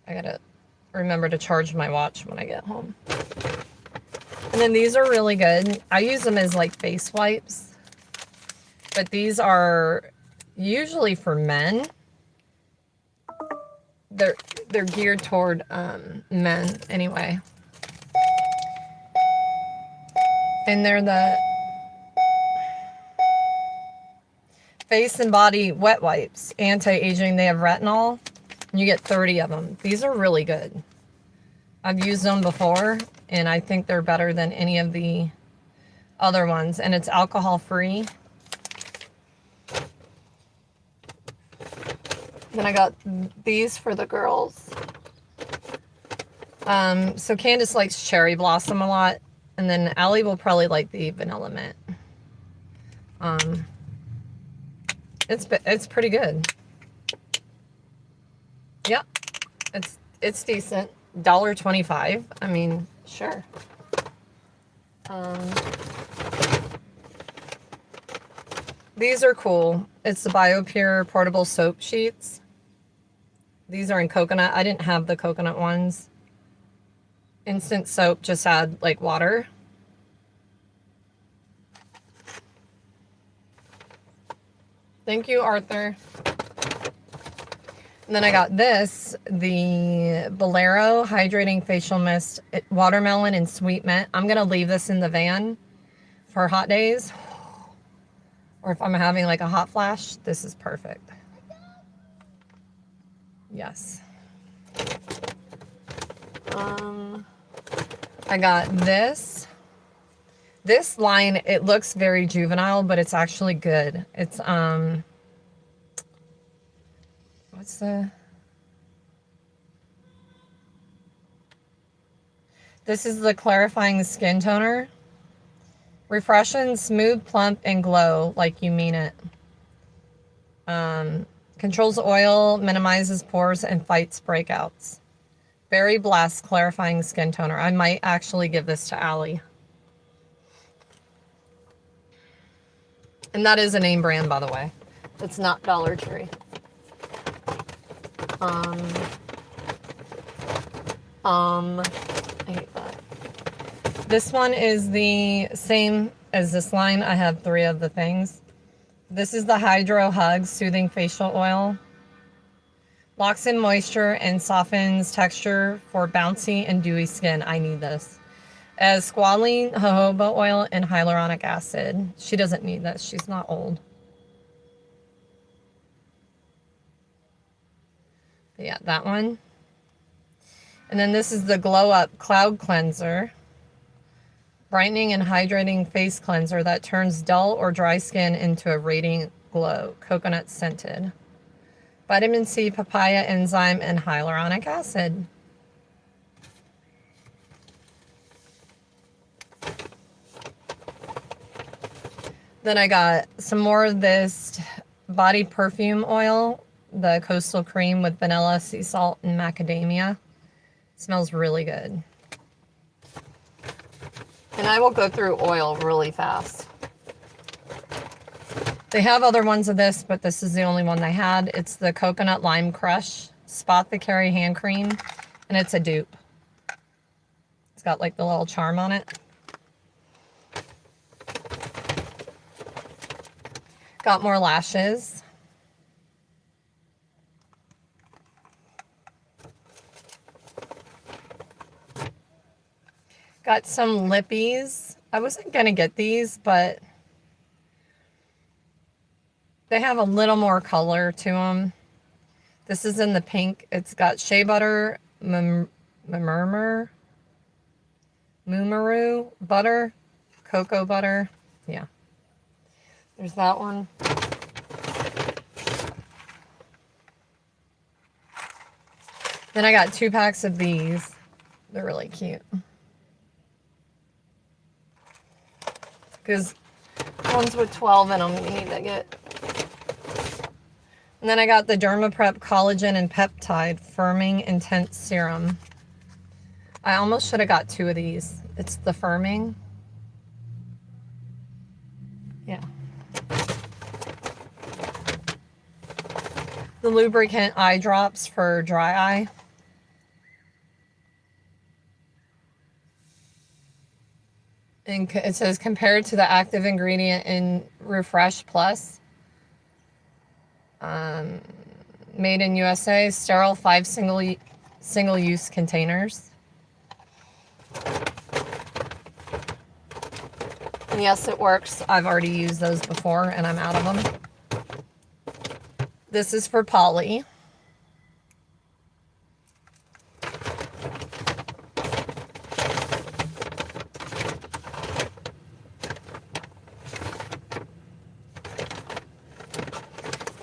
I gotta remember to charge my watch when I get home. And then these are really good. I use them as like face wipes, but these are usually for men. They're geared toward men anyway. And they're the face and body wet wipes, anti-aging. They have retinol. You get 30 of them. These are really good. I've used them before, and I think they're better than any of the other ones. And it's alcohol free. Then I got these for the girls. So Candace likes Cherry Blossom a lot. And then Allie will probably like the Vanilla Mint. It's pretty good. Yep. It's decent. $1.25. I mean, sure. These are cool. It's the BioPure portable soap sheets. These are in coconut. I didn't have the coconut ones. instant soap, just add like water. Thank you, Arthur. And then I got this, the Bolero Hydrating Facial Mist, watermelon and sweet mint. I'm going to leave this in the van for hot days. Or if I'm having like a hot flash, this is perfect. Yes. I got this. This line, it looks very juvenile, but it's actually good. It's, what's the... This is the clarifying skin toner. Refreshing, smooth, plump, and glow like you mean it. Controls oil, minimizes pores, and fights breakouts. Berry Blast clarifying skin toner. I might actually give this to Allie. And that is a name brand, by the way. It's not Dollar Tree. I hate that. This one is the same as this line. I have 3 of the things. This is the Hydro Hug Soothing Facial Oil. Locks in moisture and softens texture for bouncy and dewy skin. I need this. As squalene, jojoba oil, and hyaluronic acid. She doesn't need this. She's not old. But yeah, that one. And then this is the Glow Up Cloud Cleanser. Brightening and hydrating face cleanser that turns dull or dry skin into a radiant glow. Coconut scented. Vitamin C, papaya enzyme, and hyaluronic acid. Then I got some more of this body perfume oil, the Coastal Cream with vanilla, sea salt, and macadamia. It smells really good. And I will go through oil really fast. They have other ones of this, but this is the only one they had. It's the Coconut Lime Crush Spot the Carry Hand Cream, and it's a dupe. It's got like the little charm on it. Got more lashes. Got some lippies. I wasn't gonna get these, but they have a little more color to them. This is in the pink. It's got shea butter, murmur, Mumaru butter, cocoa butter. Yeah. There's that one. Then I got 2 packs of these. They're really cute. Because ones with 12 in them you need to get. And then I got the Dermaprep Collagen and Peptide Firming Intense Serum. I almost should have got 2 of these. It's the firming. Yeah. The lubricant eye drops for dry eye. And it says compared to the active ingredient in Refresh Plus. Made in USA, sterile 5 single-use containers. And yes, it works. I've already used those before and I'm out of them. This is for Polly.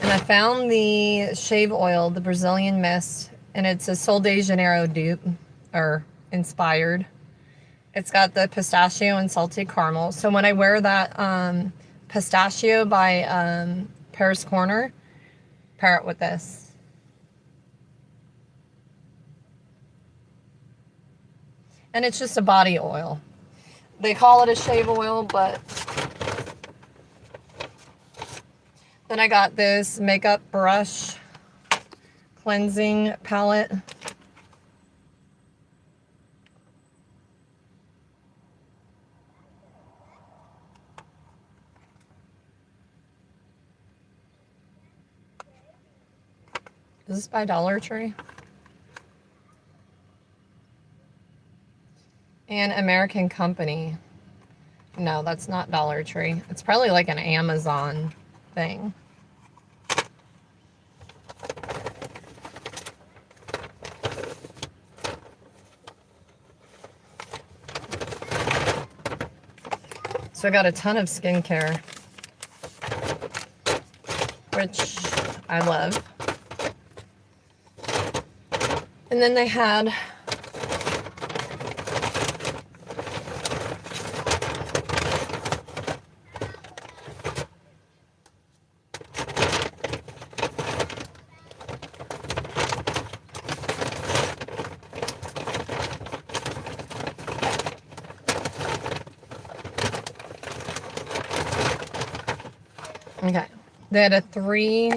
And I found the shave oil, the Brazilian Mist, and it's a Sol de Janeiro dupe, or inspired. It's got the pistachio and salted caramel. So when I wear that pistachio by Paris Corner, pair it with this. And it's just a body oil. They call it a shave oil, but then I got this makeup brush cleansing palette. Is this by Dollar Tree? And American Company. No, that's not Dollar Tree. It's probably like an Amazon thing. So I got a ton of skincare, which I love. And then they had okay. They had a 3.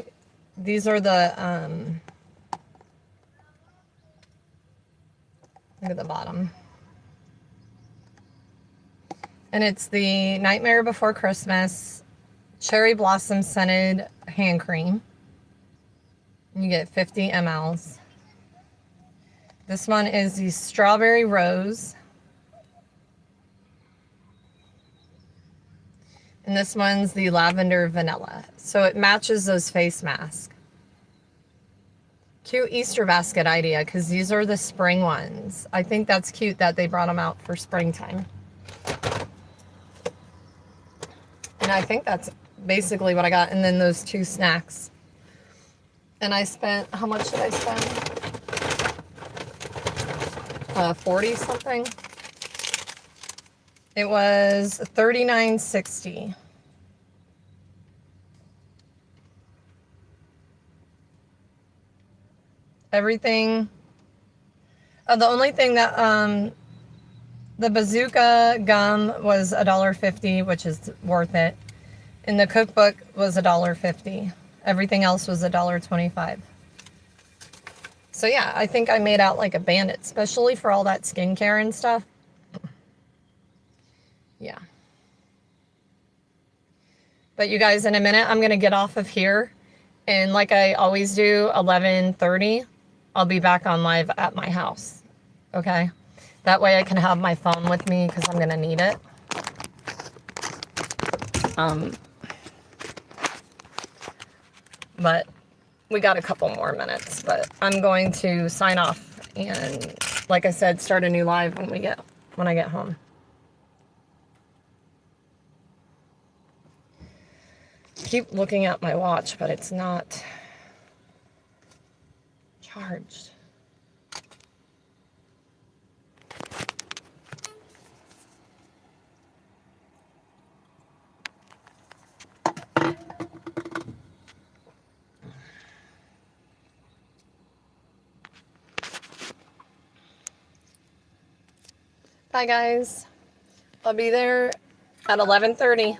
These are the look at the bottom. And it's the Nightmare Before Christmas Cherry Blossom Scented Hand Cream. You get 50 mLs. This one is the Strawberry Rose. And this one's the Lavender Vanilla. So it matches those face masks. Cute Easter basket idea, because these are the spring ones. I think that's cute that they brought them out for springtime. And I think that's basically what I got. And then those 2 snacks. And I spent, how much did I spend? 40 something. It was $39.60. Everything. The only thing that the bazooka gum was $1.50, which is worth it. And the cookbook was $1.50. Everything else was $1.25. So yeah, I think I made out like a bandit, especially for all that skincare and stuff. Yeah. But you guys, in a minute, I'm going to get off of here. And like I always do, 11:30, I'll be back on live at my house. Okay? That way I can have my phone with me because I'm going to need it. But we got a couple more minutes. But I'm going to sign off and, like I said, start a new live when I get home. Keep looking at my watch, but it's not charged. Bye guys. I'll be there at 11:30.